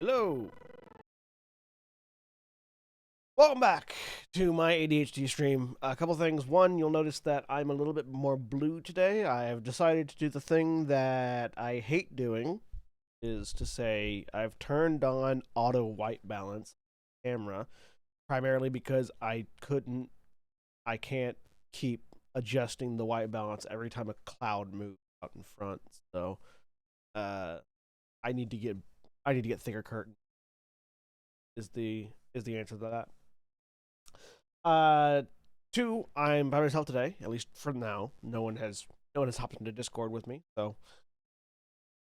Hello. Welcome back to my ADHD stream. A couple things. One, you'll notice that I'm a little bit more blue today. I have decided to do the thing that I hate doing, is to say I've turned on auto white balance camera, primarily because I can't keep adjusting the white balance every time a cloud moves out in front. So, uh, I need to get thicker curtains. Is the answer to that. Uh, Two, I'm by myself today, at least for now. No one has hopped into Discord with me, so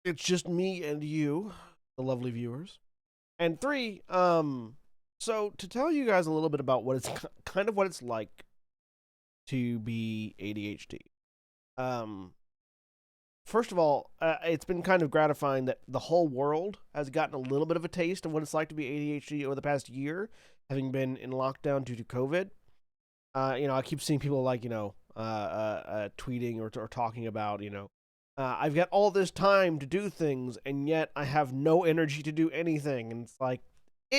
it's just me and you, the lovely viewers. And three, so to tell you guys a little bit about what it's kind of what it's like to be ADHD. Um, First of all, it's been kind of gratifying that the whole world has gotten a little bit of a taste of what it's like to be ADHD over the past year, having been in lockdown due to COVID. I keep seeing people like, tweeting or talking about, I've got all this time to do things, and yet I have no energy to do anything. And it's like,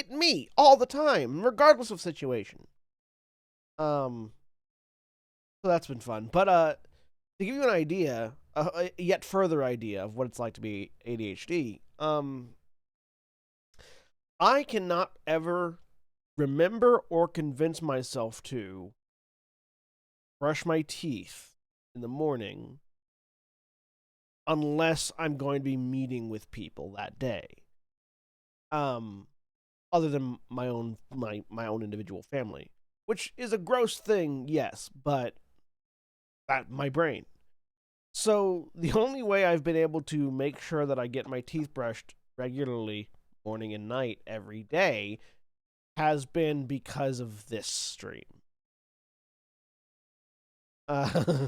me all the time, regardless of situation. Um, so that's been fun. But to give you an idea, a yet further idea of what it's like to be ADHD, I cannot ever remember or convince myself to brush my teeth in the morning unless I'm going to be meeting with people that day. Um, Other than my own individual family, which is a gross thing, yes, but that my brain. So the only way I've been able to make sure that I get my teeth brushed regularly, morning and night, every day, has been because of this stream. Uh,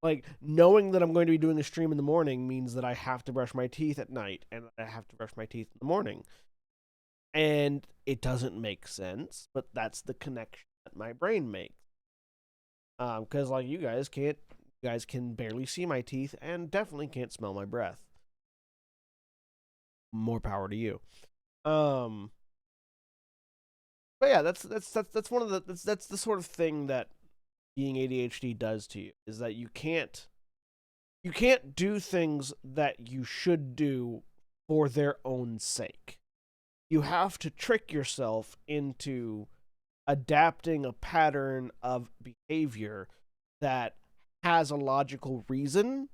like knowing that I'm going to be doing a stream in the morning means that I have to brush my teeth at night and I have to brush my teeth in the morning. And it doesn't make sense, but that's the connection that my brain makes. Because like you guys can barely see my teeth and definitely can't smell my breath. More power to you. Um, but yeah, that's one of that's the sort of thing that being ADHD does to you, is that you can't do things that you should do for their own sake. You have to trick yourself into adapting a pattern of behavior that has a logical reason,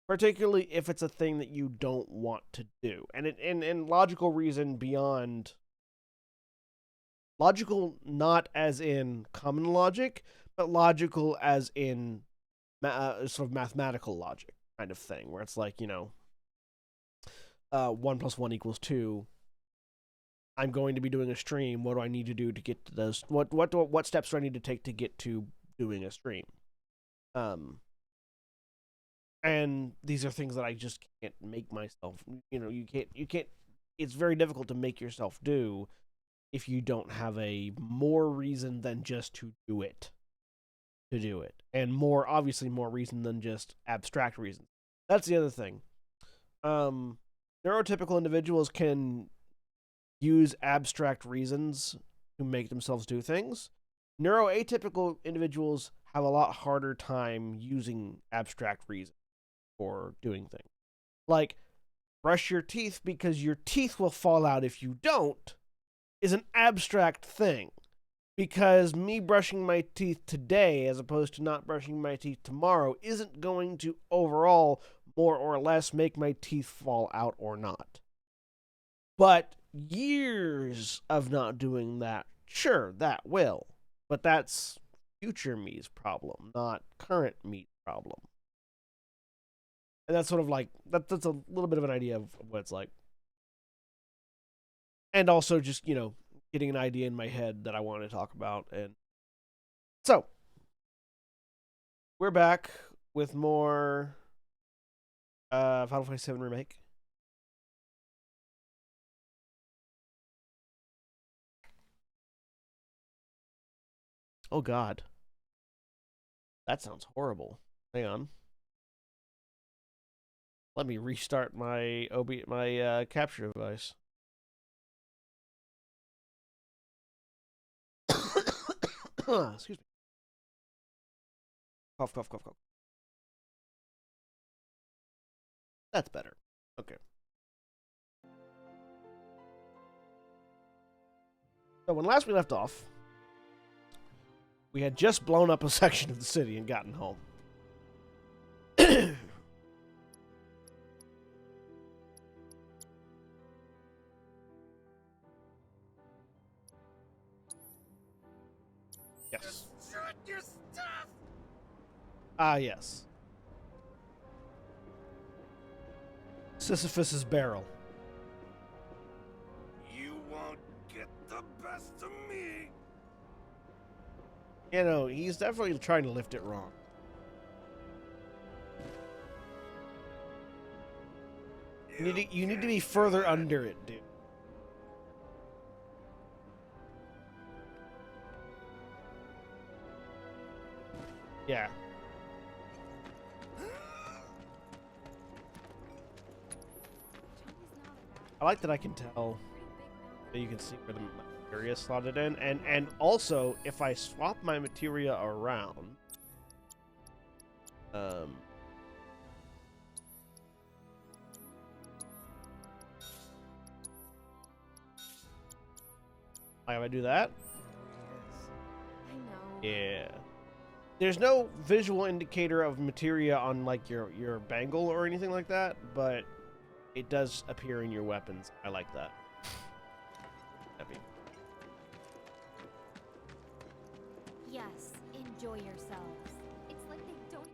particularly if it's a thing that you don't want to do. And logical reason beyond logical, not as in common logic, but logical as in sort of mathematical logic kind of thing, where it's like, 1 plus 1 equals 2. I'm going to be doing a stream. What do I need to do to get to those? What steps do I need to take to get to doing a stream? Um, and these are things that I just can't make myself. You can't. It's very difficult to make yourself do if you don't have a more reason than just to do it. To do it, and obviously more reason than just abstract reasons. That's the other thing. Um, Neurotypical individuals can use abstract reasons to make themselves do things. Neuroatypical individuals have a lot harder time using abstract reasons for doing things. Like, brush your teeth because your teeth will fall out if you don't, is an abstract thing. Because me brushing my teeth today as opposed to not brushing my teeth tomorrow isn't going to overall more or less make my teeth fall out or not. But years of not doing that, sure, that will. But that's future me's problem, not current me's problem. And that's sort of like that's a little bit of an idea of what it's like. And also just, getting an idea in my head that I want to talk about. And so, we're back with more Final Fantasy VII Remake. Oh God, that sounds horrible. Hang on, let me restart my capture device. Excuse me. Cough, cough, cough, cough. That's better. Okay. So when last we left off, we had just blown up a section of the city and gotten home. Yes. Ah, yes. Sisyphus's barrel. You won't get the best of me. You know, he's definitely trying to lift it wrong. You need to be further under it, dude. Yeah. I like that I can tell that you can see where the materia is slotted in, and also if I swap my materia around, like if I do that, I know. yeah. There's no visual indicator of materia on like your bangle or anything like that, but it does appear in your weapons. I like that. Happy. Yes, enjoy yourselves. It's like they don't.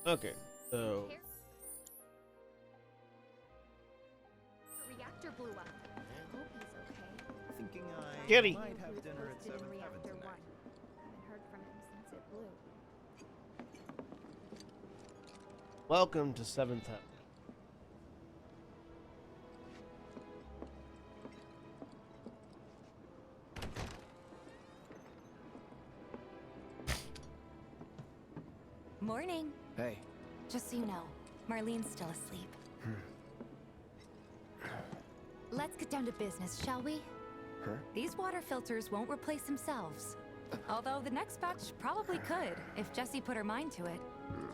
Okay, so The reactor blew up. Hope he's okay. Thinking I Kitty. might have dinner at Posted in 7 reactor tonight. 1. Haven't heard from him since it blew. welcome to 7th Heaven. Morning. Hey. Just so you know, Marlene's still asleep. Let's get down to business, shall we? Huh? These water filters won't replace themselves. Although the next batch probably could, if Jessie put her mind to it.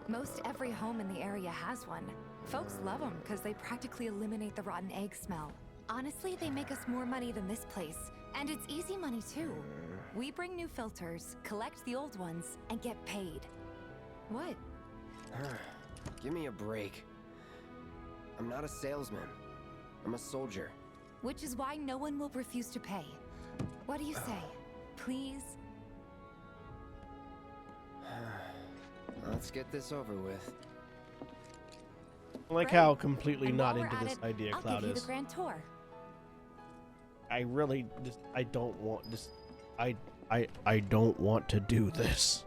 Most every home in the area has one. Folks love them because they practically eliminate the rotten egg smell. Honestly, they make us more money than this place. And it's easy money too. We bring new filters, collect the old ones, and get paid. What? Give me a break. I'm not a salesman. I'm a soldier. Which is why no one will refuse to pay. What do you say? Please? Let's get this over with. I like Great. how completely And not while we're into at this it, idea I'll Cloud give you is. the grand tour. I really just I don't want this. I don't want to do this.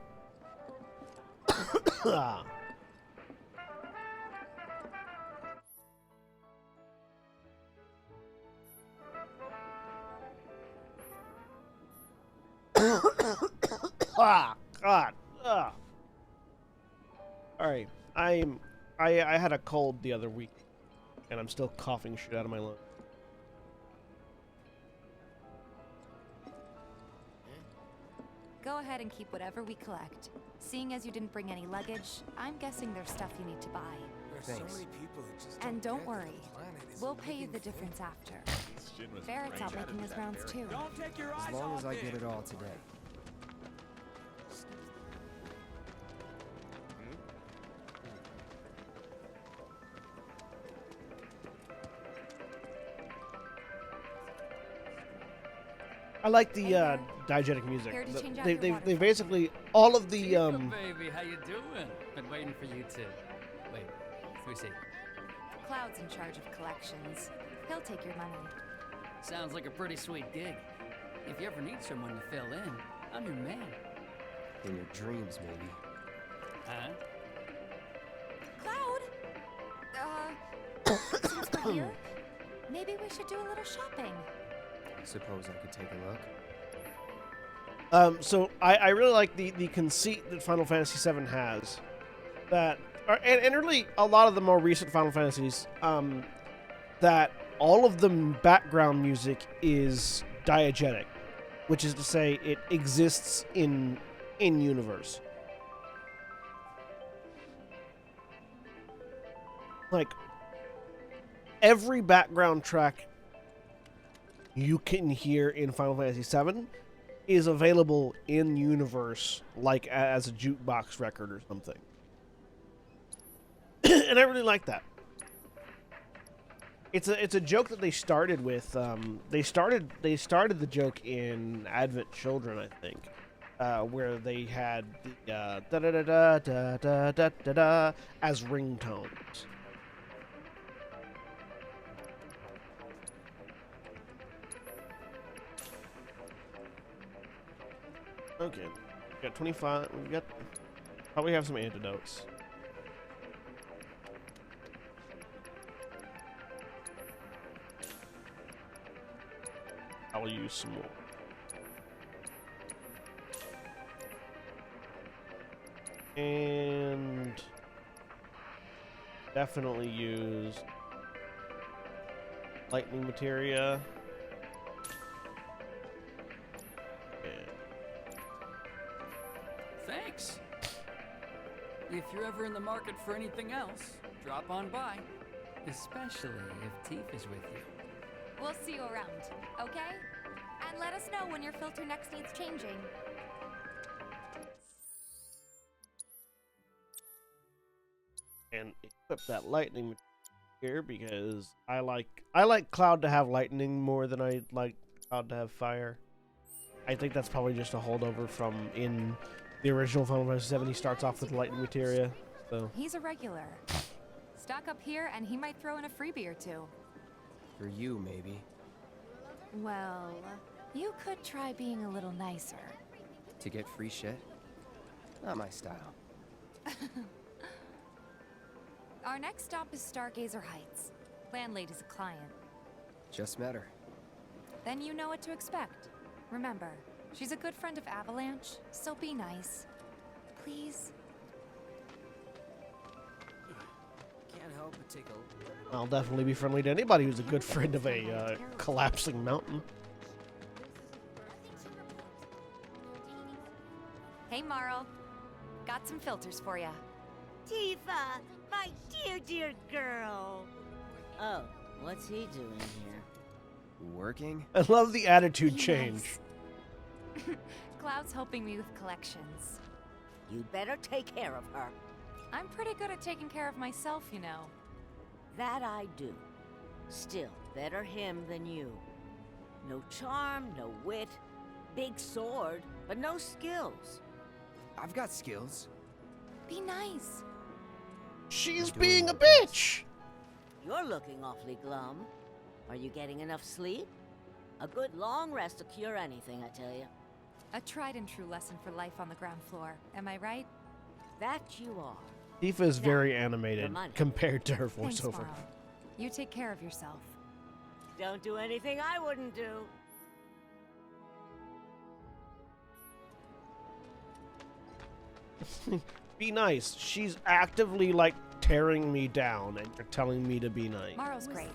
Ah, God. Ah. All right. I had a cold the other week, and I'm still coughing shit out of my lungs. Go ahead and keep whatever we collect. Seeing as you didn't bring any luggage, I'm guessing there's stuff you need to buy. There's Thanks. so many people who just And don't get worry, that the planet is we'll pay you making the things. difference after. Barrett's out making his rounds too. Don't take your eyes As long off as I get it. it all today. I like the Hey there. diegetic music. Here to The- change out they your they water they filter. basically all of the Chica, baby, how you doing? Been waiting for you to. Wait, let me see. Cloud's in charge of collections. He'll take your money. Sounds like a pretty sweet gig. If you ever need someone to fill in, I'm your man. In your dreams, maybe. Huh? Cloud! Since we're here, maybe we should do a little shopping. Suppose I could take a look. So I really like the conceit that Final Fantasy VII has, that and really a lot of the more recent Final Fantasies, that all of the background music is diegetic, which is to say it exists in in universe. Like, every background track you can hear in Final Fantasy VII is available in universe, like as a jukebox record or something. And I really like that. It's a joke that they started with. They started the joke in Advent Children, I think, where they had the da da da da da da da da da as ringtones. Okay, we got 25. We got probably have some antidotes. I'll use some more. And definitely use lightning materia. Thanks. If you're ever in the market for anything else, drop on by. Especially if Teef is with you. We'll see you around, okay? And let us know when your filter next needs changing. And equip that lightning here because I like Cloud to have lightning more than I like Cloud to have fire. I think that's probably just a holdover from in the original Final Fantasy VII. He starts off with lightning materia, so He's a regular. Stock up here and he might throw in a freebie or two. For you, maybe. Well, you could try being a little nicer. To get free shit? Not my style. Our next stop is Stargazer Heights. Landlady's a client. Just met her. Then you know what to expect. Remember, she's a good friend of Avalanche, so be nice. Please? Can't help but take a... I'll definitely be friendly to anybody who's a good friend of a collapsing mountain. Hey, Marl. Got some filters for ya. Tifa, my dear, dear girl. Oh, what's he doing here? Working? I love the attitude Be change. nice. Cloud's helping me with collections. You'd better take care of her. I'm pretty good at taking care of myself, you know. That I do. Still, better him than you. No charm, no wit. Big sword, but no skills. I've got skills. Be nice. She's Doing being my a best. bitch. You're looking awfully glum. Are you getting enough sleep? A good long rest will cure anything, I tell you. A tried and true lesson for life on the ground floor. Am I right? That you are. Tifa is very Now, animated the money. compared to her Thanks, voiceover. Marl. You take care of yourself. Don't do anything I wouldn't do. Be nice. She's actively like tearing me down, and you're telling me to be nice. Marl's great.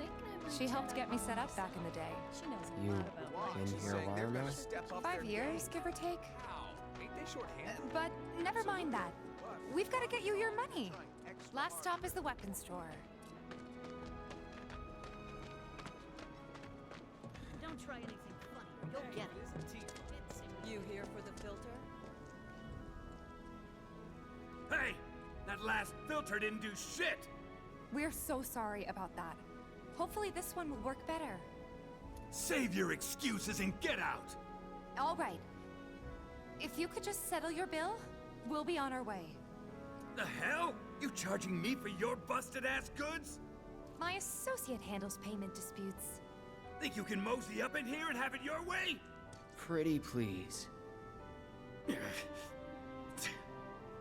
She helped get me set up back in the day. She knows You been here a while now? 5 years, give or take. But never mind that. We've got to get you your money. Last stop is the weapons store. Don't try anything funny or you'll get it. You here for the filter? Hey! That last filter didn't do shit! We're so sorry about that. Hopefully this one will work better. Save your excuses and get out! All right. If you could just settle your bill, we'll be on our way. The hell? You charging me for your busted-ass goods? My associate handles payment disputes. Think you can mosey up in here and have it your way? Pretty please.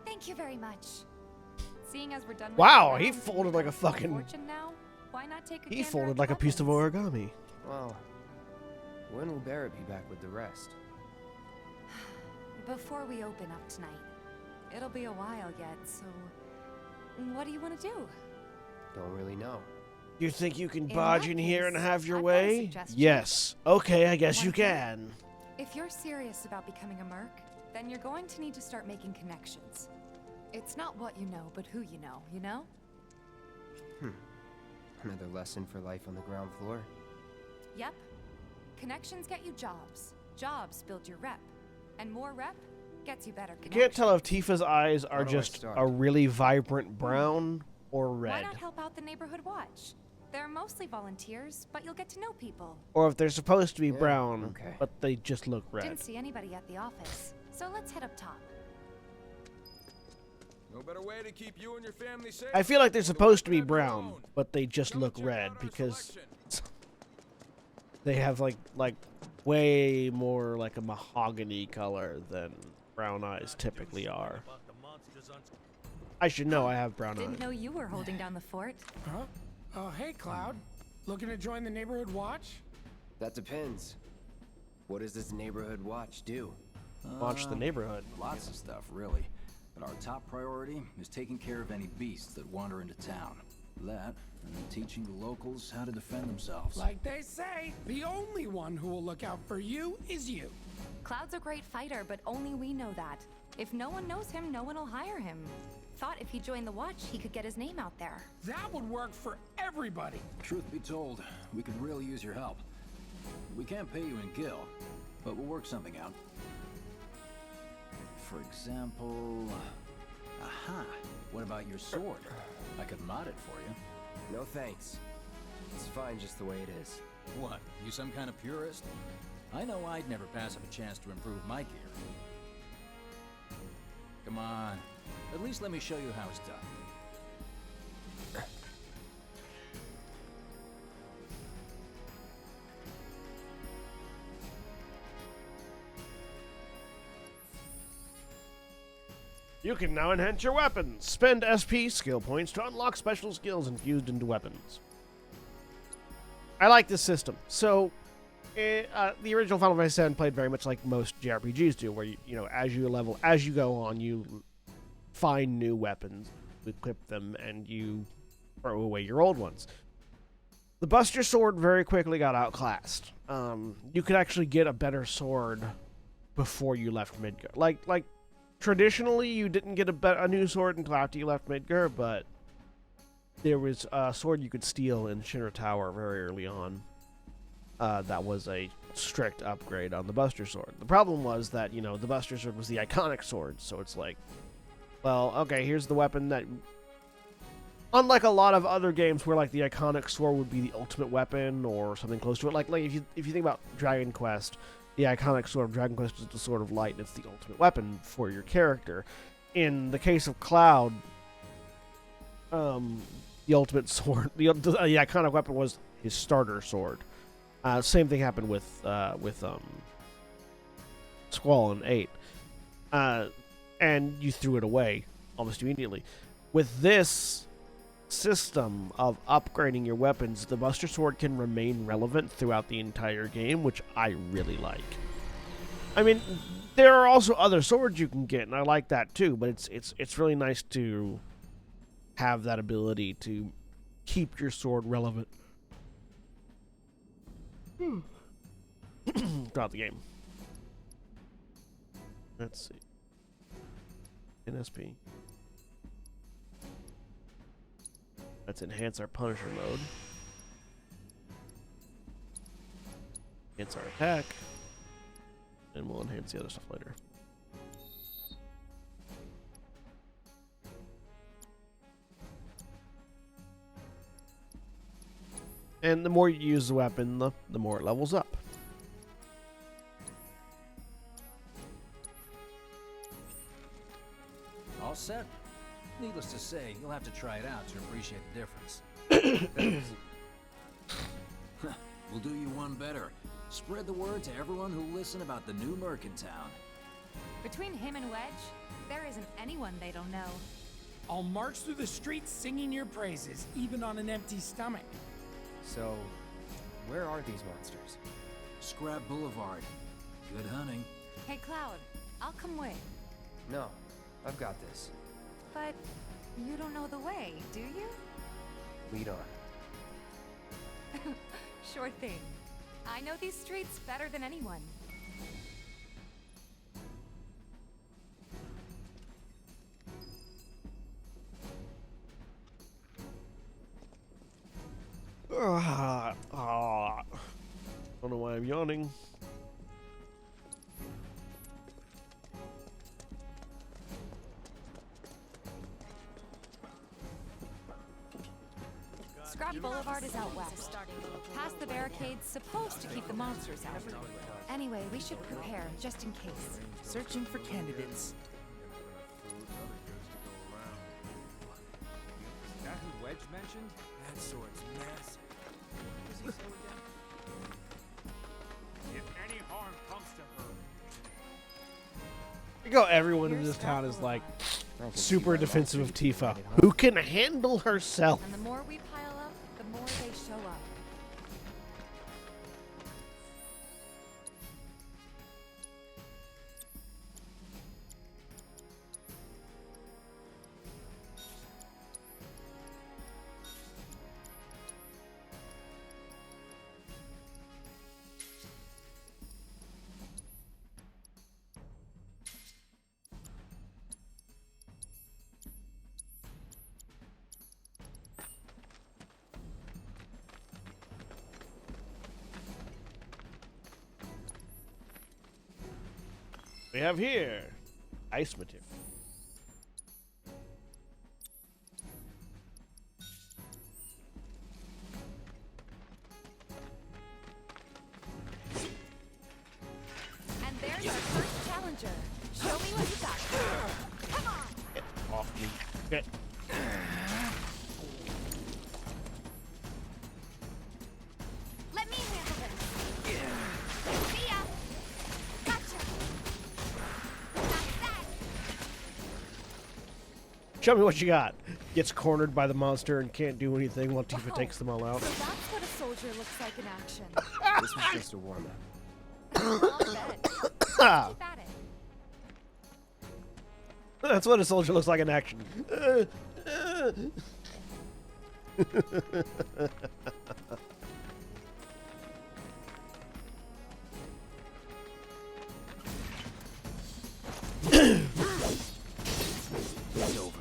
Thank you very much. Seeing as we're done with Wow, the he rounds and folded like a we're done with fucking- fortune now, why not take a He gander folded at like a piece of weapons? origami. Well, when will Barrett be back with the rest? Before we open up tonight. It'll be a while yet, so what do you want to do? Don't really know. You think you can In barge that in here and case, have your I've got a way? suggestion. Yes. Okay, I guess you One thing. can. If you're serious about becoming a merc, then you're going to need to start making connections. It's not what you know, but who you know, you know? Another lesson for life on the ground floor. Yep. Connections get you jobs. Jobs build your rep. And more rep gets you better I connections. can't tell if Tifa's eyes are How do I just start? a really vibrant brown or Why red. not help out the neighborhood watch? They're mostly volunteers, but you'll get to know people. Or if they're supposed to be Yeah, brown, okay. but they just look red. Didn't see anybody at the office, so let's head up top. No better way to keep you and your family safe. I feel like they're than supposed to be work on your brown, own. but they just Come look check red out our because selection. they have like way more like a mahogany color than brown eyes typically are. I should know I have brown eyes. Didn't know you were holding down the fort. Huh? Oh, hey, Cloud. Looking to join the neighborhood watch? That depends. What does this neighborhood watch do? Watch the neighborhood. Lots of stuff, really. But our top priority is taking care of any beasts that wander into town. That, and teaching the locals how to defend themselves. Like they say, the only one who will look out for you is you. Cloud's a great fighter, but only we know that. If no one knows him, no one will hire him. Thought if he joined the watch, he could get his name out there. That would work for everybody. Truth be told, we could really use your help. We can't pay you in gil, but we'll work something out. For example... Aha! What about your sword? I could mod it for you. No thanks. It's fine just the way it is. What, you some kind of purist? I know I'd never pass up a chance to improve my gear. Come on. At least let me show you how it's done. You can now enhance your weapons. Spend SP skill points to unlock special skills infused into weapons. I like this system. So, the original Final Fantasy VII played very much like most JRPGs do, where you know, as you go on, you find new weapons, equip them, and you throw away your old ones. The Buster Sword very quickly got outclassed. You could actually get a better sword before you left Midgar. Like traditionally, you didn't get a new sword until after you left Midgar, but there was a sword you could steal in Shinra Tower very early on. That was a strict upgrade on the Buster Sword. The problem was that, you know, the Buster Sword was the iconic sword, so it's like, well, okay, here's the weapon that... Unlike a lot of other games where, like, the iconic sword would be the ultimate weapon or something close to it, like if you think about Dragon Quest, the iconic sword of Dragon Quest is the Sword of Light, and it's the ultimate weapon for your character. In the case of Cloud, the ultimate sword, the iconic weapon was his starter sword. Same thing happened with Squall in 8. And you threw it away almost immediately. With this system of upgrading your weapons, the Buster Sword can remain relevant throughout the entire game, which I really like. I mean, there are also other swords you can get, and I like that too, but it's really nice to have that ability to keep your sword relevant throughout the game. Let's see. NSP. Let's enhance our Punisher mode. Enhance our attack. And we'll enhance the other stuff later. And the more you use the weapon, the more it levels up. All set? Needless to say, you'll have to try it out to appreciate the difference. We'll do you one better. Spread the word to everyone who'll listen about the new Merc in town. Between him and Wedge, there isn't anyone they don't know. I'll march through the streets singing your praises, even on an empty stomach. So, where are these monsters? Scrap Boulevard. Good hunting. Hey, Cloud, I'll come with. No, I've got this. But you don't know the way, do you? Lead on. Sure thing. I know these streets better than anyone. Don't know why I'm yawning. Scrap Boulevard is out west. Past the barricades, supposed to keep the monsters out. Anyway, we should prepare, just in case. Searching for candidates. Is that who Wedge mentioned? That sword's massive. What does he say again? If any harm comes to her. You go, everyone in this town is like super defensive of Tifa, who can handle herself. And the more we pile up, the more they show up. We have here ice material. And there's our first challenger. Show me what you got. Come on! Get off me. Okay. Let me handle this. See ya! Gotcha! That's that! Show me what you got. Gets cornered by the monster and can't do anything while Tifa takes them all out. So that's what a soldier looks like in action. This was just a warm-up. I'll bet. Keep at it. That's what a soldier looks like in action. It's over.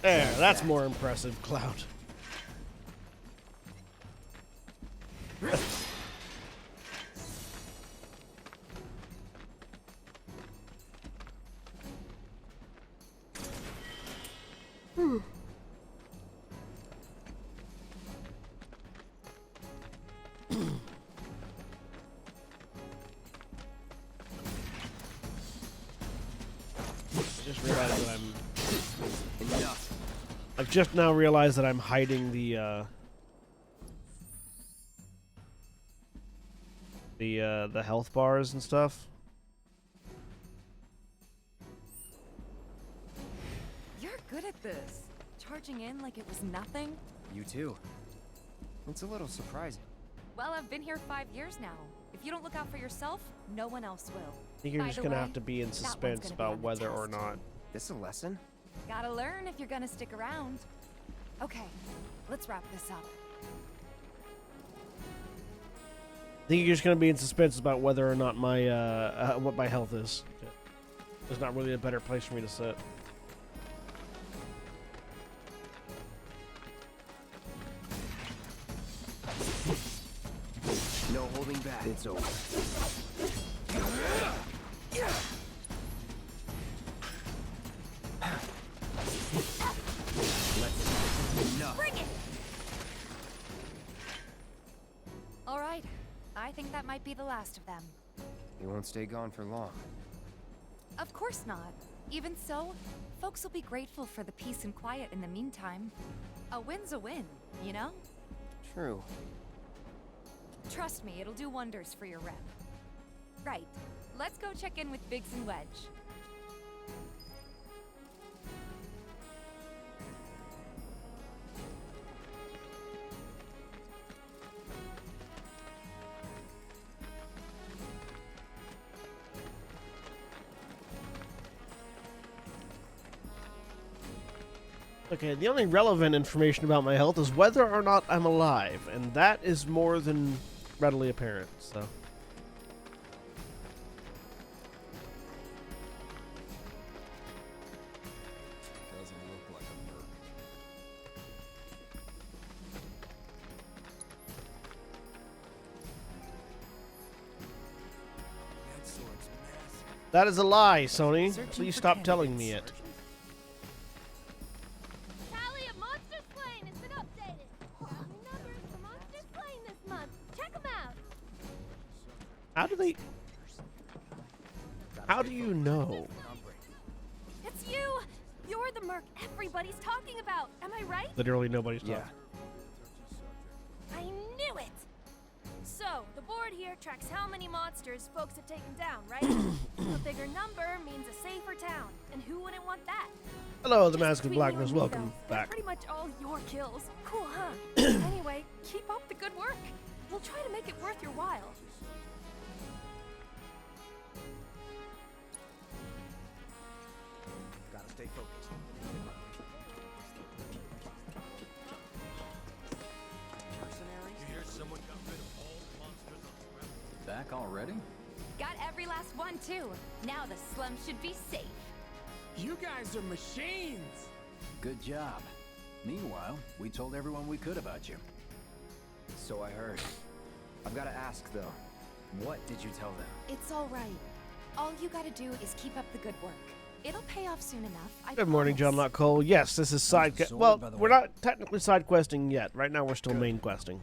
There, that's more impressive, Cloud. I've just now realized that I'm hiding the health bars and stuff. You're good at this. Charging in like it was nothing. You too. It's a little surprising. Well, I've been here 5 years now. If you don't look out for yourself, no one else will. I think you're just gonna have to be in suspense about whether or not. This a lesson? Gotta learn if you're gonna stick around. Okay, let's wrap this up. I think you're just gonna be in suspense about whether or not my what my health is. There's not really a better place for me to sit. No holding back. It's over. Bring it! All right, I think that might be the last of them. He won't stay gone for long. Of course not. Even so, folks will be grateful for the peace and quiet in the meantime. A win's a win, you know? True. Trust me, it'll do wonders for your rep. Right, let's go check in with Biggs and Wedge. Okay, the only relevant information about my health is whether or not I'm alive, and that is more than readily apparent, so. Doesn't look like a That is a lie, Sony. Please stop telling me it. Tally of monsters slain has been updated. Family numbers for monsters slain this month. Check them out. How do they... How do you know? It's you. You're the merc everybody's talking about. Am I right? Literally nobody's talking. I knew it. So, the board here tracks how many monsters folks have taken down, right? A bigger number means a safer town. And who wouldn't want that? Hello, the Just Mask of between you Blackness. and me, Welcome though, they're back. pretty much all your kills. Cool, huh? Anyway, keep up the good work. We'll try to make it worth your while. Gotta stay focused. You hear someone got rid of all the monsters on the ground? Back already? Got every last one, too. Now the slum should be safe. You guys are machines. Good job. Meanwhile, we told everyone we could about you. So I heard. I've got to ask though. What did you tell them? It's all right. All you gotta do is keep up the good work. It'll pay off soon enough. I Good morning, John promise. Not Cole. Yes, this is side How's the well, sword, by the we're way? not technically side questing yet. Right now we're still main questing.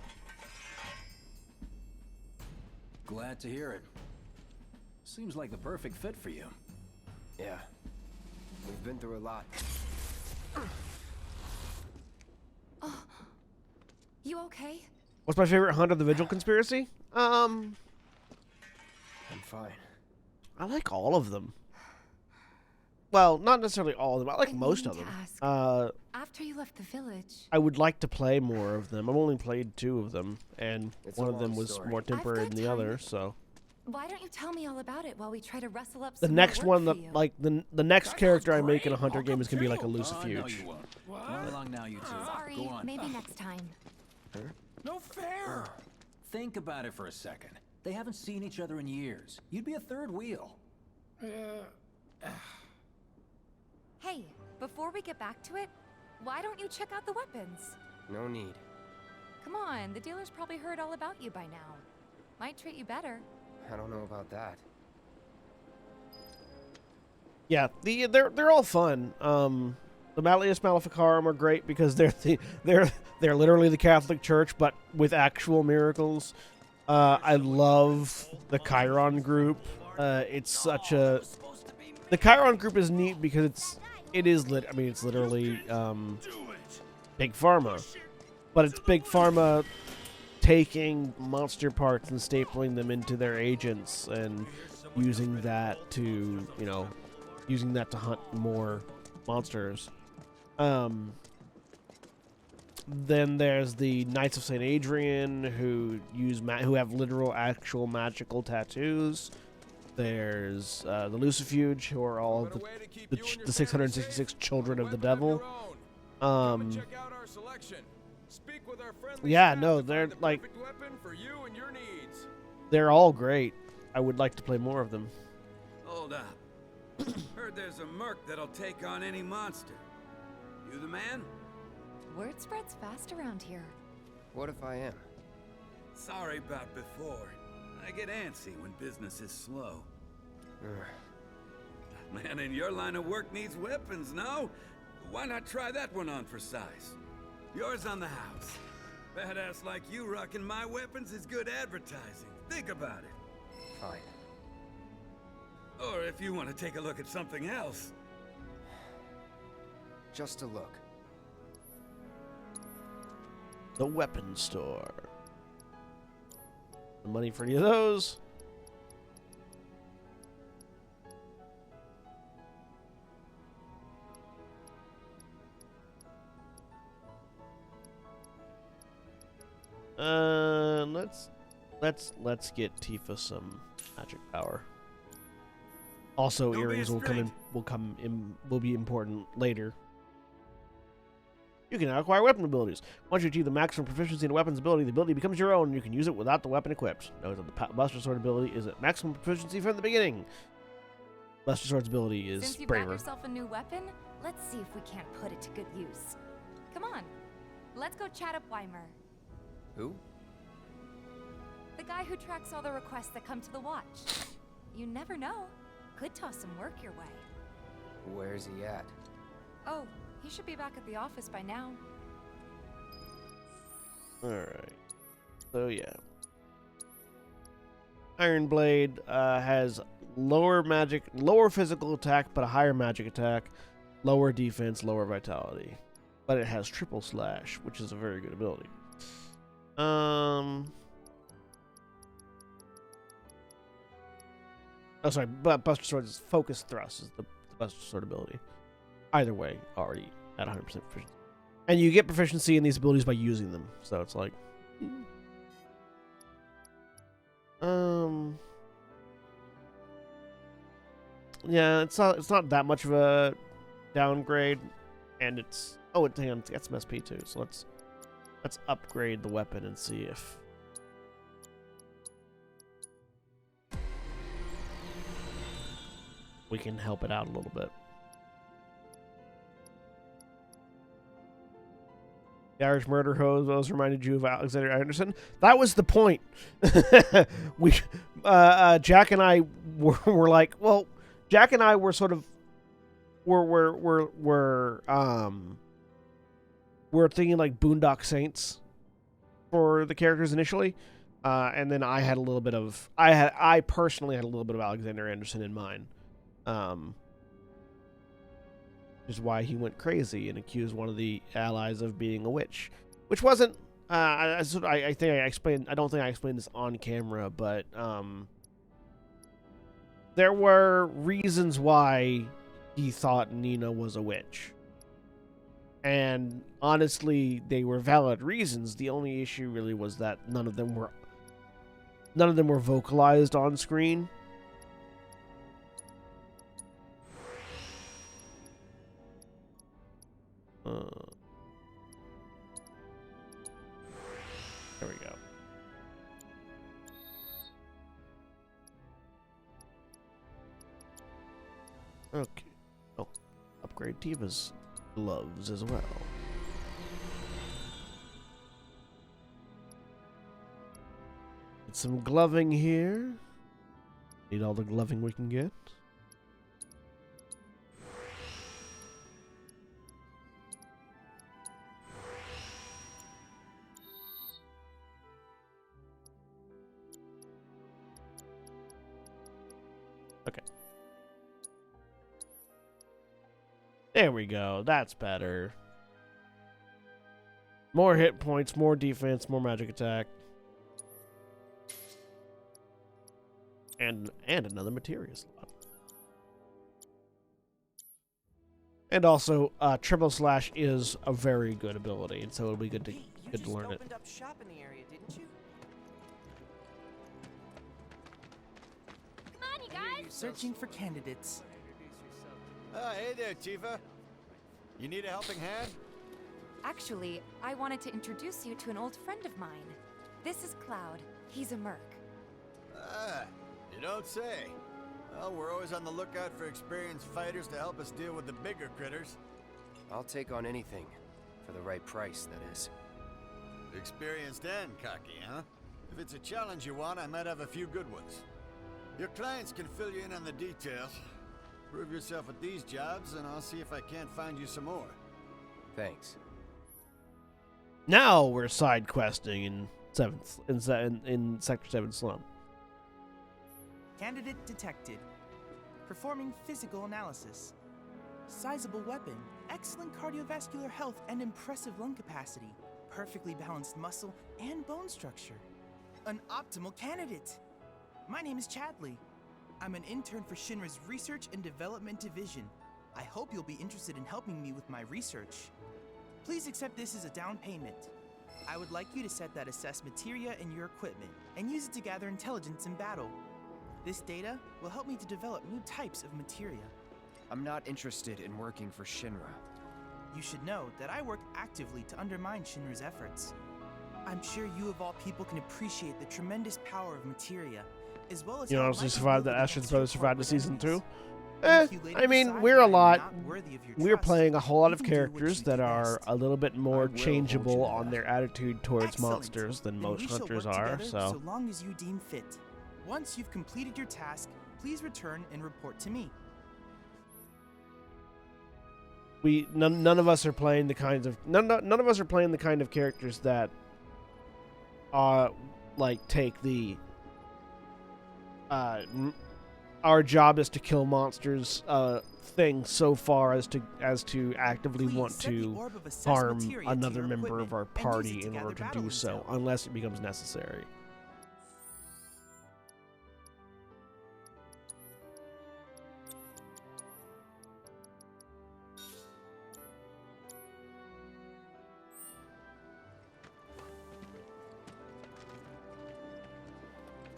Glad to hear it. Seems like the perfect fit for you. Yeah. We've been through a lot. You okay? What's my favorite Hunt of the Vigil conspiracy? I'm fine. I like all of them. Well, not necessarily all of them. I like most of mean them. to ask, after you left the village, I would like to play more of them. I've only played 2 of them, and It's a one of them long was story. more temporary got than the time. other. So why don't you tell me all about it while we try to rustle up the some next more one, work for that you? like the next character I make in a great. Hunter I'll game come is gonna be like a too. No, Lucifuge. you won't. Run along now, you two. Sorry, Go on. maybe next time. No fair. Think about it for a second. They haven't seen each other in years. You'd be a third wheel. Hey, before we get back to it, why don't you check out the weapons? No need. Come on, the dealer's probably heard all about you by now. Might treat you better. I don't know about that. Yeah, they're all fun. The Malleus Maleficarum are great because they're literally the Catholic Church, but with actual miracles. I love the Chiron group. It's such a the Chiron group is neat because it's literally Big Pharma, but it's Big Pharma taking monster parts and stapling them into their agents and using that to hunt more monsters. Then there's the Knights of St. Adrian who have literal actual magical tattoos. There's the Lucifuge, who are all the 666 children of the devil. Yeah, no, they're like they're all great. I would like to play more of them. Hold up. Heard there's a merc that'll take on any monster. You the man? Word spreads fast around here. What if I am? Sorry about before. I get antsy when business is slow. Man in your line of work needs weapons, no? Why not try that one on for size? Yours on the house. Badass like you rocking my weapons is good advertising. Think about it. Fine. Or if you want to take a look at something else. Just a look. The weapon store. The money for any of those. Let's get Tifa some magic power. Also, Don't be earrings a will be important later. You can now acquire weapon abilities. Once you achieve the maximum proficiency in a weapon's ability, the ability becomes your own, and you can use it without the weapon equipped. Note that the Buster Sword ability is at maximum proficiency from the beginning. Buster Sword's ability is Since you got braver. yourself a new weapon, let's see if we can't put it to good use. Come on, let's go chat up Weimer, Who? the guy who tracks all the requests that come to the watch. You never know. Could toss some work your way. Where's he at? Oh, he should be back at the office by now. Alright. So, yeah. Iron Blade has lower physical attack, but a higher magic attack, lower defense, lower vitality. But it has triple slash, which is a very good ability. Oh, sorry, but Buster Sword is focus thrust is the Buster Sword ability. Either way, already at 100% proficiency. And you get proficiency in these abilities by using them. So it's like... Yeah, it's not that much of a downgrade. And it's... Oh, it's some SP too. So let's upgrade the weapon and see if... we can help it out a little bit. The Irish murder hose reminded you of Alexander Anderson. That was the point. Jack and I were like, well, Jack and I were sort of we're thinking like Boondock Saints for the characters initially, and then I had a little bit of I personally had a little bit of Alexander Anderson in mind. Which is why he went crazy and accused one of the allies of being a witch, which wasn't. I think I explained. I don't think I explained this on camera, but there were reasons why he thought Nina was a witch, and honestly, they were valid reasons. The only issue really was that none of them were vocalized on screen. There we go. Okay. Oh, upgrade Tiva's gloves as well. Get some gloving here. Need all the gloving we can get. Okay. There we go. That's better. More hit points, more defense, more magic attack. And another materia slot. And also, triple slash is a very good ability, and so it'll be good to learn it. Opened up shop in the area, didn't you? Come on, you guys! Searching for candidates. Hey there, Tifa. You need a helping hand? Actually, I wanted to introduce you to an old friend of mine. This is Cloud. He's a merc. Ah, you don't say. Well, we're always on the lookout for experienced fighters to help us deal with the bigger critters. I'll take on anything. For the right price, that is. Experienced and cocky, huh? If it's a challenge you want, I might have a few good ones. Your clients can fill you in on the details. Prove yourself at these jobs, and I'll see if I can't find you some more. Thanks. Now we're side questing in Sector 7 Slum. Candidate detected. Performing physical analysis. Sizable weapon, excellent cardiovascular health and impressive lung capacity, perfectly balanced muscle and bone structure. An optimal candidate! My name is Chadley. I'm an intern for Shinra's Research and Development Division. I hope you'll be interested in helping me with my research. Please accept this as a down payment. I would like you to set that assess materia in your equipment and use it to gather intelligence in battle. This data will help me to develop new types of materia. I'm not interested in working for Shinra. You should know that I work actively to undermine Shinra's efforts. I'm sure you of all people can appreciate the tremendous power of materia, as well as... You honestly survived that Astrid's brother survived to season 2? If you later I mean, decide we're that a I'm lot. not worthy of your We're trust, playing a whole lot of you can do what characters you that do are best. a little bit more I will hold you changeable to on that. their attitude towards Excellent. monsters than Then most we shall hunters work are, together so... long as you deem fit. Once you've completed your task, please return and report to me. None of us are playing the kinds of none of us are playing the kind of characters that like take the our job is to kill monsters thing so far as to actively want to harm another member of our party in order to do so, unless it becomes necessary.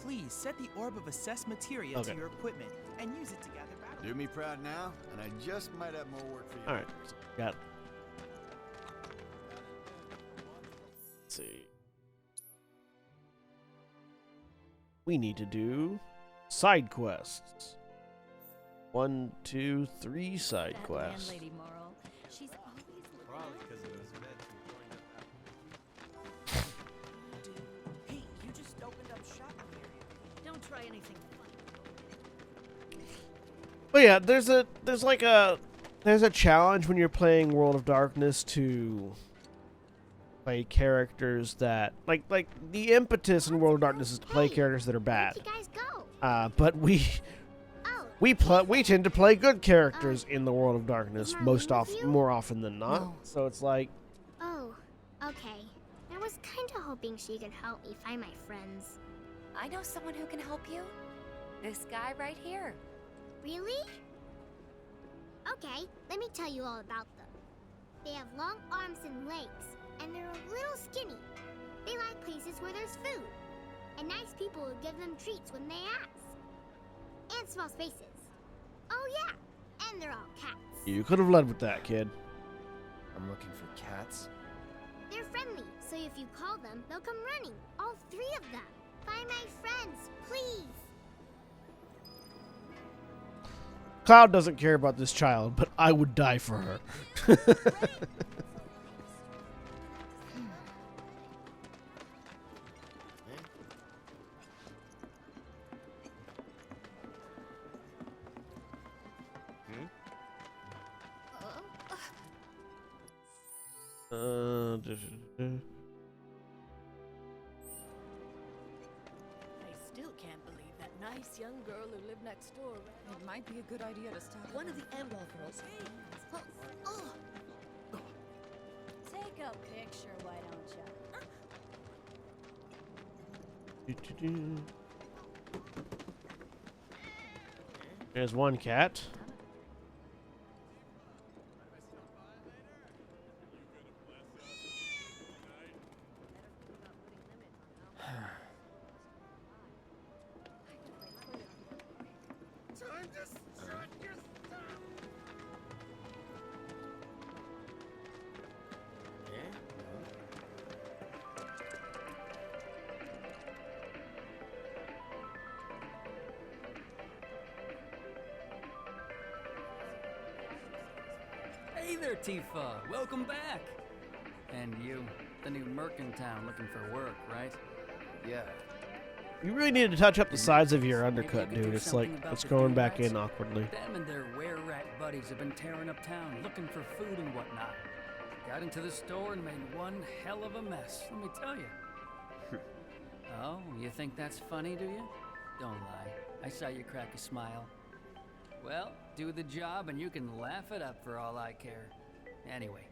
Please set the orb of assessed materia to your equipment and use it to gather battle. Do me proud now, and I just might have more work for you. All right, got it. Let's see. We need to do side quests. 1, 2, 3 side quests. Landlady Moral. She's always Hey, you just opened up shop here. Don't try anything fun. But yeah, there's a challenge when you're playing World of Darkness to play characters that like the impetus in World of Darkness is to play characters that are bad. Where'd you guys go? But we tend to play good characters in the World of Darkness more often than not. No. So it's like, Oh, okay. I was kind of hoping she could help me find my friends. I know someone who can help you. This guy right here. Really? Okay, let me tell you all about them. They have long arms and legs, and they're a little skinny. They like places where there's food, and nice people will give them treats when they ask. And small spaces. Oh yeah, and they're all cats. you could have led with that, kid. I'm looking for cats. They're friendly, so if you call them, they'll come running. All 3 of them. Find my friends, please. Cloud doesn't care about this child, but I would die for her. I still can't believe that nice young girl who lived next door. It might be a good idea to stop. One of the Amwell girls. Take a picture, why don't you? There's one cat. Hey there, Tifa. Welcome back. And you, the new merc in town looking for work, right? Yeah. You really need to touch up the sides of your undercut, dude. It's like it's going back in awkwardly. Them and their were-rat buddies have been tearing up town looking for food and whatnot. Got into the store and made one hell of a mess, let me tell you. Oh, you think that's funny, do you? Don't lie. I saw you crack a smile. Well, do the job and you can laugh it up for all I care. Anyway,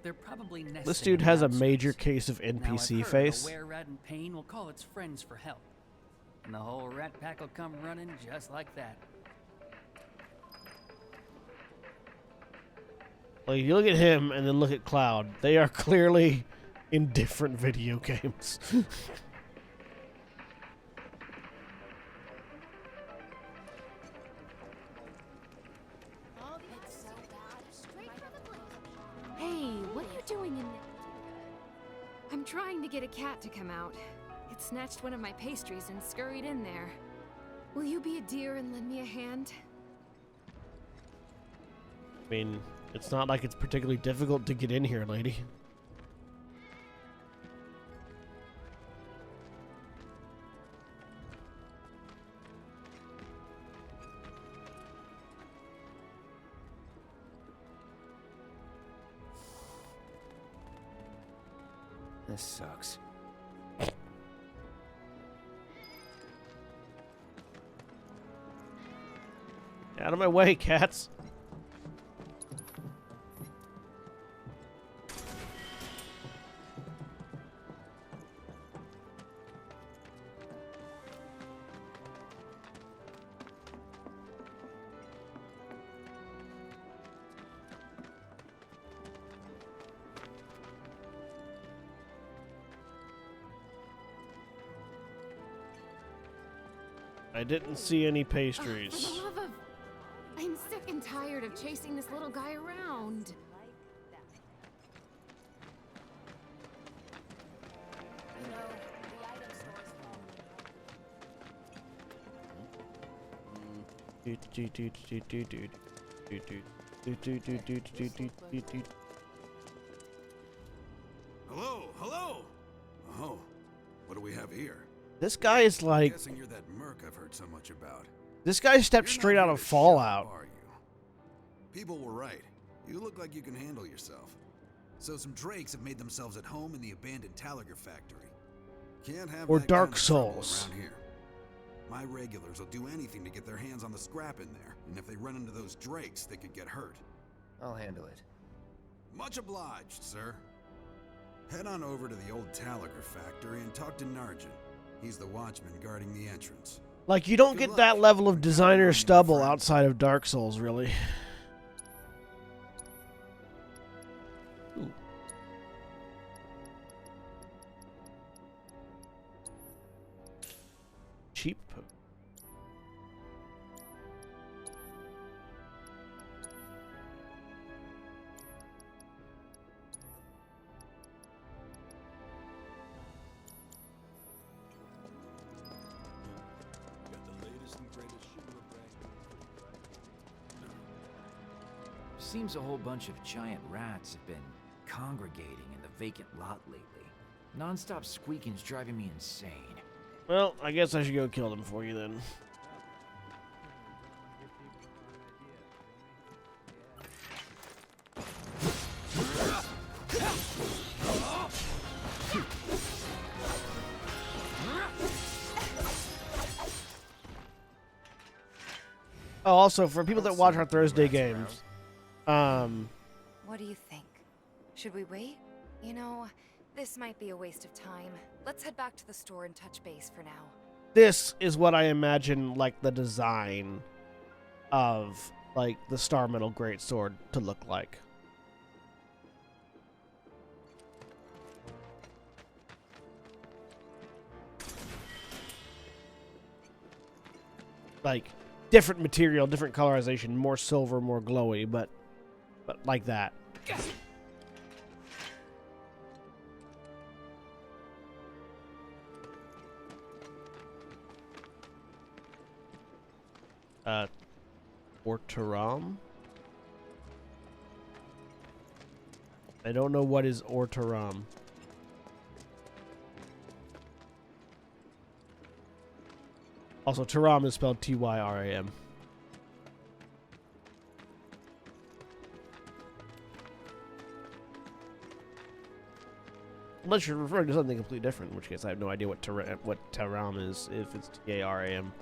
they're probably nesting. This dude has a major case of Now, I've NPC heard face. A were-rat in pain will call its friends for help. And the whole rat pack will come running just like that. Like, you look at him and then look at Cloud. They are clearly in different video games. Hey, what are you doing in there? I'm trying to get a cat to come out. It snatched one of my pastries and scurried in there. Will you be a dear and lend me a hand? I mean, it's not like it's particularly difficult to get in here, lady. This sucks. Out of my way, cats. I didn't see any pastries. For the love of... I'm sick and tired of chasing this little guy around. Hello, hello. Oh, what do we have here? This guy is like. I'm guessing you're that merc I've heard so much about. This guy stepped straight out of Fallout. Are you? People were right. You look like you can handle yourself. So some drakes have made themselves at home in the abandoned Talager factory. Can't have Or that Dark kind of trouble Souls. around here. My regulars will do anything to get their hands on the scrap in there, and if they run into those drakes, they could get hurt. I'll handle it. Much obliged, sir. Head on over to the old Talager factory and talk to Narjan. He's the watchman guarding the entrance. Like, you don't get that level of designer stubble outside of Dark Souls, really. Ooh. Cheap. Seems a whole bunch of giant rats have been congregating in the vacant lot lately. Non-stop squeaking's driving me insane. Well, I guess I should go kill them for you then. Oh, also, for people that watch our Thursday games, What do you think? Should we wait? You know, this might be a waste of time. Let's head back to the store and touch base for now. this is what I imagine, like, the design of, like, the Star Metal Greatsword to look like. Like, different material, different colorization, more silver, more glowy, but like that. Ortaram? I don't know what is Ortaram. Also, Taram is spelled T-Y-R-A-M. Unless you're referring to something completely different, in which case I have no idea what Taram is, if it's T-A-R-A-M.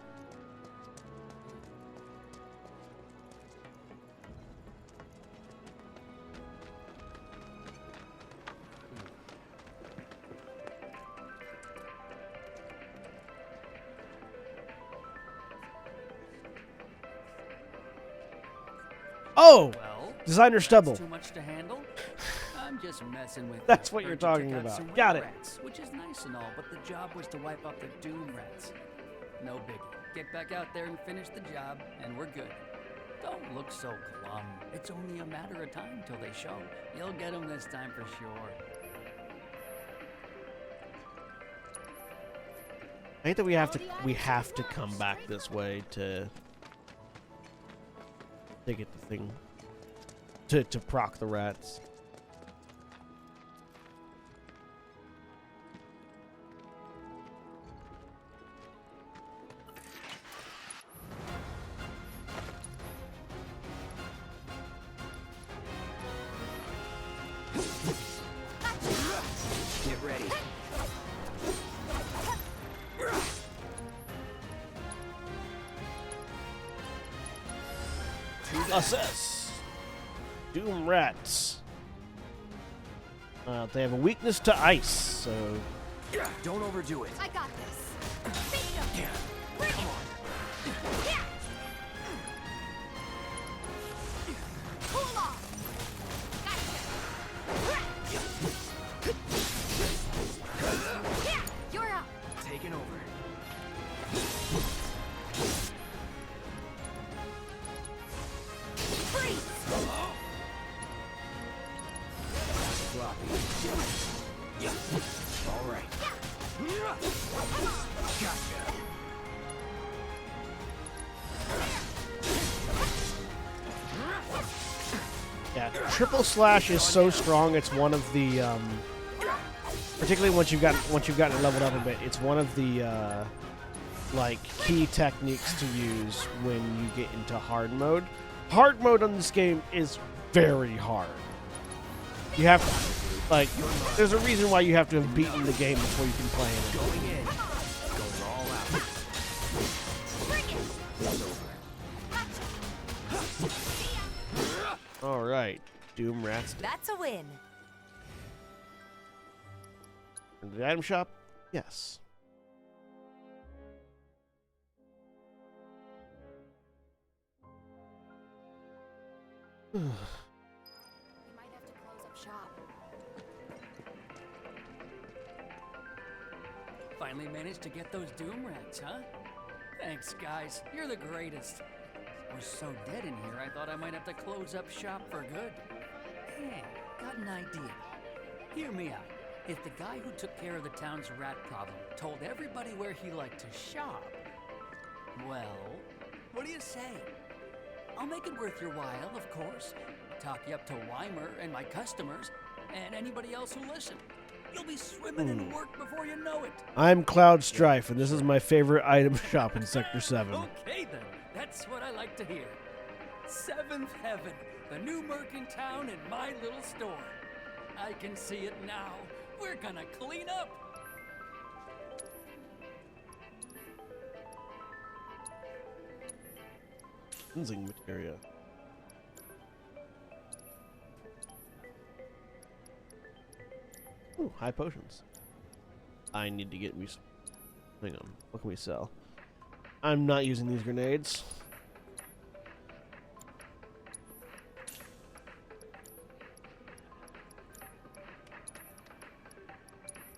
Oh! Well, Designer stubble. Too much to handle? I'm just messing with That's you. what you're Heard you talking took out about. some Got rat it. Rats, which is nice and all, but the job was to wipe out the Doom rats. No biggie. Get back out there and finish the job, and we're good. Don't look so glum. It's only a matter of time till they show. You'll get them this time for sure. I think that we have to come back this way to get the thing to proc the rats. Get ready. Assess. Doom rats. They have a weakness to ice, so... Don't overdo it. I got this. Bingo. Bring it. Yeah. Cool off. Gotcha. Yeah. You're up. Taking over. Freeze. Sloppy. All right. Gotcha. Yeah, triple slash is so strong. It's one of the, particularly once you've gotten it leveled up a bit. It's one of the like key techniques to use when you get into hard mode. Hard mode on this game is very hard. You have to, like, there's a reason why you have to have beaten the game before you can play it. Going in. Goes all out. All right, Doom Rats. That's a win. In the item shop, yes. We might have to close up shop. Finally managed to get those Doom Rats, huh? Thanks, guys. You're the greatest. I was so dead in here, I thought I might have to close up shop for good. Hey, got an idea. Hear me out. If the guy who took care of the town's rat problem told everybody where he liked to shop, well, what do you say? I'll make it worth your while, of course. Talk you up to Weimer and my customers, and anybody else who listen. You'll be swimming in work before you know it. I'm Cloud Strife, and this is my favorite item shop in Sector 7. Okay, then. That's what I like to hear. Seventh Heaven, the new merc in town in my little store. I can see it now. We're gonna clean up. Cleansing materia. Ooh, high potions. I need to get me some. Hang on. What can we sell? I'm not using these grenades.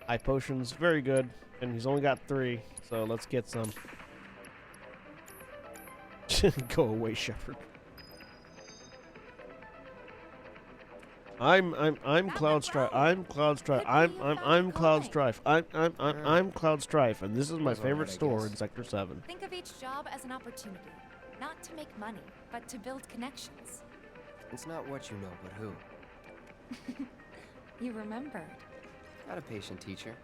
High potions, very good. And he's only got 3, so let's get some. Go away, Shepard. I'm Cloud Strife. I'm Cloud Strife. I'm Cloud Strife. I'm Cloud Strife, and this is my favorite store in Sector 7. Think of each job as an opportunity, not to make money, but to build connections. It's not what you know, but who. You remembered. Not a patient teacher.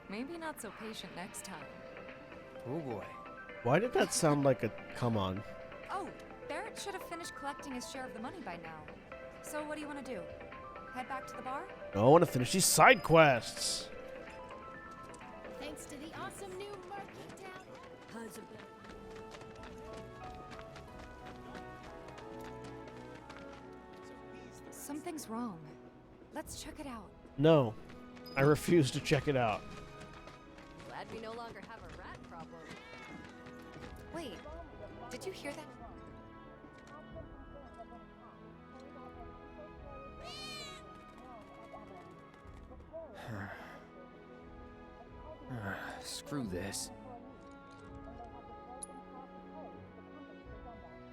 Maybe not so patient next time. Oh boy. Why did that sound like a come on? Oh, Barrett should have finished collecting his share of the money by now. So what do you want to do? Head back to the bar? I want to finish these side quests. Thanks to the awesome new market town. How's it been? Something's wrong. Let's check it out. No, I refuse to check it out. Glad we no longer have a rat problem. Wait, did you hear that? Screw this.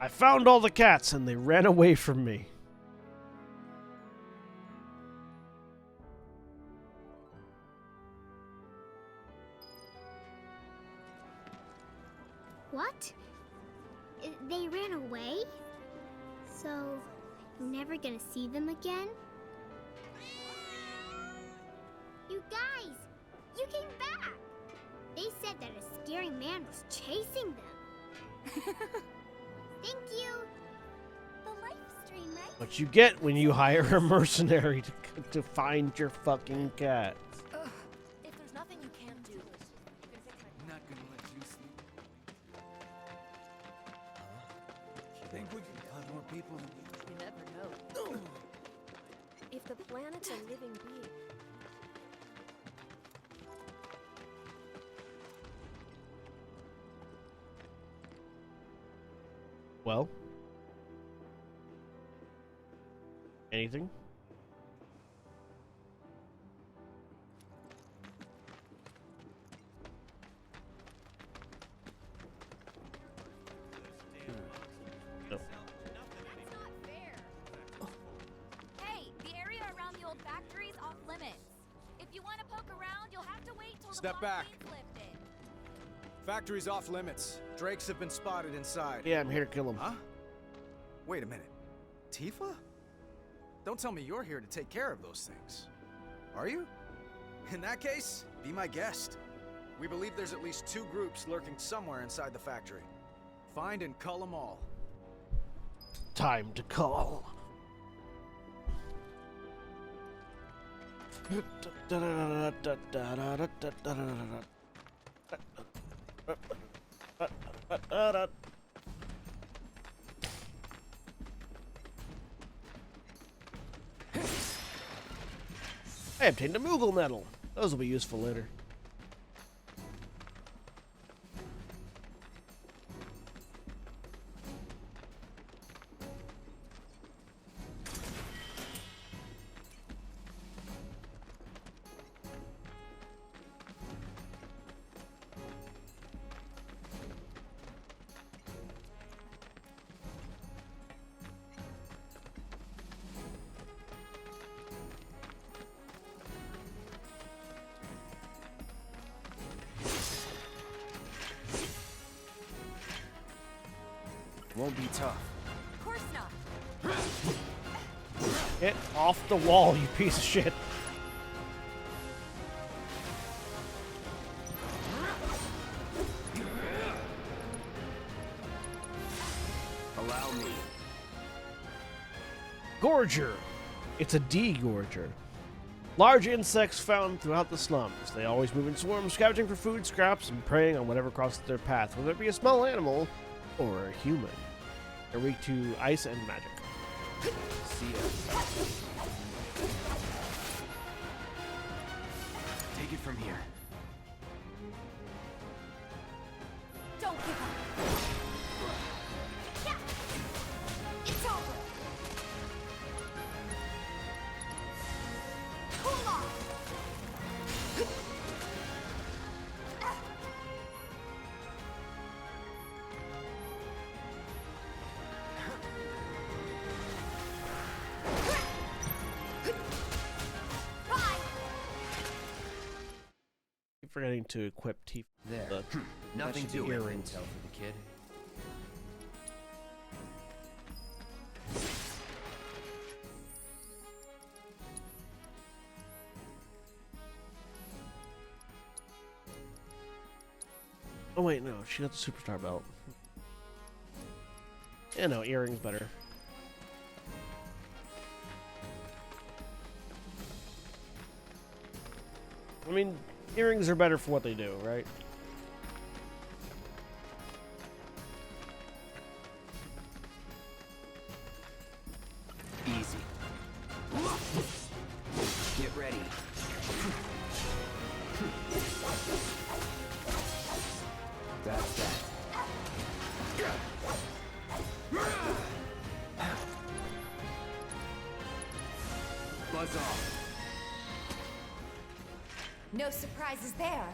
I found all the cats and they ran away from me. What? They ran away? So, you're never gonna see them again? You guys! You came back! They said that a scary man was chasing them. Thank you! The live stream, right? What you get when you hire a mercenary to find your fucking cat. If there's nothing you can do, Not gonna let you sleep. Well. Anything? No. Hey, the area around the old factory's off limits. If you want to poke around, you'll have to wait till Step the back. blockades lifted. Factory's off limits. Drakes have been spotted inside. Yeah, I'm here to kill him. Huh? Wait a minute. Tifa? Don't tell me you're here to take care of those things. Are you? In that case, be my guest. We believe there's at least 2 groups lurking somewhere inside the factory. Find and cull them all. Time to call. I obtained a Moogle medal. Those will be useful later. Won't be tough. Of course not. Get off the wall, you piece of shit. Allow me. Gorger. It's a degorger. Large insects found throughout the slums. They always move in swarms, scavenging for food scraps and preying on whatever crosses their path, whether it be a small animal or a human. They're weak to ice and magic. See ya. Take it from here. Don't give up. Yeah. It's over. Cool off. Keep forgetting to equip Tifa. There. Nothing to it. Intel for the kid. Oh wait, no, she got the superstar belt. Yeah, no, earrings better. I mean, earrings are better for what they do, right? Easy. Get ready. That's that. Buzz off. No surprises there.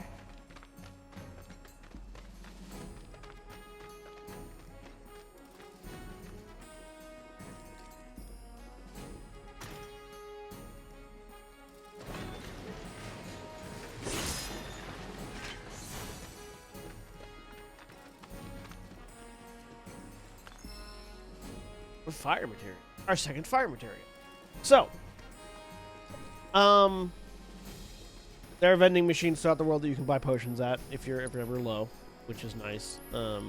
With fire material. Our second fire material. So, there are vending machines throughout the world that you can buy potions at if you're ever low, which is nice. But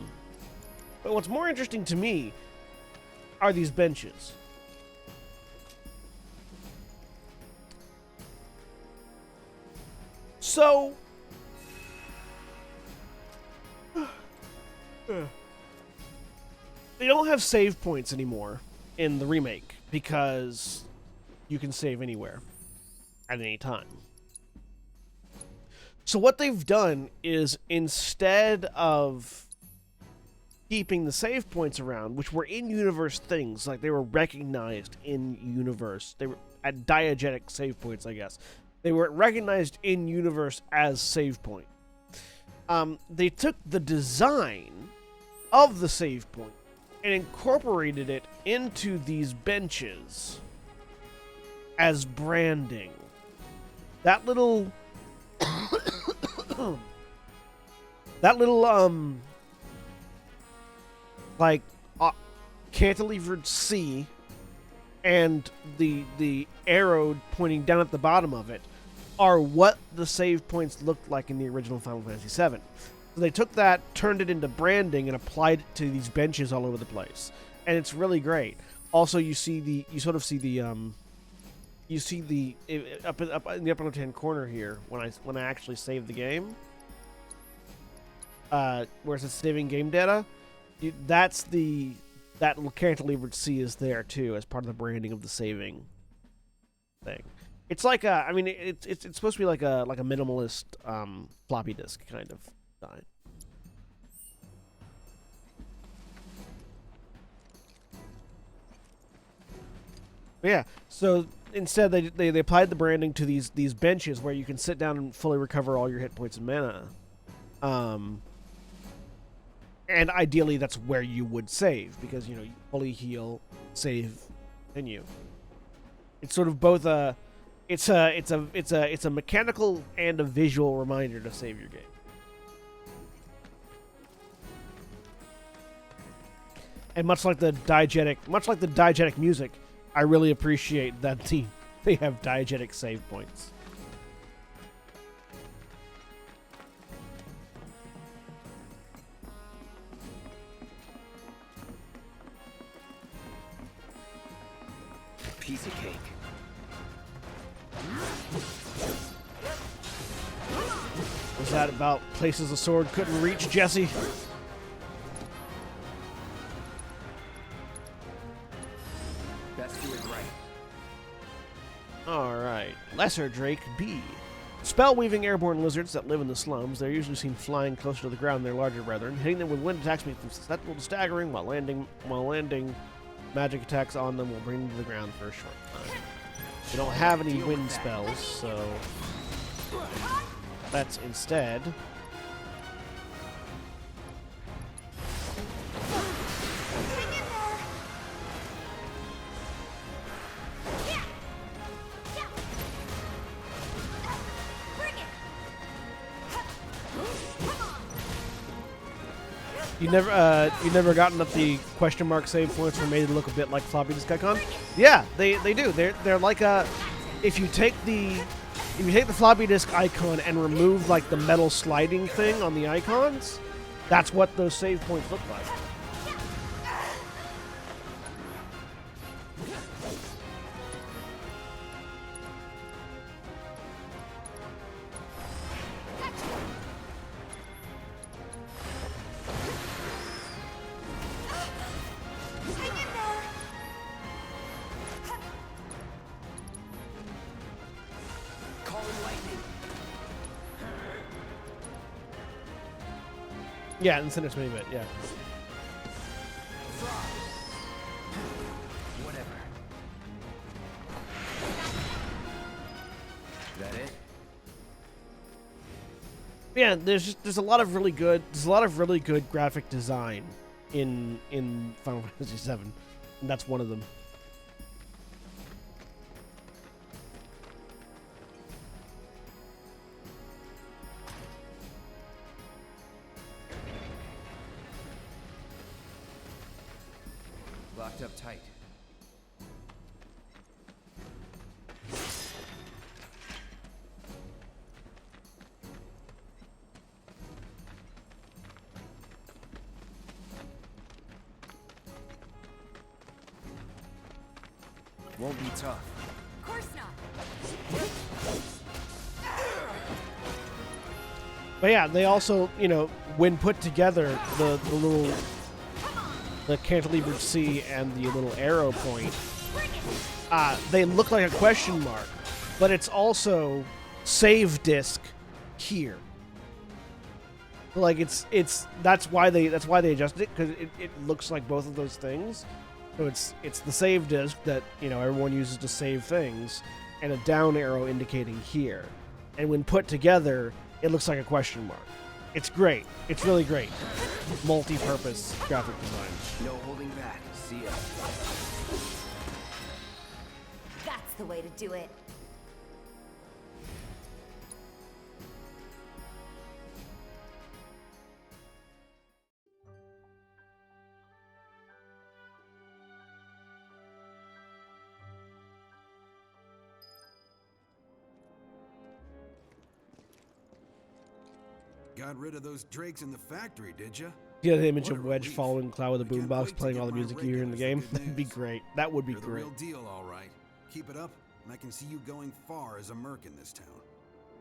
what's more interesting to me are these benches. So, they don't have save points anymore in the remake because you can save anywhere at any time. So what they've done is instead of keeping the save points around, which were in-universe things, like they were recognized in-universe. They were at diegetic save points, I guess. They were recognized in-universe as save point. They took the design of the save point and incorporated it into these benches as branding. That little like cantilevered C and the arrow pointing down at the bottom of it are what the save points looked like in the original Final Fantasy VII. So they took that, turned it into branding, and applied it to these benches all over the place, and it's really great. Also, you see the up in the upper left-hand corner here when I actually save the game, where it says saving game data. That little cantilevered C is there too as part of the branding of the saving thing. It's like it's supposed to be like a minimalist floppy disk kind of design. But yeah, so instead they applied the branding to these benches where you can sit down and fully recover all your hit points and mana. And ideally that's where you would save, because you fully heal, save, continue. It's sort of both it's a mechanical and a visual reminder to save your game. And much like the diegetic music, I really appreciate that they have diegetic save points. Piece of cake. Was that about places the sword couldn't reach, Jesse? Best do it right. Alright. Lesser Drake B. Spell-weaving airborne lizards that live in the slums. They're usually seen flying closer to the ground than their larger brethren. Hitting them with wind attacks makes them susceptible to staggering, while landing magic attacks on them will bring them to the ground for a short time. We don't have any wind spells, so let's instead You never gotten that the question mark save points were made to look a bit like floppy disk icon? Yeah, they do. They're like a if you take the floppy disk icon and remove like the metal sliding thing on the icons, that's what those save points look like. Yeah, in the center mini bit, yeah. Whatever. That it? Yeah, there's a lot of really good graphic design in Final Fantasy VII, and that's one of them. Locked up tight. Won't be tough. Of course not. But yeah, they also, when put together, the cantilevered C and the little arrow point, they look like a question mark, but it's also save disk here. Like that's why they adjusted it, because it looks like both of those things. So it's the save disk that everyone uses to save things, and a down arrow indicating here. And when put together, it looks like a question mark. It's great. It's really great. Multi-purpose graphic design. No holding back. See ya. That's the way to do it. Got rid of those drakes in the factory, did you? Yeah, the image of Wedge following Cloud with a boombox playing all the music you hear in the game. That'd be great. That would be You're great. The real deal, all right. Keep it up, and I can see you going far as a merc in this town.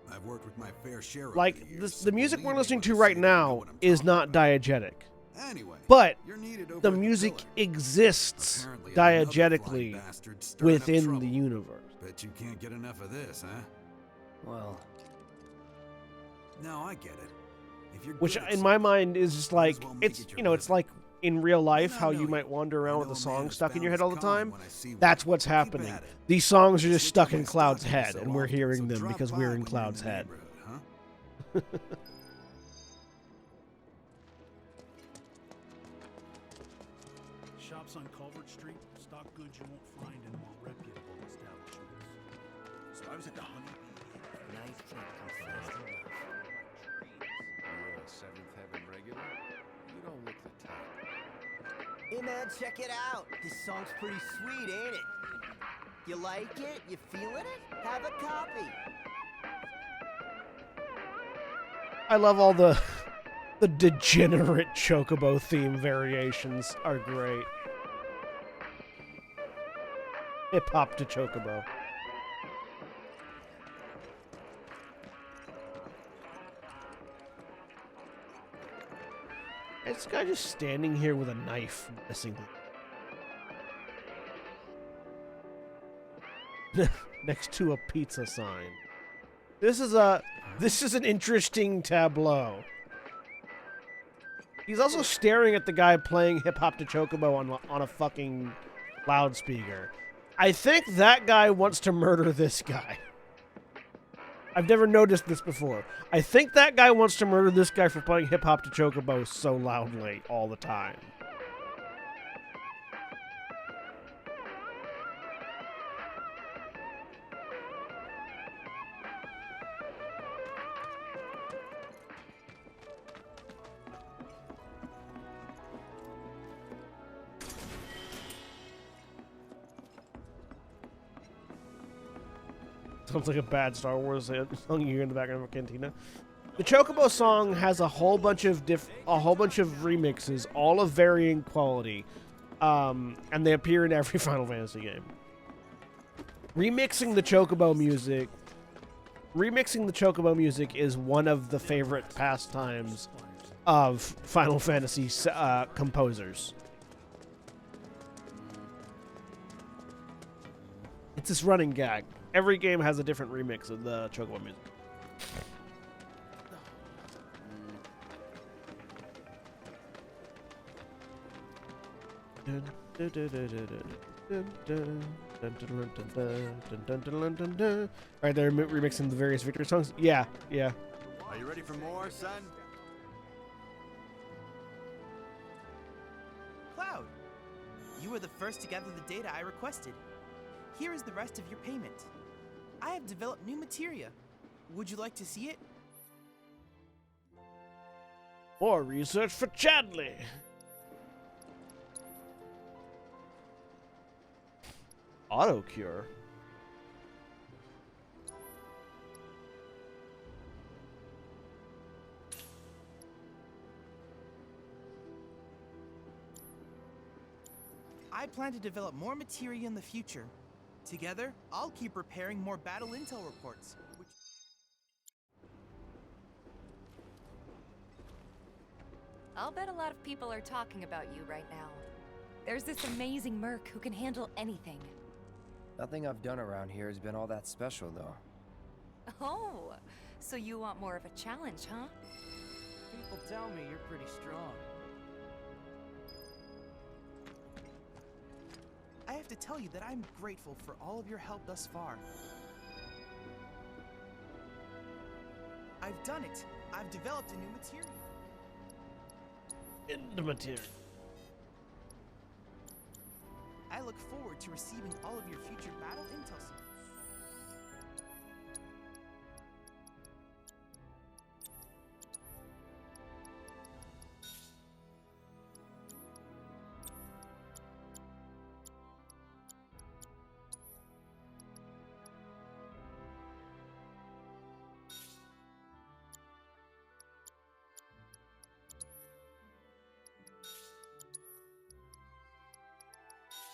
I've worked with my fair share of Like the music we're listening to right now is not diegetic. Anyway, but you're needed over the at music Village. exists Apparently another diegetically flying bastard stirring up within trouble. the universe. Bet you can't get enough of this, huh? Well, no, I get it. If you're Which good at in my something, mind is just like well make it's it your it's like in real life how you might wander around with a song stuck in your head all the time. That's what's happening. These songs are just stuck in Cloud's head, and we're hearing them because we're in Cloud's head. Shops on Culvert Street stock goods you won't find in more reputable establishments. So I was at the Honeybee. nice kid comes fast enough. You're a Seventh Heaven regular? You don't look the type. Hey man, check it out. This song's pretty sweet, ain't it? You like it? You feeling it? Have a copy. I love all the degenerate Chocobo theme variations are great. Hip hop to Chocobo. This guy just standing here with a knife missing. Next to a pizza sign. This is an interesting tableau. He's also staring at the guy playing Hip Hop to Chocobo on a fucking loudspeaker. I think that guy wants to murder this guy. I've never noticed this before. I think that guy wants to murder this guy for playing Hip Hop to Chocobo so loudly all the time. Sounds like a bad Star Wars song you hear in the background of a cantina. The Chocobo song has a whole bunch of remixes, all of varying quality, and they appear in every Final Fantasy game. Remixing the Chocobo music is one of the favorite pastimes of Final Fantasy composers. It's this running gag. Every game has a different remix of the Chocobo music. Alright, they're remixing the various victory songs? Yeah. Are you ready for more, son? Cloud, you were the first to gather the data I requested. Here is the rest of your payment. I have developed new materia. Would you like to see it? More research for Chadley. Auto cure. I plan to develop more materia in the future. Together, I'll keep preparing more battle intel reports. I'll bet a lot of people are talking about you right now. There's this amazing merc who can handle anything. Nothing I've done around here has been all that special, though. Oh, so you want more of a challenge, huh? People tell me you're pretty strong. I have to tell you that I'm grateful for all of your help thus far. I've done it. I've developed a new material. In the material. I look forward to receiving all of your future battle intel support.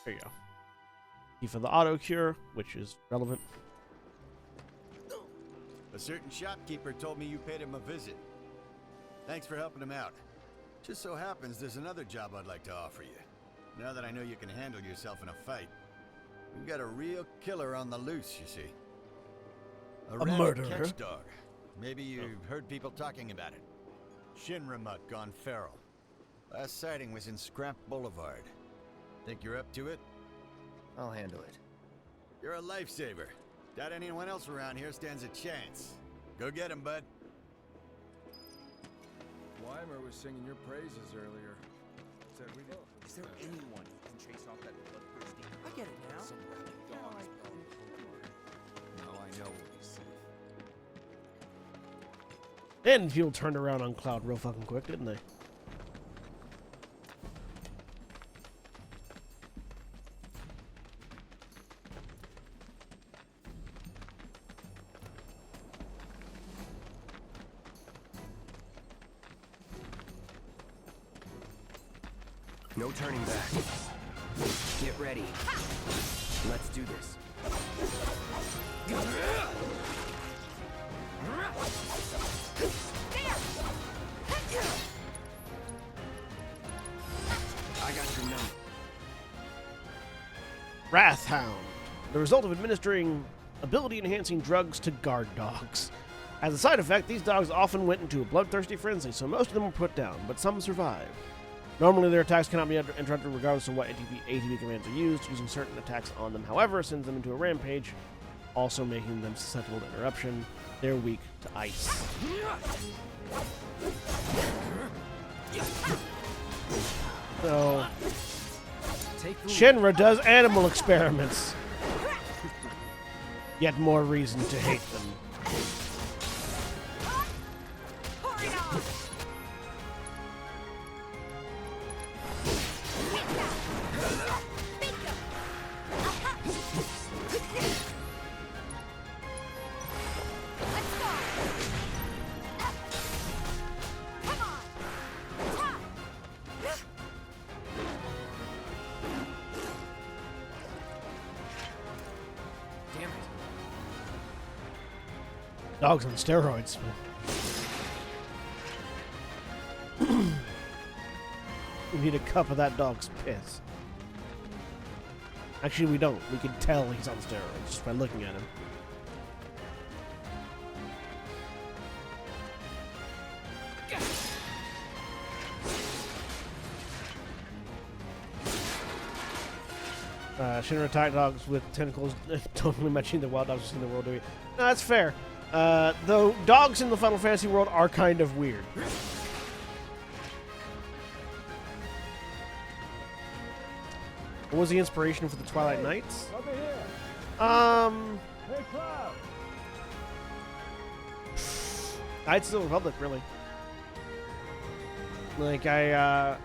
There you go. Key for the auto cure, which is relevant. A certain shopkeeper told me you paid him a visit. Thanks for helping him out. Just so happens there's another job I'd like to offer you. Now that I know you can handle yourself in a fight. We've got a real killer on the loose, you see. A murderer? Catch dog. Maybe you've heard people talking about it. Shinramuk gone feral. Last sighting was in Scrap Boulevard. Think you're up to it? I'll handle it. You're a lifesaver. Doubt anyone else around here stands a chance. Go get him, bud. Weimer was singing your praises earlier. Said we did. Is there anyone who can chase off that bloodthirsty? I get it now. Some rabid dog is prowling the boulevard. Now I know we'll be safe. And people turned around on Cloud real fucking quick, didn't they? No turning back. Get ready. Let's do this. I got your number. Wrathhound. The result of administering ability-enhancing drugs to guard dogs. As a side effect, these dogs often went into a bloodthirsty frenzy, so most of them were put down, but some survived. Normally, their attacks cannot be interrupted regardless of what ATB commands are used. Using certain attacks on them, however, sends them into a rampage, also making them susceptible to interruption. They're weak to ice. So, Shinra does animal experiments. Yet more reason to hate them. Dogs on steroids. We need a cup of that dog's piss. Actually, we don't. We can tell he's on steroids just by looking at him. Shinra attack dogs with tentacles don't really matching the wild dogs we've seen in the world, do we? No, that's fair. Though dogs in the Final Fantasy world are kind of weird. What was the inspiration for the Twilight Knights? Over here. Hey, Cloud. Knights of the Republic, really. Like I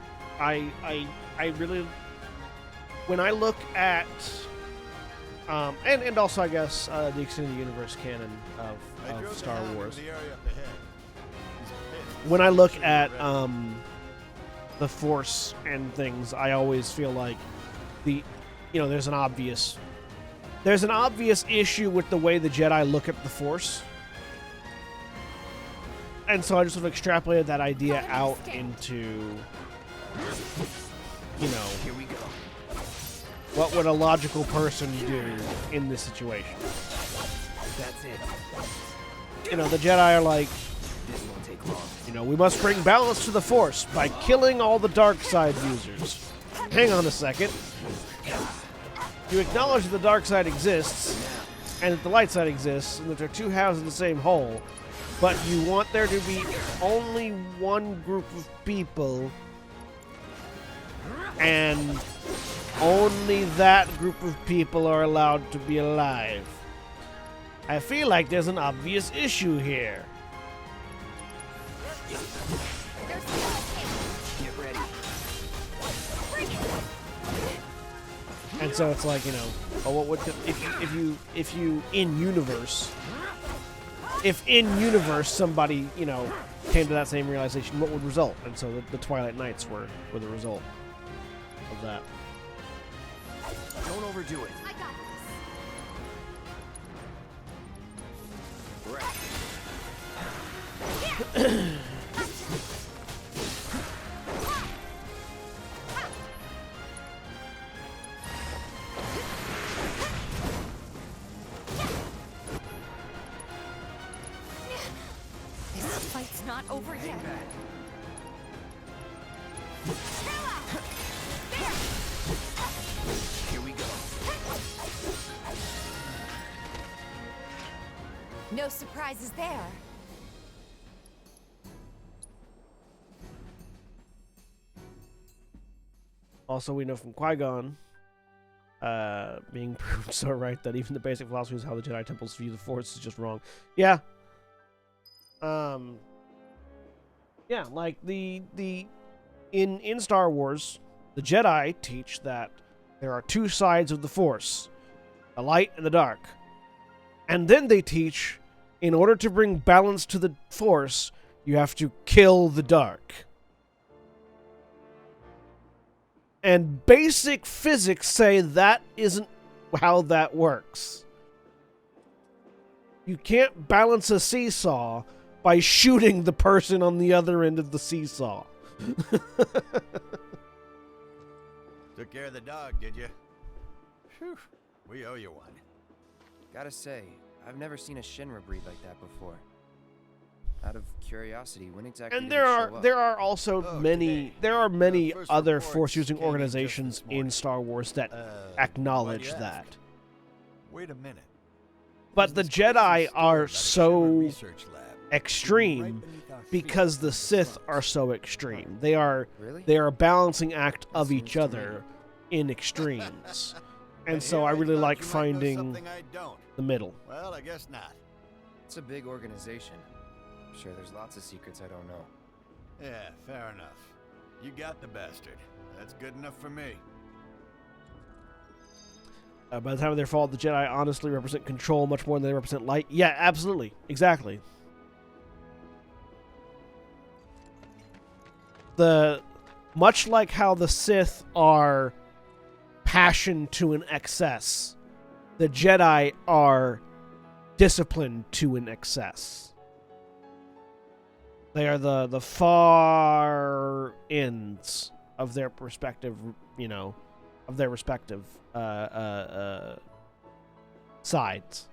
really, when I look at, and also I guess the extended universe canon of Star Wars. When I look at the Force and things, I always feel like there's an obvious issue with the way the Jedi look at the Force. And so I just sort of extrapolated that idea out into, Here we go. what would a logical person do in this situation? That's it. The Jedi are like, This won't take You know, we must bring balance to the Force by killing all the dark side users. Hang on a second. You acknowledge that the dark side exists, and that the light side exists, and that they're two halves of the same whole, but you want there to be only one group of people, and only that group of people are allowed to be alive. I feel like there's an obvious issue here. Get ready. And so it's like, you know, oh, what would if you in universe, if in universe somebody, you know, came to that same realization, what would result? And so the Twilight Knights were the result of that. Don't overdo it. I got Right. This fight's not over yet. Here we go. No surprises there. Also, we know from Qui-Gon being proved so right that even the basic philosophy of how the Jedi temples view the Force is just wrong. Yeah. Yeah, like in Star Wars, the Jedi teach that there are two sides of the Force, the light and the dark. And then they teach, in order to bring balance to the Force, you have to kill the dark. And basic physics say that isn't how that works. You can't balance a seesaw by shooting the person on the other end of the seesaw. Took care of the dog, did you? Phew, we owe you one. Gotta say, I've never seen a Shinra breed like that before. Out of curiosity, when exactly And did it show up? there are also many other Force using organizations in Star Wars that acknowledge that. Wait a minute. But the Jedi are so extreme because the Sith are so extreme. They are a balancing act of each other in extremes. And so I really like finding the middle. Well, I guess not. It's a big organization. I'm sure there's lots of secrets I don't know. Yeah, fair enough. You got the bastard. That's good enough for me. By the time of their fall, the Jedi honestly represent control much more than they represent light. Yeah, absolutely. Exactly. Much like how the Sith are passion to an excess, the Jedi are discipline to an excess. They are the far ends of their respective, sides.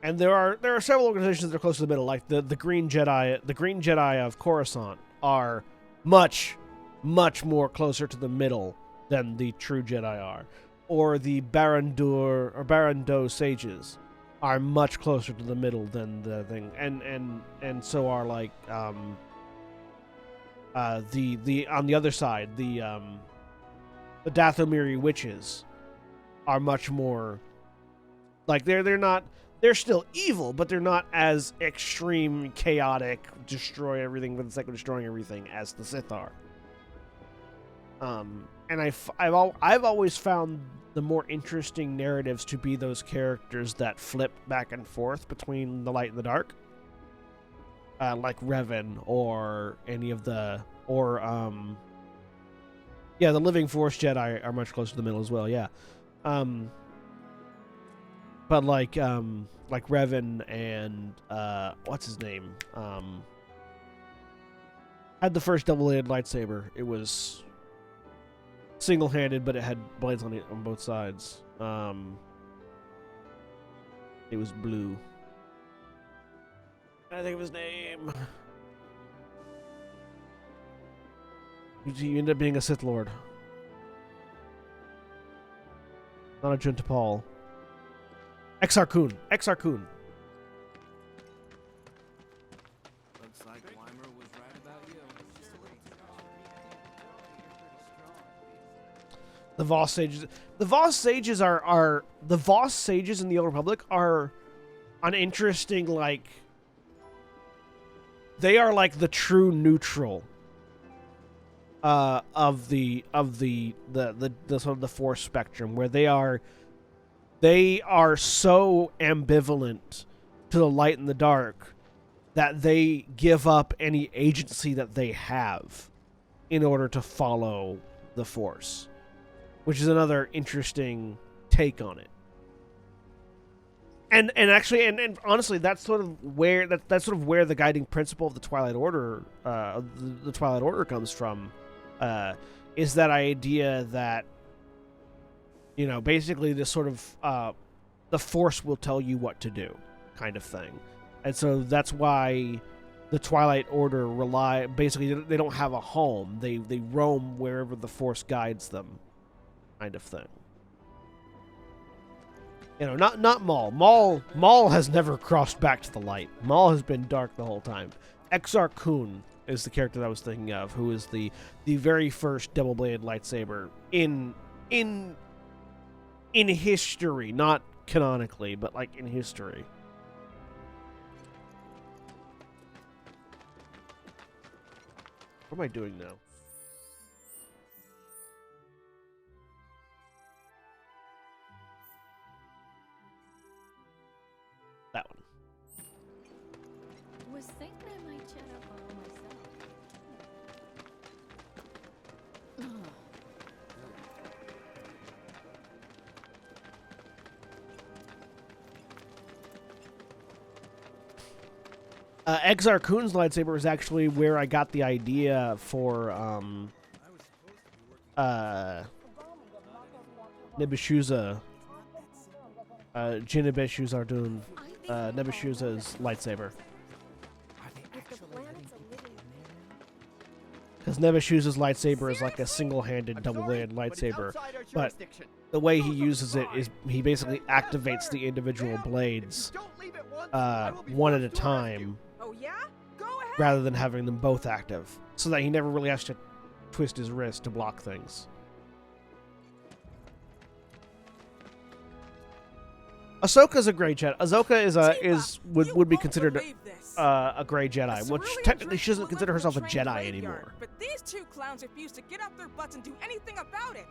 And there are several organizations that are close to the middle, like the Green Jedi. The Green Jedi of Coruscant are much more closer to the middle than the true Jedi are. Or the Barad-dûr sages are much closer to the middle than the thing. And so are like the on the other side, the Dathomiri witches are much more like they're still evil, but they're not as extreme, chaotic, destroy everything for the sake of destroying everything as the Sith are. And I've always found the more interesting narratives to be those characters that flip back and forth between the light and the dark, like Revan or any of the the Living Force Jedi are much closer to the middle as well. Yeah, but like Revan and what's his name had the first double-bladed lightsaber. It was single-handed, but it had blades on both sides. It was blue. I think of his name. You end up being a Sith Lord. Not a Junta Paul. Exar Kun. Exar Kun. Looks like Weimer was right about you. The Voss Sages. The Voss Sages are the Voss Sages in the Old Republic are an interesting, like, they are like the true neutral of the sort of the Force spectrum, where they are so ambivalent to the light and the dark that they give up any agency that they have in order to follow the Force, which is another interesting take on it. And actually, and honestly, that's sort of where that's sort of where the guiding principle of the Twilight Order, the Twilight Order comes from, is that idea that, you know, basically this sort of the Force will tell you what to do, kind of thing, and so that's why the Twilight Order basically they don't have a home. They roam wherever the Force guides them, kind of thing. You know, not Maul. Maul has never crossed back to the light. Maul has been dark the whole time. Exar Kun is the character that I was thinking of, who is the very first double-bladed lightsaber in history, not canonically, but like in history. What am I doing now? That one. Was thinking I might chat up on myself. Exar Kun's lightsaber is actually where I got the idea for Nibishuza, Jinibeshu Zardun, Nebishuza's lightsaber. Because Nebishuza's lightsaber is like a single-handed, double-bladed lightsaber, but the way he uses it is he basically activates the individual blades one at a time, rather than having them both active, so that he never really has to twist his wrist to block things. Ahsoka's a gray Jedi. Ahsoka would be considered a gray Jedi, which technically she doesn't consider herself a Jedi anymore. But these two clowns refuse to get off their butts and do anything about it.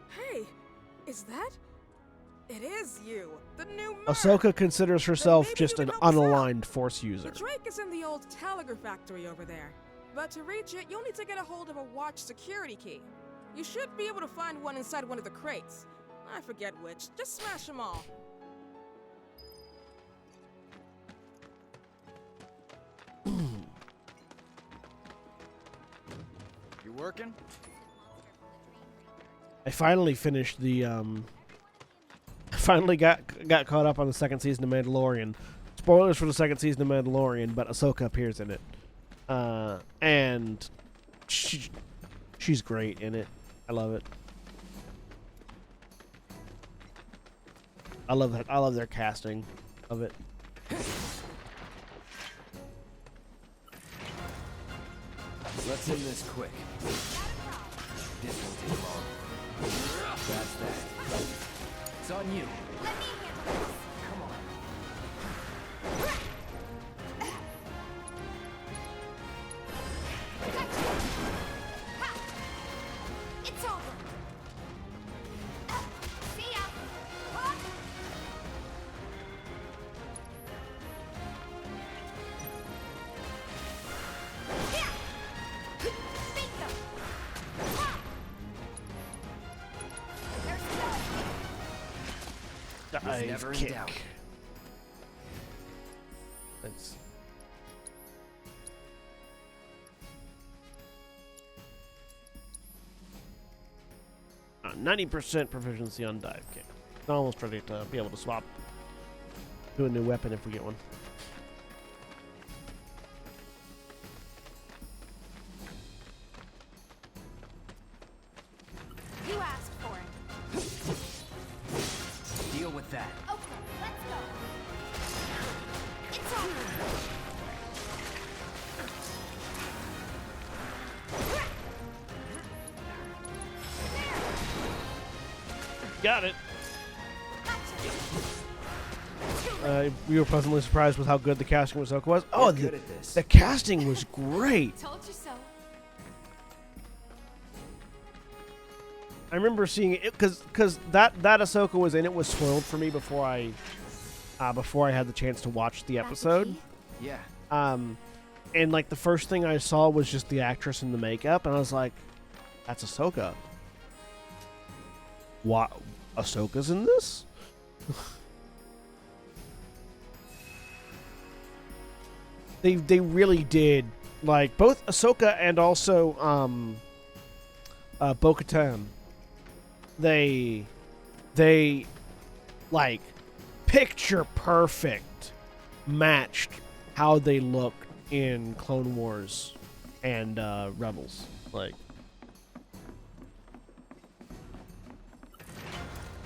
Hey, is that? It is you, the new Merc. Ahsoka considers herself just an unaligned Force user. The Drake is in the old telegraph factory over there. But to reach it, you'll need to get a hold of a watch security key. You should be able to find one inside one of the crates. I forget which. Just smash them all. You working? I finally finished the finally got caught up on the second season of Mandalorian. Spoilers for the second season of Mandalorian, but Ahsoka appears in it. And she's great in it. I love it. I love that. I love their casting of it. Let's end this quick. This won't take long. That's that. It's on you. Let me handle this. Come on. It's over. See ya. Never in Kick. doubt. That's 90% proficiency on dive kick. Almost ready to be able to swap to a new weapon if we get one. Got it. We were pleasantly surprised with how good the casting with Ahsoka was. Oh, the casting was great. Told you so. I remember seeing it because that Ahsoka was in it was spoiled for me before I had the chance to watch the episode. Yeah. And like the first thing I saw was just the actress in the makeup, and I was like, "That's Ahsoka." What? Ahsoka's in this? They really did, like, both Ahsoka and also Bo-Katan. They like picture perfect matched how they look in Clone Wars and Rebels. Like,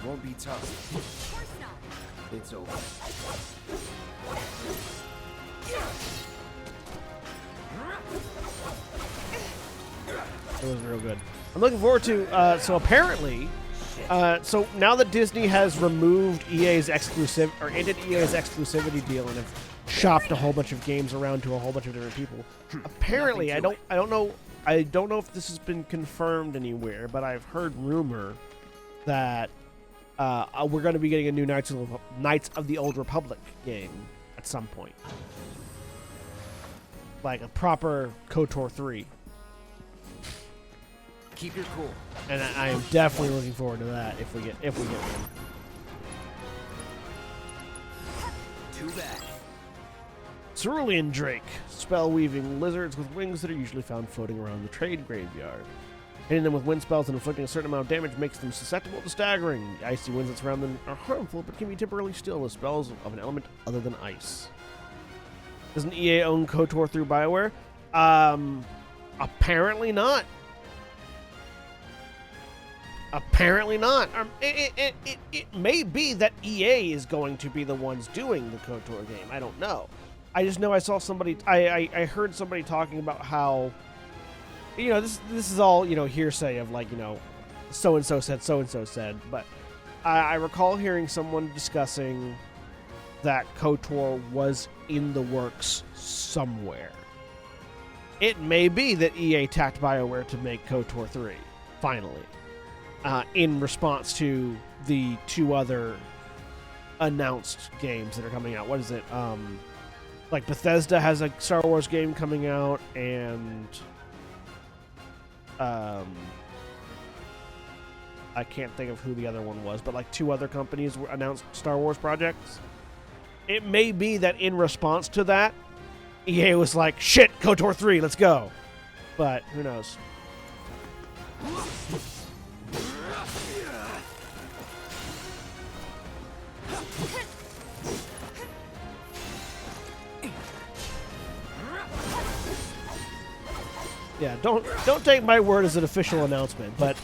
Won't be tough. Of course not. It's over. it was real good. I'm looking forward to. So apparently, so now that Disney has removed EA's ended EA's exclusivity deal and have shopped a whole bunch of games around to a whole bunch of different people. Apparently, I don't know if this has been confirmed anywhere, but I've heard rumor that we're going to be getting a new Knights of the Old Republic game at some point, like a proper KOTOR 3. Keep your cool. And I am definitely looking forward to that if we get one. Too bad. Cerulean Drake, spell-weaving lizards with wings that are usually found floating around the trade graveyard. Hitting them with wind spells and inflicting a certain amount of damage makes them susceptible to staggering. The icy winds that surround them are harmful, but can be temporarily still with spells of an element other than ice. Doesn't EA own KOTOR through BioWare? Apparently not. Apparently not. It may be that EA is going to be the ones doing the KOTOR game. I don't know. I just know I saw somebody. I heard somebody talking about how, you know, this is all, you know, hearsay of, like, you know, so and so said. But I recall hearing someone discussing that KOTOR was in the works somewhere. It may be that EA tapped BioWare to make KOTOR 3 finally. In response to the two other announced games that are coming out. What is it? Like Bethesda has a Star Wars game coming out, and I can't think of who the other one was, but like two other companies announced Star Wars projects. It may be that in response to that, EA was like, shit, KOTOR 3, let's go. But who knows? Yeah, don't take my word as an official announcement, but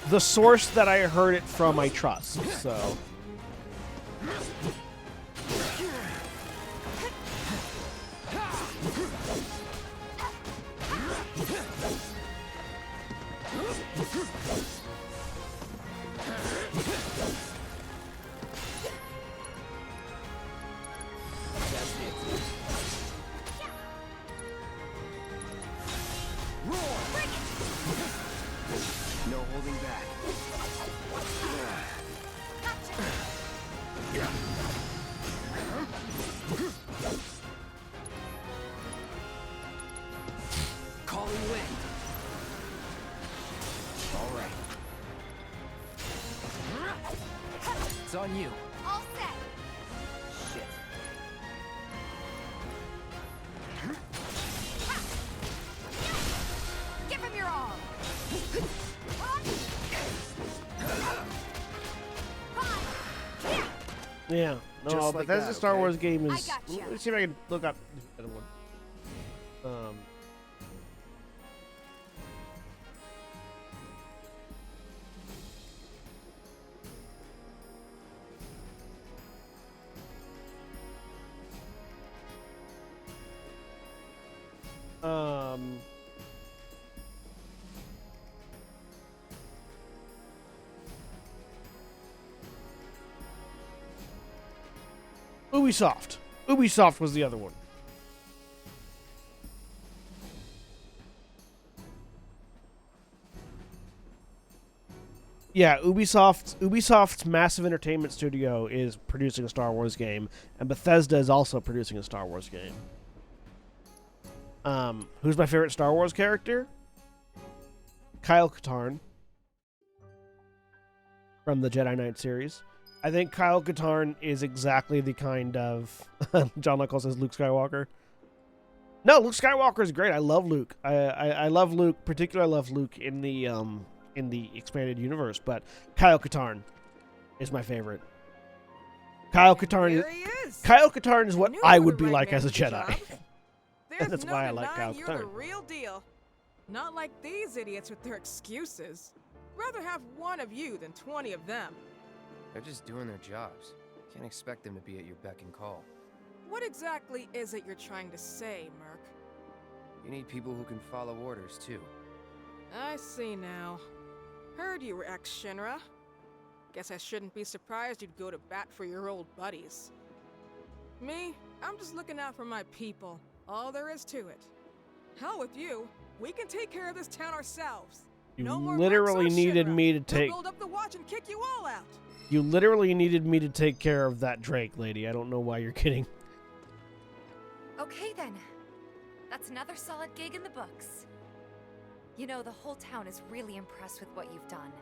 the source that I heard it from I trust, so. No holding back. Calling wind. All right. It's on you. All set. Shit. Give him your all. Yeah, no, Just but like that's that, the Star okay? Wars game is. I gotcha. Let's see if I can look up the other one. Ubisoft. Ubisoft was the other one. Yeah, Ubisoft's massive entertainment studio is producing a Star Wars game, and Bethesda is also producing a Star Wars game. Who's my favorite Star Wars character? Kyle Katarn from the Jedi Knight series. I think Kyle Katarn is exactly the kind of John Michael says Luke Skywalker. No, Luke Skywalker is great. I love Luke. I love Luke. Particularly, I love Luke in the expanded universe. But Kyle Katarn is my favorite. Kyle Katarn is what I would be like as a Jedi. And that's why I like Kyle You're the Katarn. real deal. Not like these idiots with their excuses. Rather have one of you than 20 of them. They're just doing their jobs. Can't expect them to be at your beck and call. What exactly is it you're trying to say, Merc? You need people who can follow orders, too. I see now. Heard you, ex-Shinra. Guess I shouldn't be surprised you'd go to bat for your old buddies. Me, I'm just looking out for my people. All there is to it. Hell with you. We can take care of this town ourselves. You No more literally Mercs or needed Shinra. me to We'll take. build up the watch and kick you all out. You literally needed me to take care of that Drake lady. I don't know why you're kidding. Okay then. That's another solid gig in the books. You know, the whole town is really impressed with what you've done.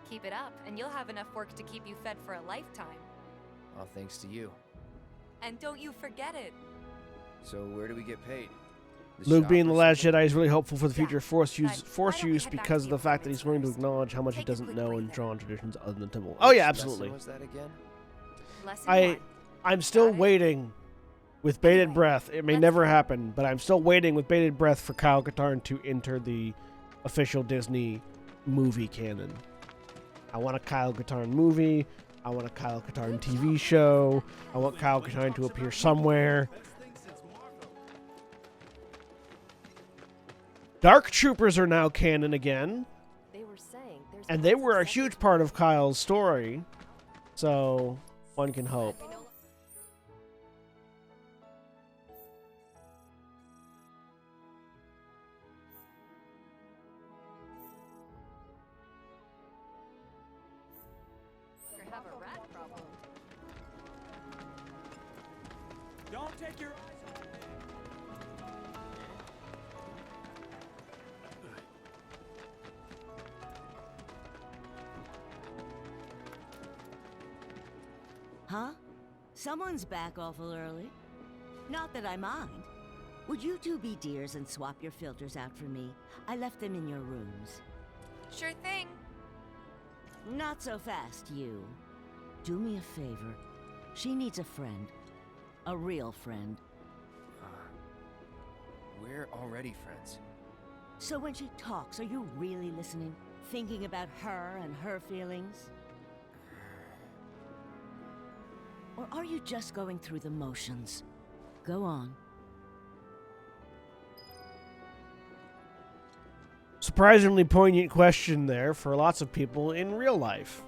Keep it up, and you'll have enough work to keep you fed for a lifetime. All thanks to you. And don't you forget it. So where do we get paid? Luke being the last shop or Jedi is really hopeful for the future of Force but use head back because to of the the fact that he's willing to apartments acknowledge how much he Take a doesn't quick know in breather. Drawn traditions other than the temple. Oh yeah, Which absolutely. lesson was that again? Lesson 1. I'm still waiting with bated Anyway, breath. It may let's never go. happen, but I'm still waiting with bated breath for Kyle Katarn to enter the official Disney movie canon. I want a Kyle Katarn movie. I want a Kyle Katarn TV show. I want Kyle Katarn to appear somewhere. Dark Troopers are now canon again, They were saying there's and they were a huge part of Kyle's story, so one can hope. have a rat problem. Don't take your eyes off me. Huh? Someone's back awful early. Not that I mind. Would you two be dears and swap your filters out for me? I left them in your rooms. Sure thing. Not so fast, you. Do me a favor. She needs a friend. A real friend. We're already friends. So when she talks, are you really listening? Thinking about her and her feelings? Or are you just going through the motions? Go on. Surprisingly poignant question there for lots of people in real life.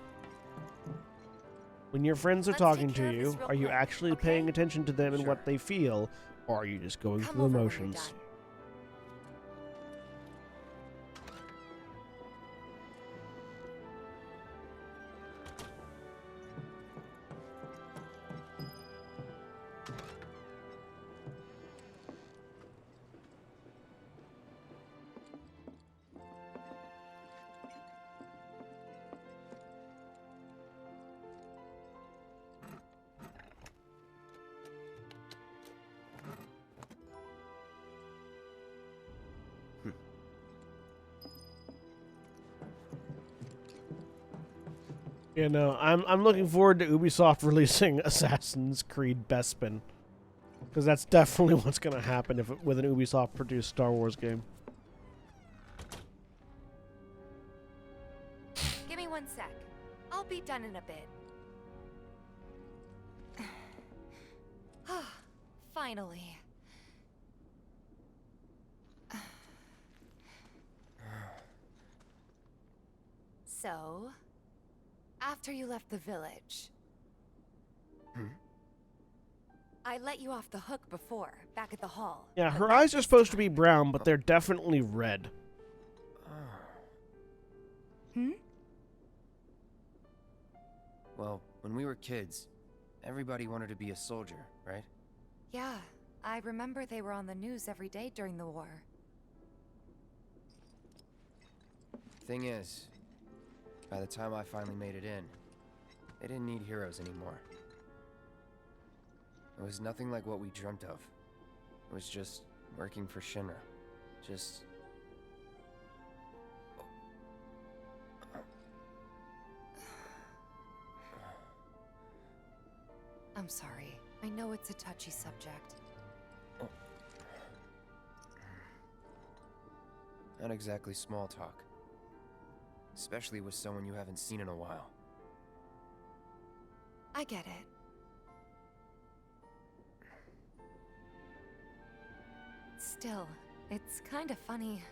When your friends are Let's talking take to care of you, this real are you quick, actually okay? paying attention to them and Sure. what they feel, or are you just going Come through the over when you're motions? done. You know, I'm looking forward to Ubisoft releasing Assassin's Creed Bespin, because that's definitely what's going to happen with an Ubisoft produced Star Wars game. Give me 1 sec. I'll be done in a bit. Finally. So, after you left the village, I let you off the hook before, back at the hall. Yeah, but her not eyes are this supposed to time. be brown, but they're definitely red. Well, when we were kids, everybody wanted to be a soldier, right? Yeah, I remember they were on the news every day during the war. Thing is, by the time I finally made it in, they didn't need heroes anymore. It was nothing like what we dreamt of. It was just working for Shinra. Just... I'm sorry. I know it's a touchy subject. Not exactly small talk. Especially with someone you haven't seen in a while. I get it. Still, it's kind of funny.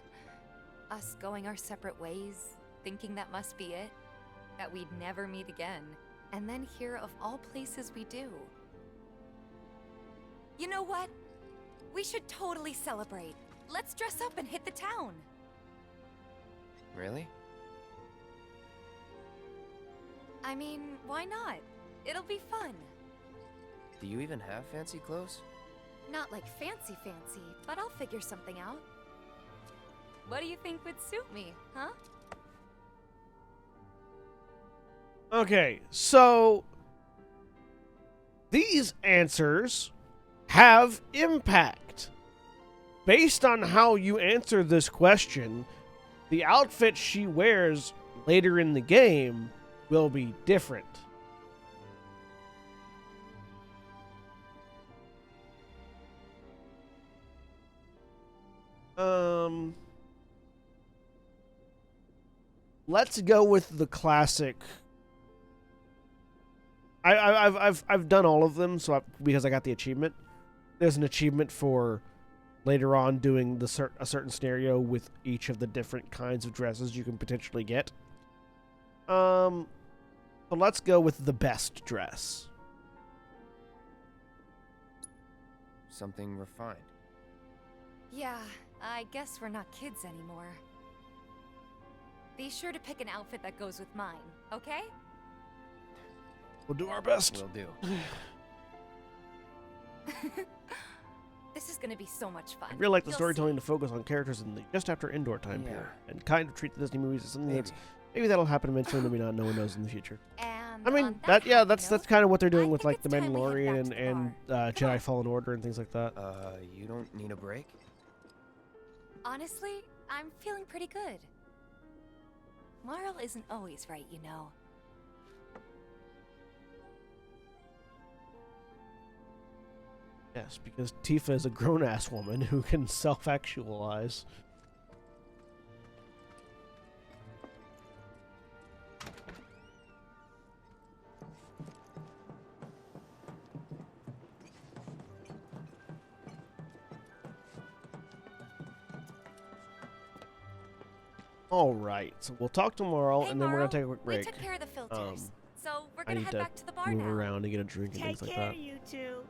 Us going our separate ways, thinking that must be it. That we'd never meet again. And then here, of all places, we do. You know what? We should totally celebrate. Let's dress up and hit the town. Really? I mean, why not? It'll be fun. Do you even have fancy clothes? Not like fancy, but I'll figure something out. What do you think would suit me, huh? Okay, so these answers have impact. Based on how you answer this question, the outfit she wears later in the game will be different. Let's go with the classic. I've done all of them, so because I got the achievement. There's an achievement for later on doing a certain scenario with each of the different kinds of dresses you can potentially get. So let's go with the best dress. Something refined. Yeah, I guess we're not kids anymore. Be sure to pick an outfit that goes with mine, okay? We'll do our best. Will do. This is gonna be so much fun. I really like the You'll storytelling to focus on characters in the just after indoor time period, Yeah. and kind of treat the Disney movies as something that's maybe that'll happen eventually, maybe not. No one knows in the future. And I mean, on that's kind of what they're doing with like the time we head back Mandalorian to the and Jedi Fallen Order and things like that. You don't need a break? Honestly, I'm feeling pretty good. Marl isn't always right, you know. Yes, because Tifa is a grown-ass woman who can self-actualize. All right, so we'll talk tomorrow, Hey, and then we're gonna Marl, take a quick break. We took care of the filters, so we're I gonna need head to back to the bar move now. around and get a drink and Take things like care, that. you two.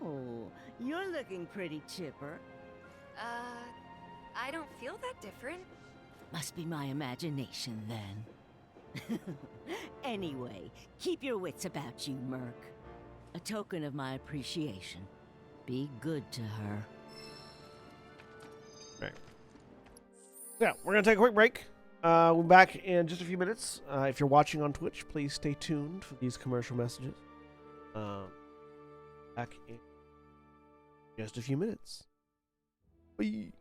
Oh, you're looking pretty chipper. I don't feel that different. Must be my imagination then. Anyway, keep your wits about you, Merc. A token of my appreciation. Be good to her. Right. Yeah, we're gonna take a quick break. We'll be back in just a few minutes. If you're watching on Twitch, please stay tuned for these commercial messages. Back in just a few minutes. Bye.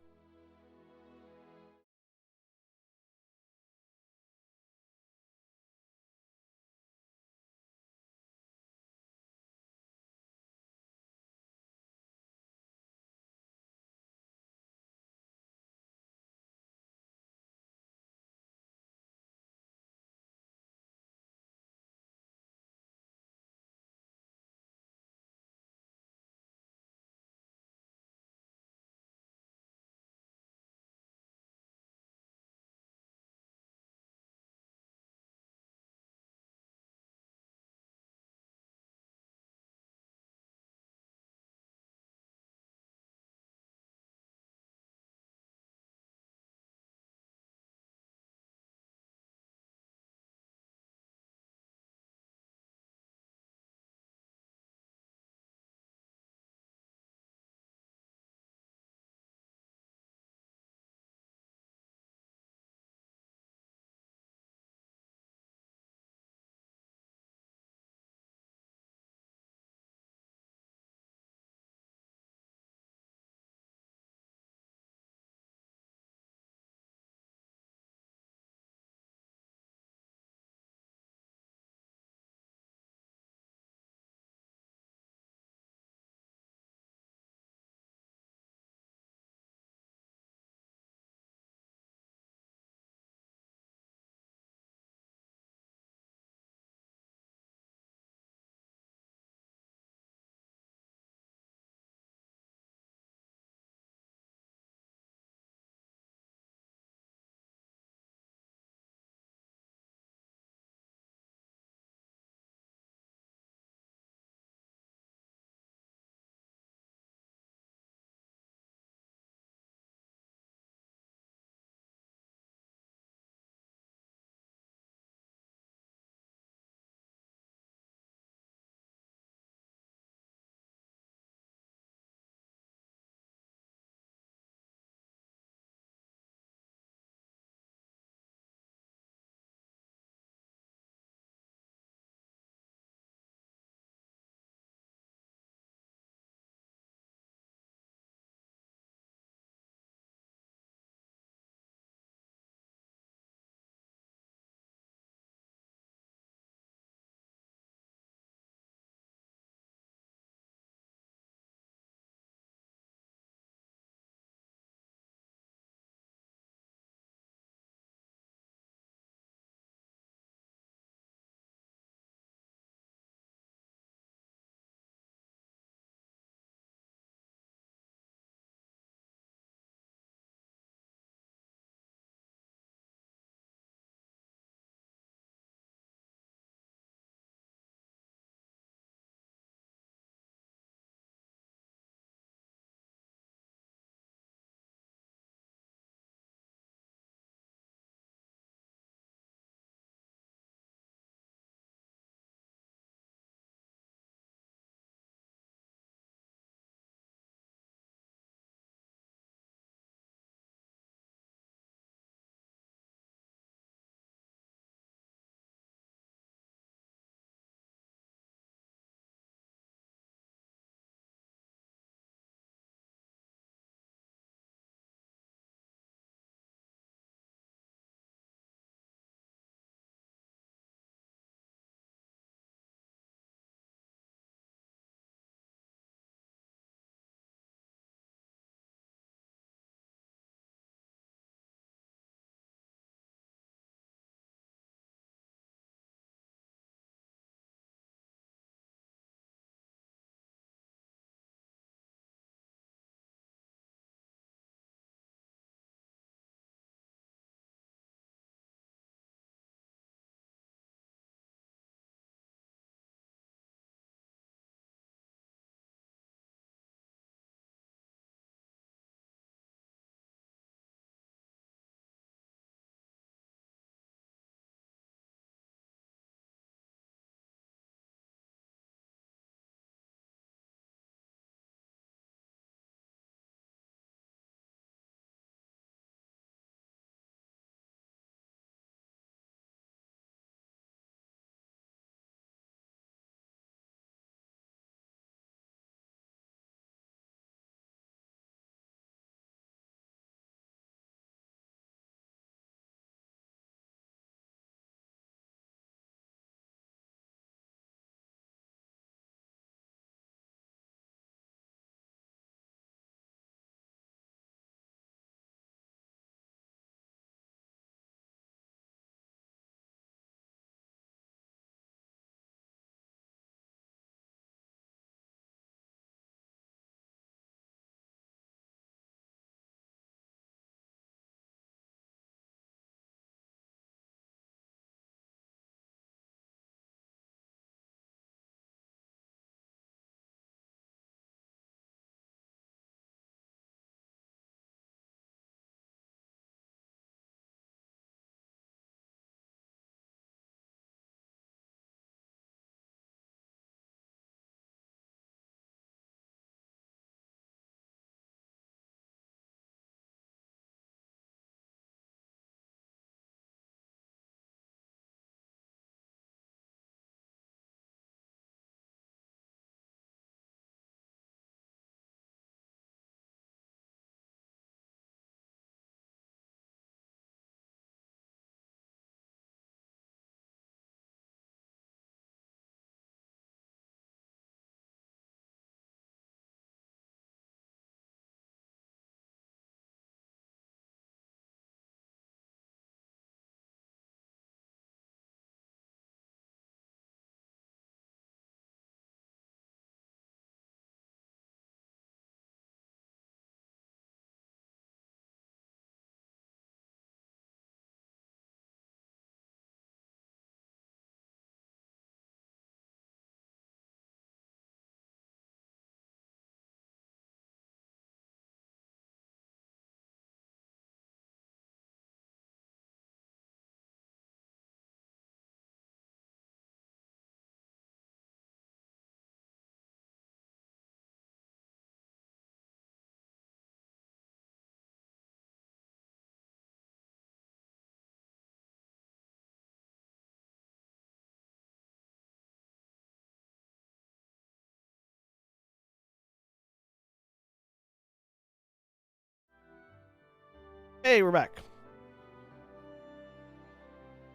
Hey, we're back.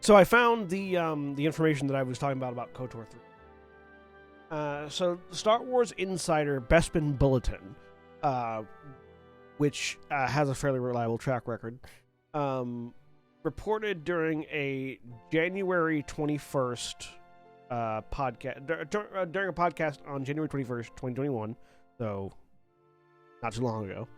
So I found the information that I was talking about KOTOR 3. So Star Wars Insider Bespin Bulletin, which has a fairly reliable track record, reported during a January 21st podcast during a podcast on January 21st, 2021, so not too long ago,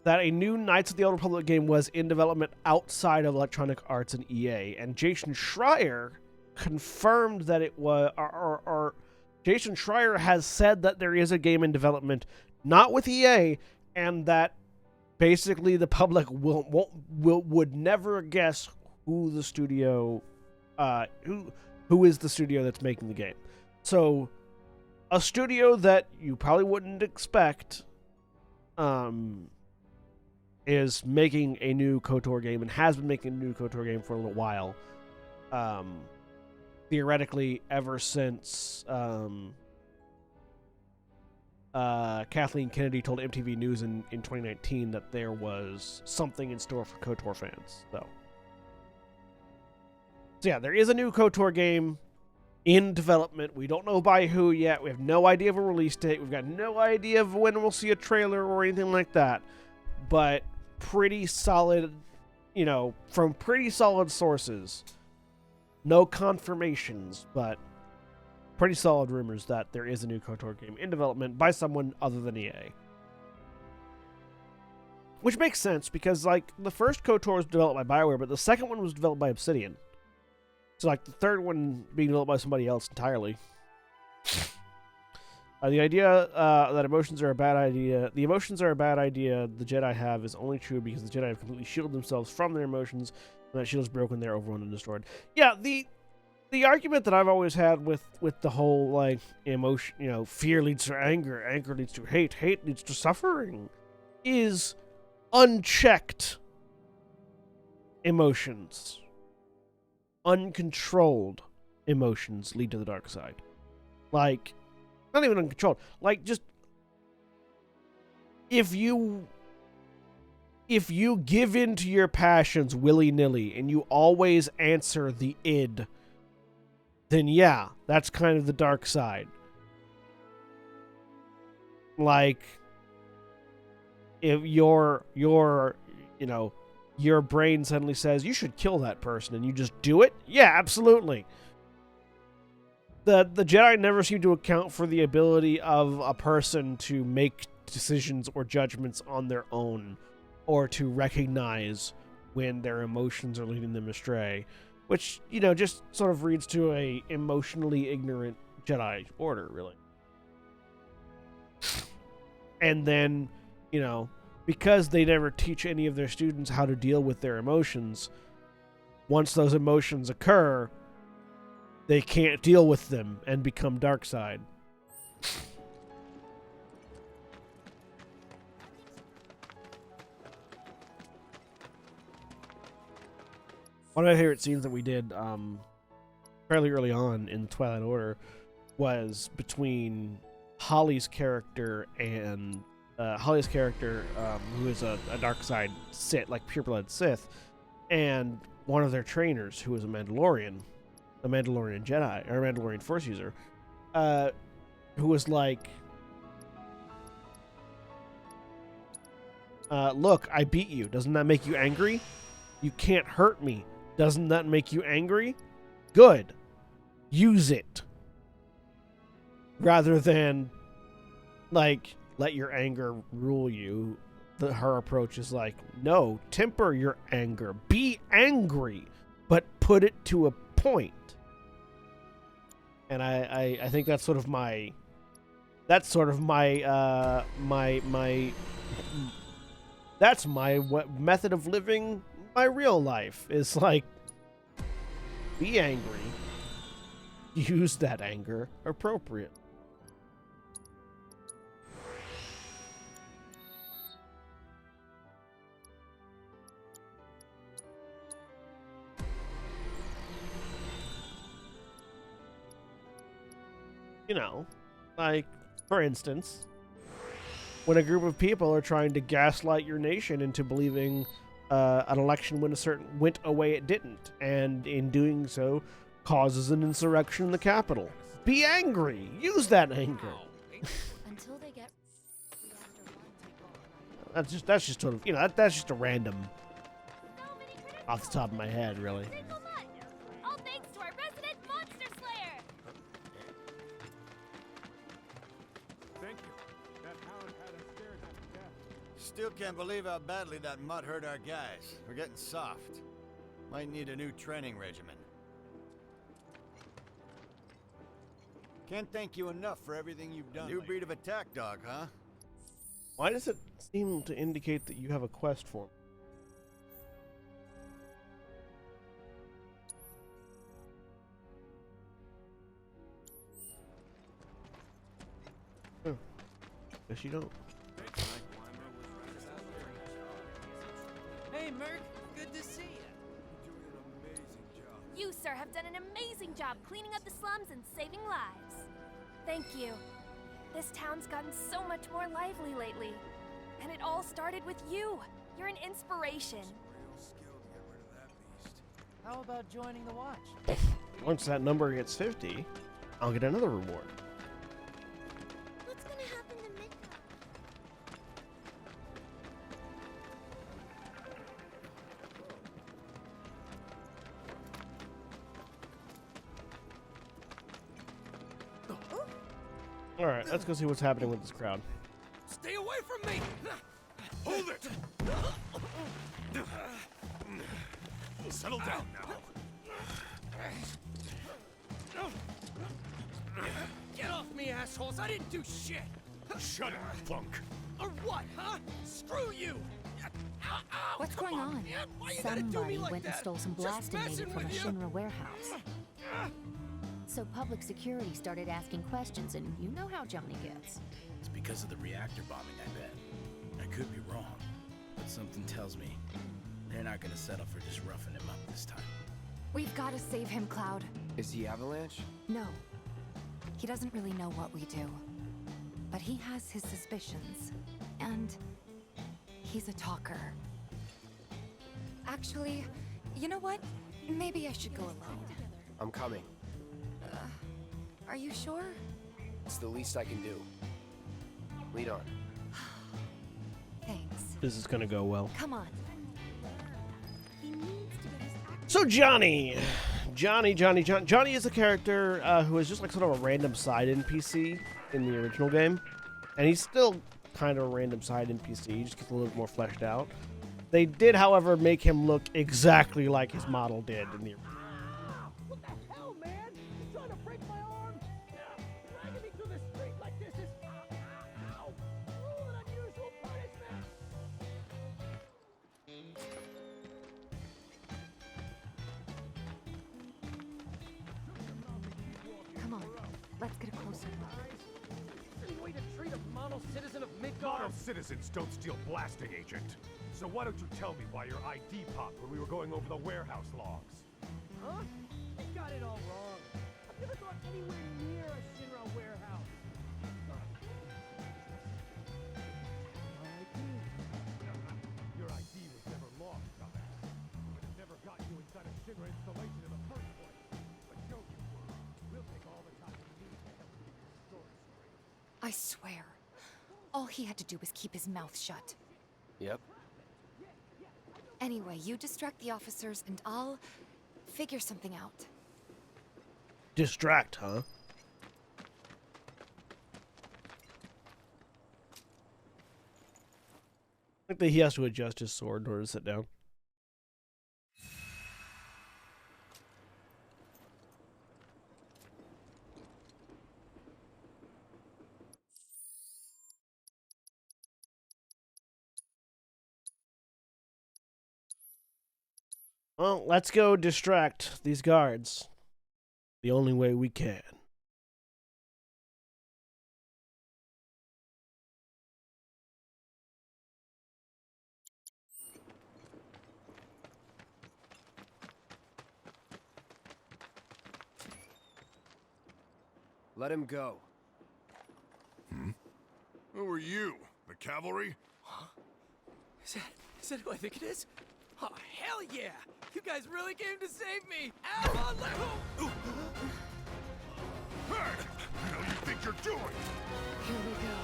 that a new Knights of the Old Republic game was in development outside of Electronic Arts and EA, and Jason Schreier confirmed that it was, or Jason Schreier has said that there is a game in development, not with EA, and that basically the public would never guess who the studio, who is the studio that's making the game. So, a studio that you probably wouldn't expect, is making a new KOTOR game and has been making a new KOTOR game for a little while. Theoretically, ever since Kathleen Kennedy told MTV News in 2019 that there was something in store for KOTOR fans. So yeah, there is a new KOTOR game in development. We don't know by who yet. We have no idea of a release date. We've got no idea of when we'll see a trailer or anything like that. But pretty solid, from pretty solid sources. No confirmations, but pretty solid rumors that there is a new KOTOR game in development by someone other than EA. Which makes sense, because, the first KOTOR was developed by BioWare, but the second one was developed by Obsidian. So, the third one being developed by somebody else entirely. The idea that emotions are a bad idea... The emotions are a bad idea the Jedi have is only true because the Jedi have completely shielded themselves from their emotions, and that shield is broken, they're overrun and destroyed. Yeah, the argument that I've always had with the whole, emotion... fear leads to anger, anger leads to hate, hate leads to suffering, is unchecked emotions. Uncontrolled emotions lead to the dark side. Not even uncontrolled. Just if you give in to your passions willy-nilly and you always answer the id, then yeah, that's kind of the dark side. If your brain suddenly says you should kill that person and you just do it, yeah, absolutely. The Jedi never seem to account for the ability of a person to make decisions or judgments on their own, or to recognize when their emotions are leading them astray, which, just sort of leads to a emotionally ignorant Jedi Order, really. And then, because they never teach any of their students how to deal with their emotions, once those emotions occur, they can't deal with them and become dark side. One of my favorite scenes that we did fairly early on in the Twilight Order was between Holly's character and who is a dark side Sith, pure-blood Sith, and one of their trainers, who is a Mandalorian Jedi, or a Mandalorian Force user, who was like, look, I beat you. Doesn't that make you angry? You can't hurt me. Doesn't that make you angry? Good. Use it. Rather than, let your anger rule you. Her approach is no, temper your anger. Be angry, but put it to a point. And I think that's sort of my that's my method of living my real life, is be angry, use that anger appropriate. For instance, when a group of people are trying to gaslight your nation into believing an election went a way it didn't, and in doing so causes an insurrection in the Capitol. Be angry. Use that anger. Until they get That's just sort of, that's just a random off the top of my head, really. all thanks to our resident monster slayer. Thank you. That hound had us scared to death. Still can't believe how badly that mutt hurt our guys. We're getting soft. Might need a new training regimen. Can't thank you enough for everything you've done. New breed of attack dog, huh? Why does it seem to indicate that you have a quest for me? Oh. Guess you don't. Hey, Merc. Good to see you. You, sir, have done an amazing job cleaning up the slums and saving lives. Thank you. This town's gotten so much more lively lately. And it all started with you. You're an inspiration. How about joining the watch? Once that number gets 50, I'll get another reward. What's gonna happen to Mika? Alright, let's go see what's happening with this crowd. Stay away from me! Hold it! Settle down now. Get off me, assholes! I didn't do shit! Shut up, punk. Or what, huh? Screw you! Ow, ow, What's come going on, on? man. Why you gotta do me Somebody like went and that? stole some Just blasting messing native from a with you. Shinra warehouse. So public security started asking questions, and you know how Johnny gets. It's because of the reactor bombing, I bet. I could be wrong, but something tells me they're not gonna settle for just roughing him up this time. We've got to save him, Cloud. Is he Avalanche? No. He doesn't really know what we do. But he has his suspicions. And he's a talker. Actually, you know what? Maybe I should go alone. I'm coming. Are you sure? It's the least I can do. Lead on. Thanks. This is gonna go well. Come on. So Johnny is a character who is just like sort of a random side NPC in the original game, and he's still kind of a random side NPC. He just gets a little bit more fleshed out. They did, however, make him look exactly like his model did in the. What the hell, man? You trying to break my arm? Dragging me through the street like this is cruel and unusual punishment. Come on. Let's get a closer look. Any way to treat a model citizen of Midgard? Model citizens don't steal blasting, Agent. So why don't you tell me why your ID popped when we were going over the warehouse logs? Huh? You got it all wrong. I've never gone anywhere near a Shinra warehouse. Your ID was never lost, dumbass. But it never got you inside a Shinra installation in the first place. But show you. We'll take all the time we need to help you get your story straight. I swear. All he had to do was keep his mouth shut. Yep. Anyway, you distract the officers and I'll figure something out. Distract, huh? I think that he has to adjust his sword in order to sit down. Well, let's go distract these guards. The only way we can. Let him go. Who are you? The cavalry? Huh? Is that who I think it is? Oh, hell yeah! You guys really came to save me! Ow! Hey! What the hell you think you're doing? Here we go.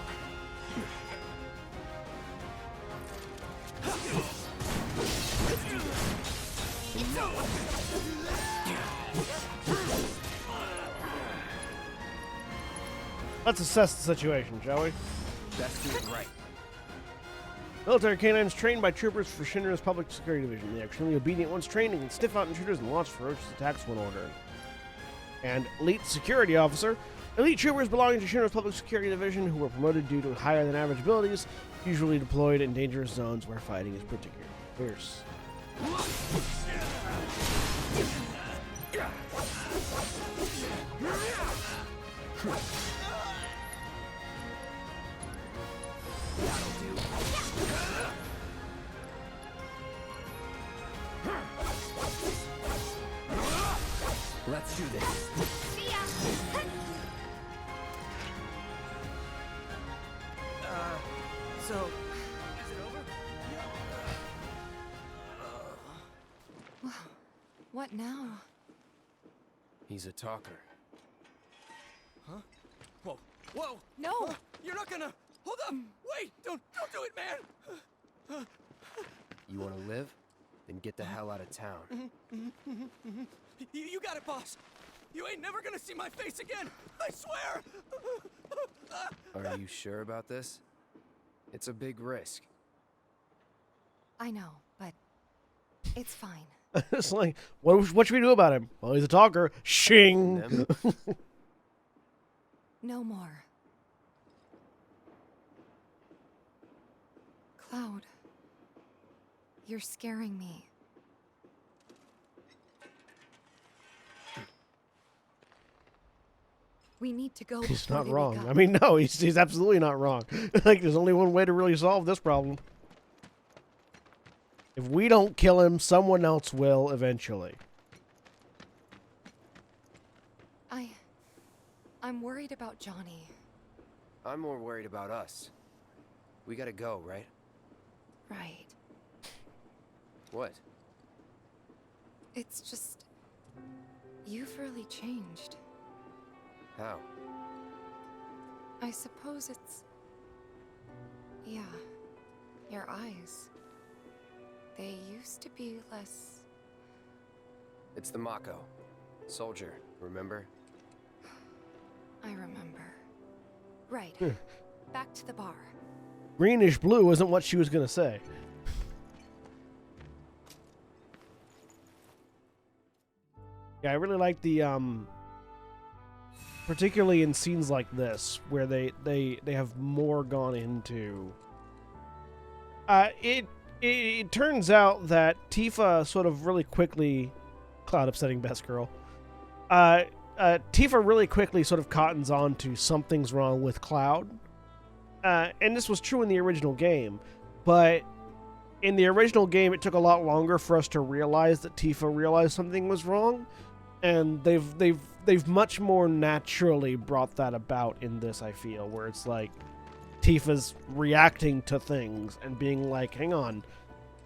Let's assess the situation, shall we? Best do it right. Military canines trained by troopers for Shinra's Public Security Division. They are extremely obedient once trained and can stiff out intruders and launch ferocious attacks when ordered. And Elite Security Officer. Elite troopers belonging to Shinra's Public Security Division who were promoted due to higher than average abilities, usually deployed in dangerous zones where fighting is particularly fierce. Let's do this. See ya. So, is it over? What now? He's a talker. Huh? Whoa! Whoa! No! You're not gonna... Hold up! Wait! Don't do it, man! You want to live? Then get the hell out of town. You got it, boss! You ain't never gonna see my face again! I swear! Are you sure about this? It's a big risk. I know, but it's fine. It's like, what should we do about him? Well, he's a talker. Shing! No more. Cloud. You're scaring me. We need to go. He's before not they wrong. wake up. I mean, no, he's absolutely not wrong. Like, there's only one way to really solve this problem. If we don't kill him, someone else will eventually. I'm worried about Johnny. I'm more worried about us. We gotta go, right? Right. What? It's just... You've really changed. How? I suppose it's... Yeah. Your eyes. They used to be less... It's the Mako. Soldier, remember? I remember. Right. Back to the bar. Greenish blue isn't what she was going to say. Yeah, I really like the, particularly in scenes like this, where they have more gone into... It turns out that Tifa sort of really quickly... Cloud upsetting best girl. Tifa really quickly sort of cottons on to something's wrong with Cloud. And this was true in the original game, but in the original game it took a lot longer for us to realize that Tifa realized something was wrong, and they've much more naturally brought that about in this, I feel, where it's like Tifa's reacting to things and being like, hang on,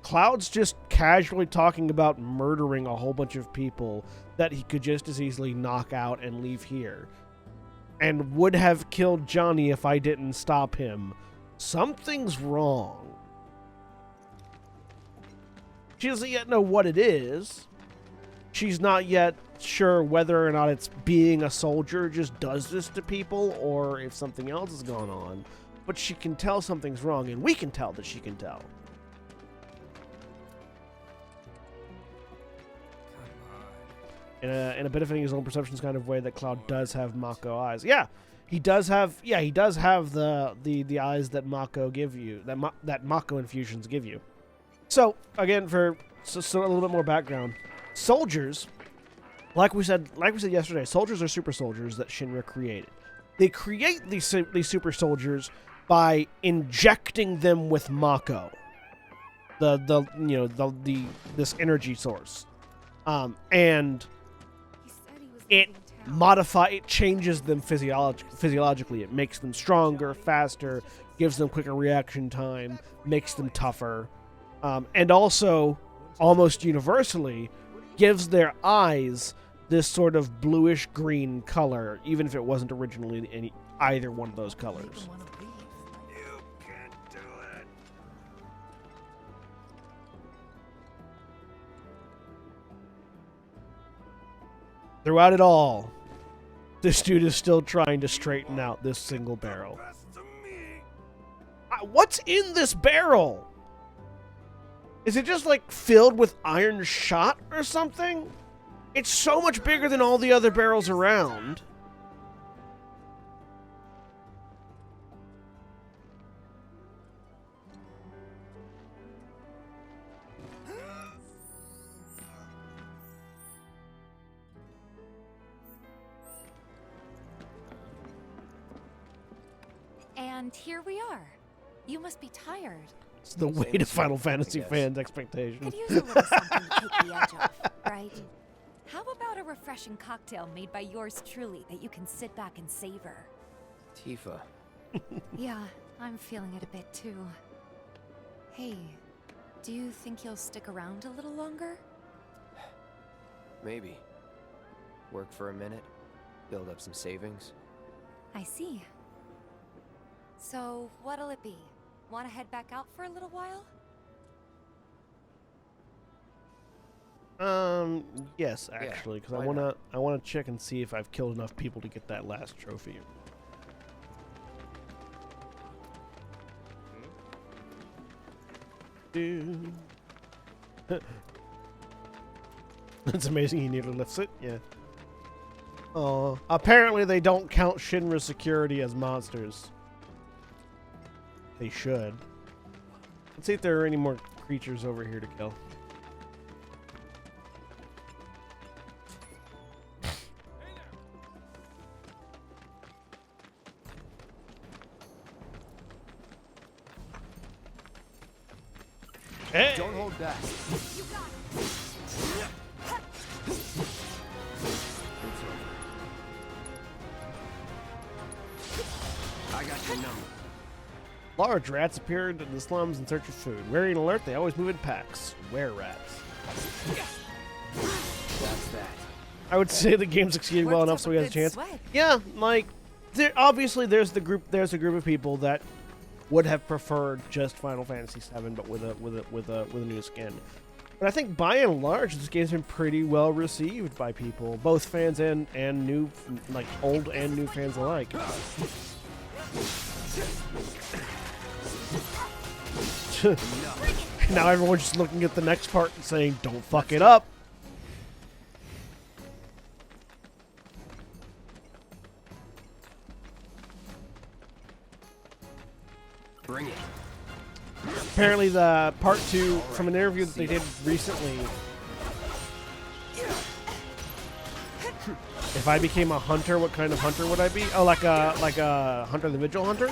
Cloud's just casually talking about murdering a whole bunch of people that he could just as easily knock out and leave here. And would have killed Johnny if I didn't stop him. Something's wrong. She doesn't yet know what it is. She's not yet sure whether or not it's being a soldier just does this to people or if something else is going on. But she can tell something's wrong, and we can tell that she can tell. In a benefiting his own perceptions kind of way, that Cloud does have Mako eyes. Yeah, he does have. Yeah, he does have the eyes that Mako give you. That Mako infusions give you. So again, so a little bit more background. Soldiers, like we said yesterday, soldiers are super soldiers that Shinra created. They create these super soldiers by injecting them with Mako, this energy source, and it changes them physiologically. It makes them stronger, faster, gives them quicker reaction time, makes them tougher, and also, almost universally, gives their eyes this sort of bluish-green color, even if it wasn't originally either one of those colors. Throughout it all, this dude is still trying to straighten out this single barrel. What's in this barrel? Is it just like filled with iron shot or something? It's so much bigger than all the other barrels around. And here we are. You must be tired. It's the way to Final Fantasy fans' expectations. Could use a little something to take the edge off, right? How about a refreshing cocktail made by yours truly that you can sit back and savor? Tifa. Yeah, I'm feeling it a bit too. Hey, do you think you'll stick around a little longer? Maybe. Work for a minute, build up some savings. I see. So, what'll it be? Want to head back out for a little while? Yes, actually, because I wanna check and see if I've killed enough people to get that last trophy. It's amazing he nearly lifts it. Yeah. Oh, apparently they don't count Shinra's security as monsters. They should. Let's see if there are any more creatures over here to kill. Hey. Don't hold back. I got your number. Large rats appeared in the slums in search of food. Wary and alert, they always move in packs. Were-rats. That's that. I would say the game succeeded well enough so he has a chance. Yeah, like, obviously there's a group of people that would have preferred just Final Fantasy VII, but with a new skin. But I think by and large, this game's been pretty well received by people, both fans and new, like old and new fans alike. Now everyone's just looking at the next part and saying, "Don't fuck it up." Bring it. Apparently, the part 2 from an interview that they did recently. If I became a hunter, what kind of hunter would I be? Oh, like a Hunter the Vigil Hunter?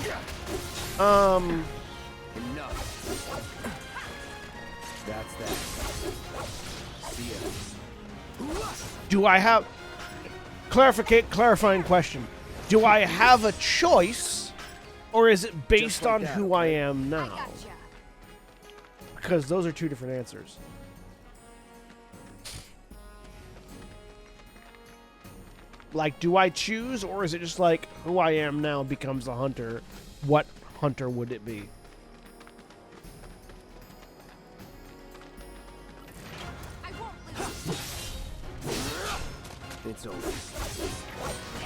Enough. That's that. See ya. Do I have... Clarifying question. Do I have a choice, or is it based on who I am now? Because those are two different answers. Like, do I choose, or is it just like who I am now becomes a hunter? What hunter would it be? It's over.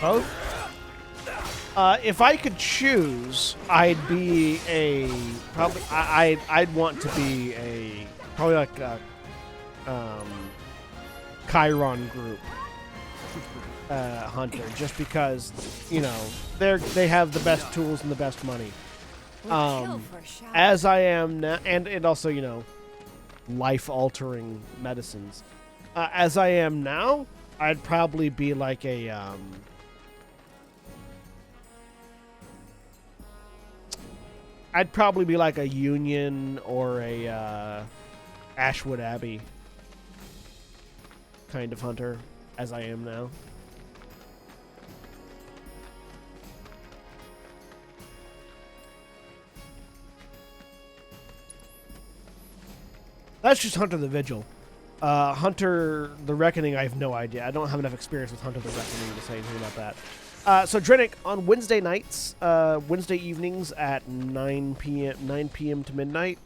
Both? If I could choose, I'd be a probably. I'd want to be a probably like a Chiron group hunter, just because they have the best tools and the best money. As I am now, and also life-altering medicines. As I am now, I'd probably be like a I'd probably be like a Union or a Ashwood Abbey kind of hunter, as I am now. That's just Hunter the Vigil. Hunter the Reckoning, I have no idea. I don't have enough experience with Hunter the Reckoning to say anything about that. So Drennick, on Wednesday nights, Wednesday evenings at 9 p.m. to midnight,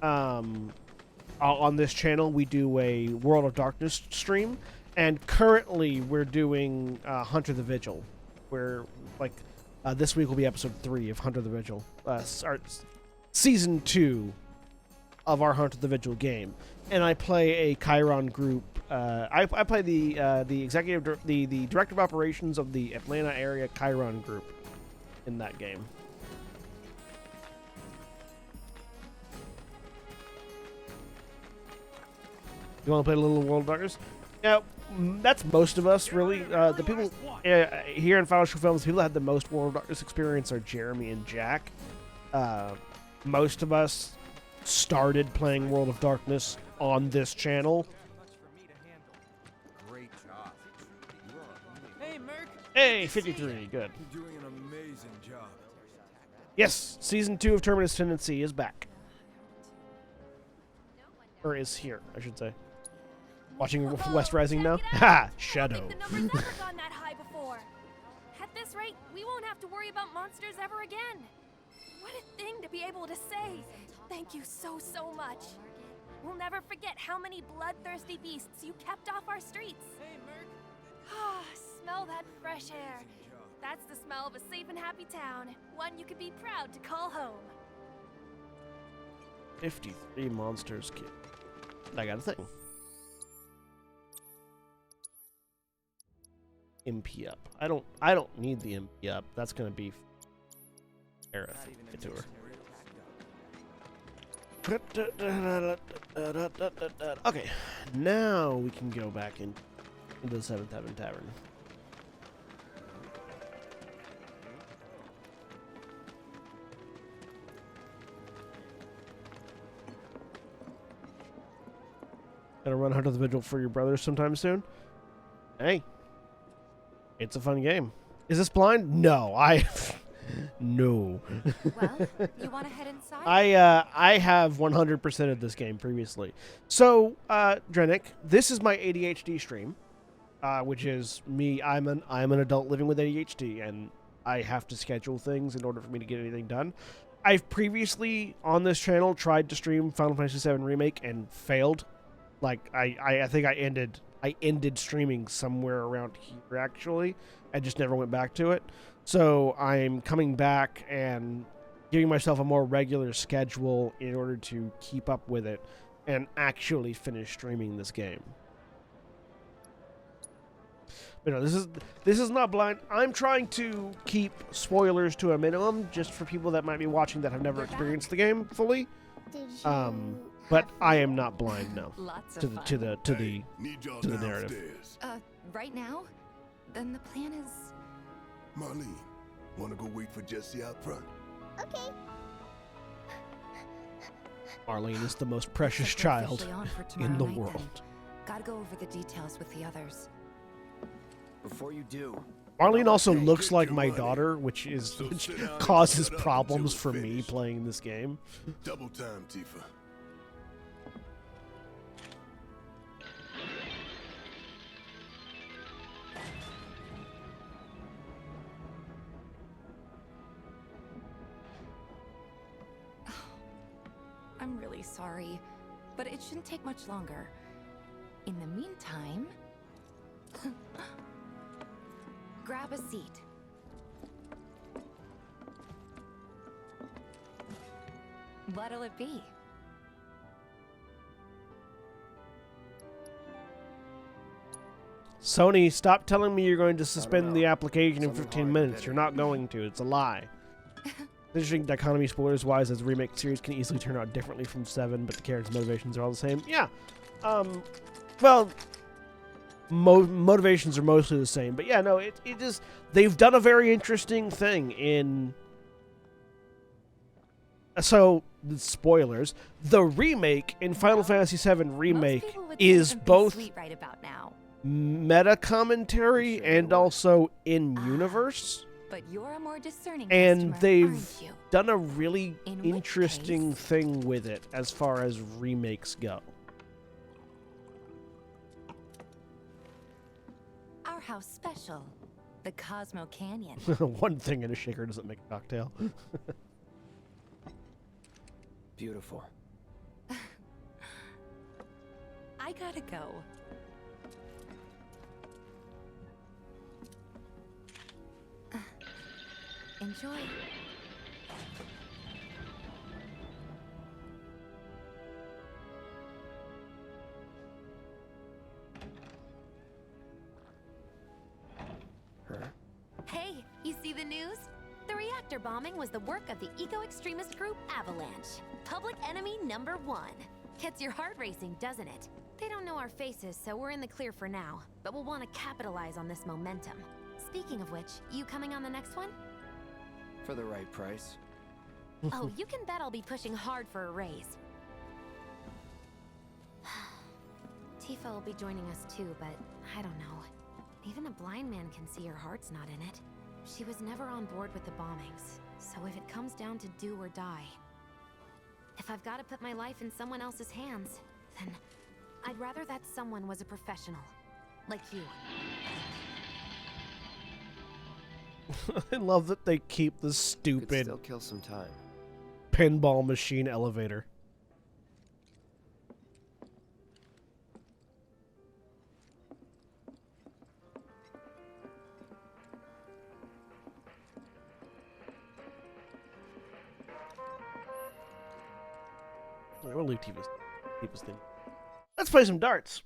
on this channel, we do a World of Darkness stream, and currently we're doing Hunter the Vigil. We're like this week will be episode 3 of Hunter the Vigil, season 2 of our Hunter the Vigil game, and I play a Chiron group. I play the executive, the director of operations of the Atlanta area Chiron group in that game. You want to play a little World of Darkness? Yeah, that's most of us, really. The people here in Final Show Films, people that had the most World of Darkness experience are Jeremy and Jack. Most of us started playing World of Darkness on this channel. Great job. Hey, Merc. Hey, 53, good. You're doing an amazing job. Yes, season 2 of Terminus Tendency is back. Or is here, I should say. Watching West Rising now? Ha! Shadow. The number's never gone that high before. At this rate, we won't have to worry about monsters ever again. What a thing to be able to say. Thank you so much. We'll never forget how many bloodthirsty beasts you kept off our streets. Hey, Merc. Ah, smell that fresh air. That's the smell of a safe and happy town. One you could be proud to call home. 53 monsters, kid. I got a thing. MP up. I don't need the MP up. That's gonna be Aerith. Get to her. Okay, now we can go back into the 7th Heaven Tavern. Gonna run Hunter the Vigil for your brothers sometime soon? Hey. It's a fun game. Is this blind? No, no. Well, you want to head inside? I have 100% of this game previously. So, Drennick, this is my ADHD stream, which is me. I'm an adult living with ADHD, and I have to schedule things in order for me to get anything done. I've previously on this channel tried to stream Final Fantasy VII Remake and failed. Like I think I ended streaming somewhere around here, actually. I just never went back to it. So I'm coming back and giving myself a more regular schedule in order to keep up with it and actually finish streaming this game. But no, this is not blind. I'm trying to keep spoilers to a minimum just for people that might be watching that have never experienced the game fully. But I am not blind now to the narrative. Right now? Then the plan is... Marlene, wanna go wait for Jesse out front? Okay. Marlene is the most precious child in the world. Gotta go over the details with the others. Before you do, Marlene also looks like my daughter, which causes problems for me playing this game. Double time, Tifa. I'm really sorry, but it shouldn't take much longer. In the meantime... grab a seat. What'll it be? Sony, stop telling me you're going to suspend the application in 15 minutes. You're not going to. It's a lie. Interesting dichotomy spoilers-wise, as the Remake series can easily turn out differently from 7, but the characters' motivations are all the same. Yeah. Well, motivations are mostly the same. But yeah, no, it is... They've done a very interesting thing in... So, spoilers. The remake in Final Fantasy VII Remake is both right about now. meta commentary and also in-universe. But you're a more discerning and customer, they've aren't you? done a really interesting thing with it as far as remakes go. house special, the Cosmo Canyon. One thing in a shaker doesn't make a cocktail. Beautiful. I gotta go. Enjoy. Hey, you see the news? The reactor bombing was the work of the eco-extremist group Avalanche. Public enemy #1. Gets your heart racing, doesn't it? They don't know our faces, so we're in the clear for now. But we'll want to capitalize on this momentum. Speaking of which, you coming on the next one? For the right price. Oh, you can bet I'll be pushing hard for a raise. Tifa will be joining us too, but I don't know. Even a blind man can see her heart's not in it. She was never on board with the bombings, so if it comes down to do or die, if I've got to put my life in someone else's hands, then I'd rather that someone was a professional, like you. I love that they keep the Could stupid still kill some time. pinball machine elevator. We'll leave Tifa's thing. Let's play some darts.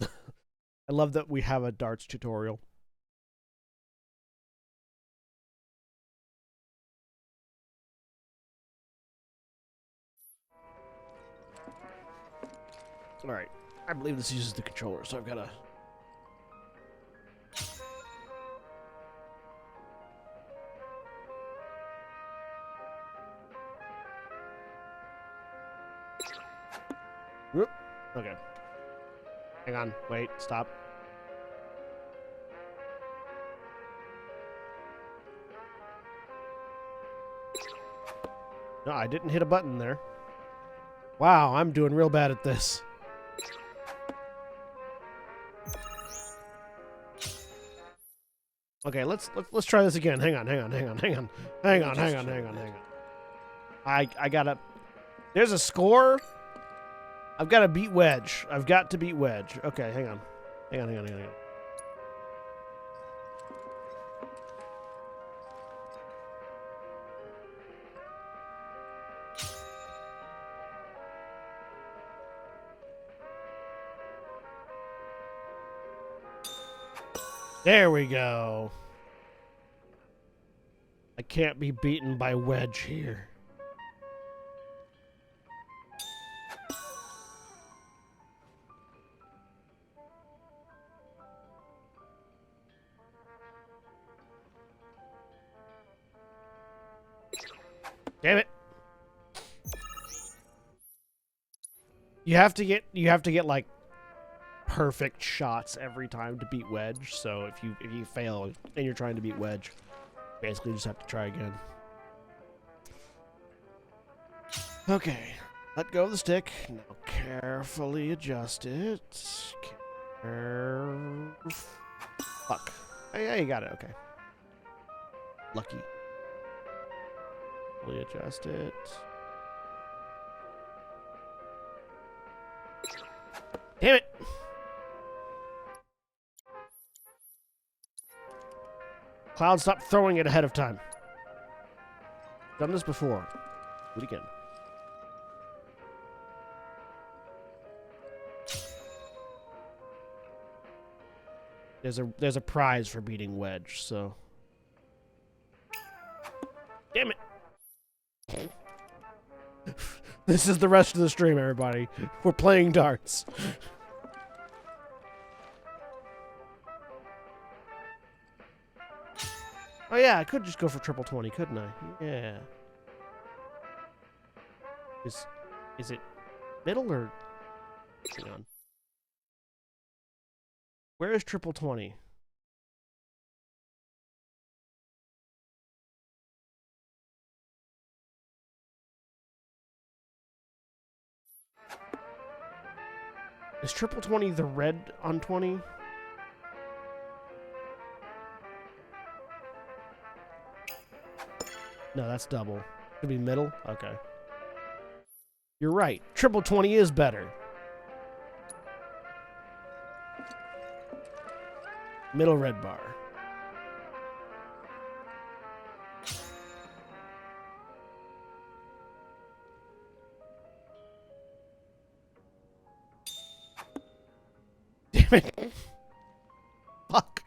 I love that we have a darts tutorial. Alright. I believe this uses the controller, so I've got to... Whoop. Okay. Hang on. Wait. Stop. No, I didn't hit a button there. Wow, I'm doing real bad at this. Okay, let's try this again. Hang on. I gotta... There's a score. I've got to beat Wedge. I've got to beat Wedge. Okay, hang on. Hang on. There we go. I can't be beaten by Wedge here. Damn it. You have to get like perfect shots every time to beat Wedge. So if you fail and you're trying to beat Wedge, basically just have to try again. Okay. Let go of the stick. Now carefully adjust it. Fuck. Oh, yeah, you got it. Okay. Lucky. Adjust it. Damn it! Cloud, stop throwing it ahead of time. Done this before. Do it again. There's a prize for beating Wedge, so. Damn it! This is the rest of the stream, everybody. We're playing darts. Oh yeah, I could just go for triple 20, couldn't I? Yeah. Is it middle or... Hang on. Where is triple 20? Is triple 20 the red on 20? No, that's double. Could be middle? Okay. You're right. Triple 20 is better. Middle red bar. Damn it. Fuck.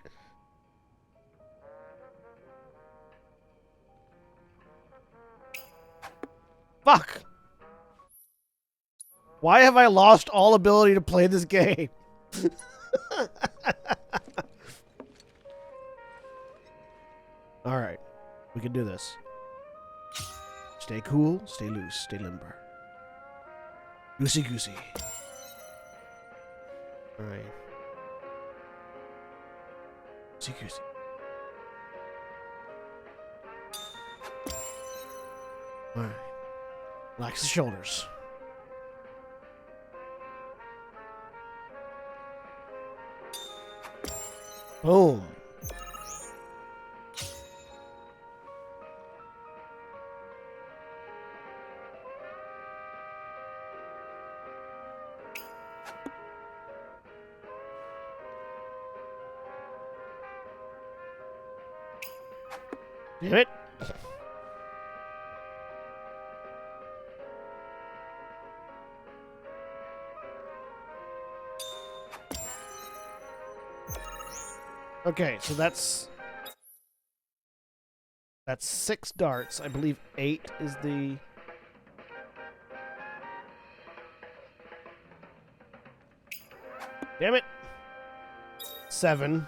Fuck. Why have I lost all ability to play this game? Alright. We can do this. Stay cool, stay loose, stay limber. Goosey goosey. Alright. Goosey goosey. Alright. Relax the shoulders. Boom. Damn it. Okay, so that's 6 darts. I believe 8 is the... Damn it. 7.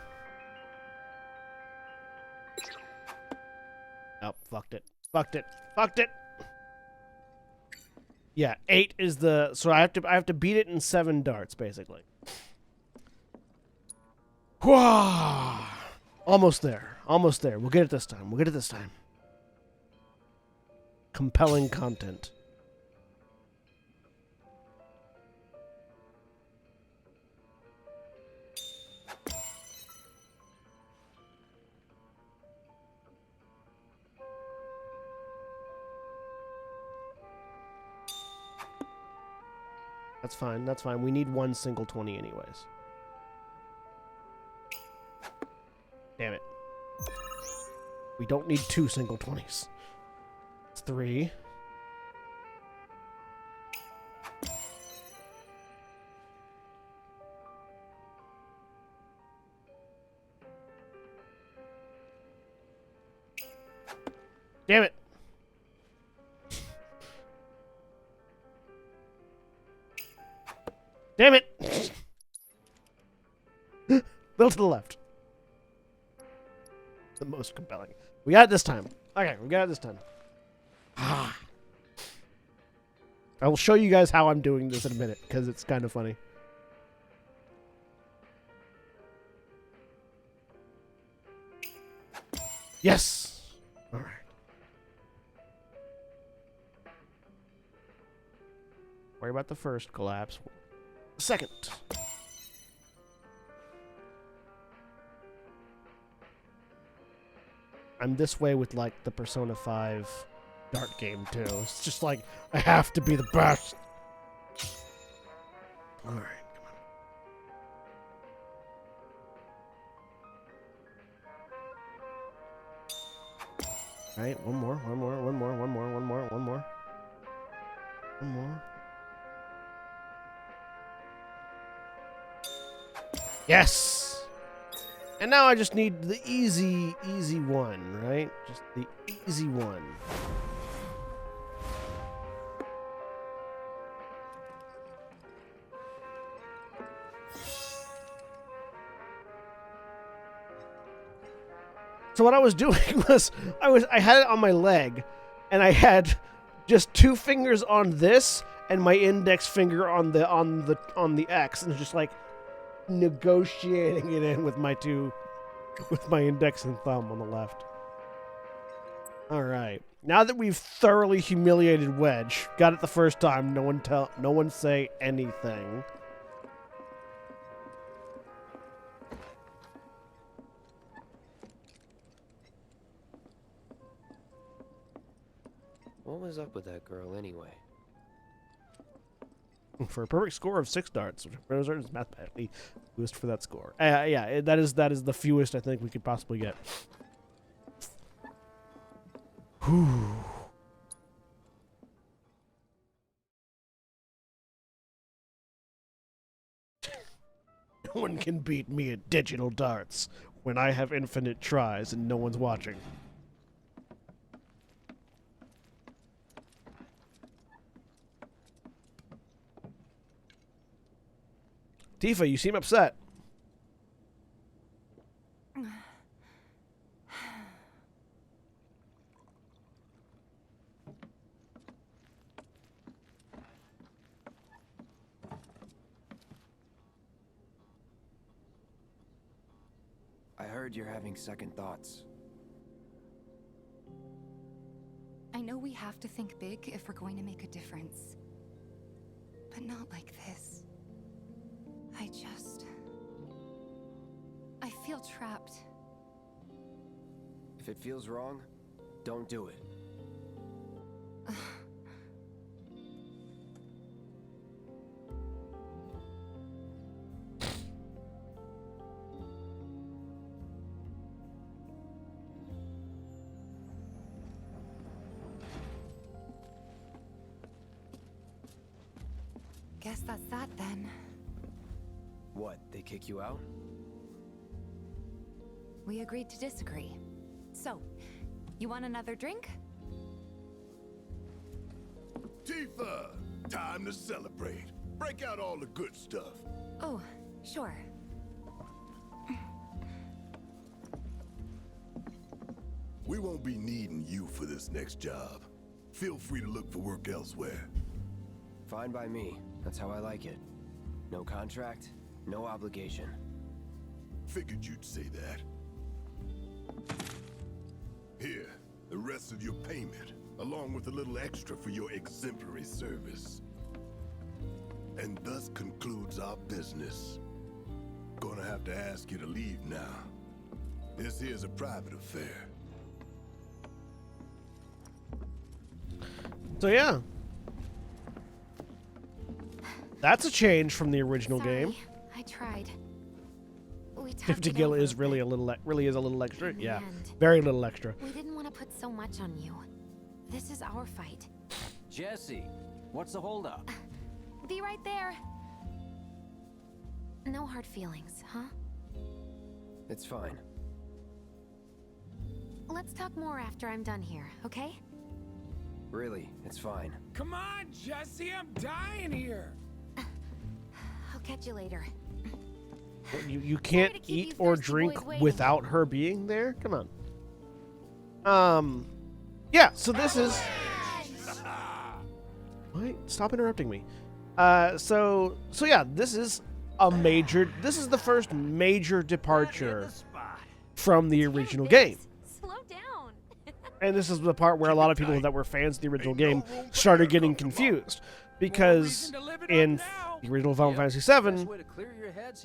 Oh, fucked it. Fucked it. Fucked it. Yeah, 8 is the... So I have to beat it in 7 darts, basically. Almost there. Almost there. We'll get it this time. We'll get it this time. Compelling content. That's fine. That's fine. We need 1 single 20 anyways. Damn it. We don't need 2 single 20s. It's 3. Damn it. Damn it. Little to the left. The most compelling. We got it this time. Okay, we got it this time. I will show you guys how I'm doing this in a minute, because it's kind of funny. Yes! Alright. Worry about the first collapse. Second. I'm this way with, like, the Persona 5 dart game, too. It's just like, I have to be the best. Alright, come on. Alright, one more. Yes! And now I just need the easy one, right? Just the easy one. So what I was doing was I had it on my leg, and I had just 2 fingers on this and my index finger on the X, and it's just like negotiating it in with my index and thumb on the left. All right. Now that we've thoroughly humiliated Wedge, got it the first time. No one say anything. What was up with that girl anyway? For a perfect score of 6 darts, which is mathematically fewest for that score. Yeah, that is the fewest I think we could possibly get. Whew. No one can beat me at digital darts when I have infinite tries and no one's watching. Tifa, you seem upset. I heard you're having second thoughts. I know we have to think big if we're going to make a difference. But not like this. I feel trapped. If it feels wrong, don't do it. Guess that's that then. What, they kick you out? We agreed to disagree. So, you want another drink? Tifa! Time to celebrate. Break out all the good stuff. Oh, sure. We won't be needing you for this next job. Feel free to look for work elsewhere. Fine by me. That's how I like it. No contract, no obligation. Figured you'd say that. Here, the rest of your payment, along with a little extra for your exemplary service. And thus concludes our business. Gonna have to ask you to leave now. This here's a private affair. So yeah. That's a change from the original game. I tried. 50 gil is really a little extra. Yeah, very little extra. We didn't want to put so much on you. This is our fight. Jesse, what's the holdup? Be right there. No hard feelings, huh? It's fine. Let's talk more after I'm done here, okay? Really, it's fine. Come on, Jesse, I'm dying here. I'll catch you later. You can't eat or drink without her being there? Come on. Yeah, so this is... Wait, stop interrupting me. So yeah, this is the first major departure from the original game. Slow down. And this is the part where a lot of people that were fans of the original game started getting confused. Because in the original Final Fantasy VII,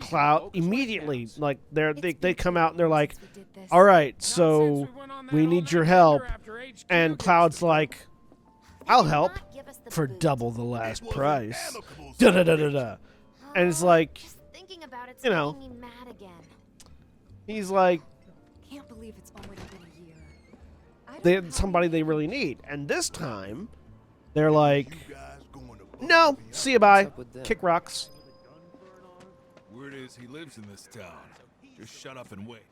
Cloud immediately, like, they come out and they're like, all right, so we need your help. And Cloud's like, I'll help for double the last price. Da-da-da-da-da. And it's like, you know, he's like, Can't believe it's already been a year. they're somebody they really need. And this time, they're like, no, see you, bye. Kick rocks. Word is he lives in this town. Just shut up and wait.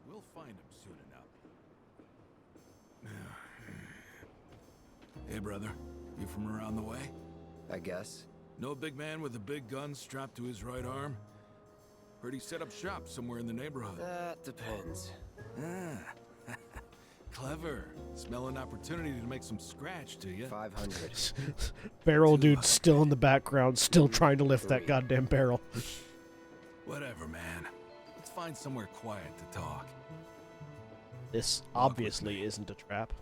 We'll find him soon enough. Hey, brother. You from around the way? I guess. Know a big man with a big gun strapped to his right arm? Heard he set up shop somewhere in the neighborhood. That depends. Ah. Clever. Smell an opportunity to make some scratch, do you? 500. Barrel dude still in the background, still trying to lift that goddamn barrel. Whatever, man. Let's find somewhere quiet to talk. This obviously isn't a trap.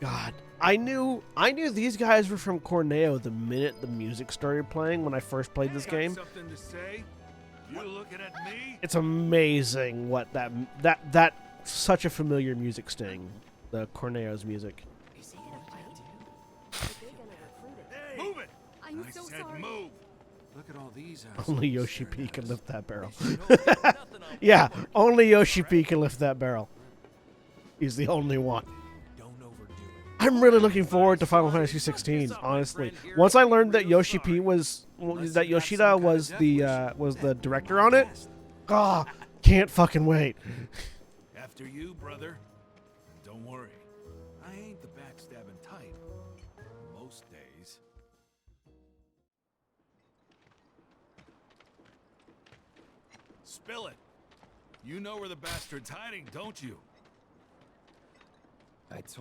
God, I knew these guys were from Corneo the minute the music started playing when I first played this game. Something to say? You looking at me? It's amazing what that such a familiar music sting the Corneo's music. Move it! I'm so sorry. Move. Look at all these Only Yoshi P can lift that barrel. Yeah, only Yoshi P can lift that barrel. He's the only one. I'm really looking forward to Final Fantasy 16. Honestly, once I learned that Yoshi P was that Yoshida was the director on it, can't fucking wait. After you, brother. Don't worry. I ain't the backstabbing type. Most days. Spill it. You know where the bastard's hiding, don't you?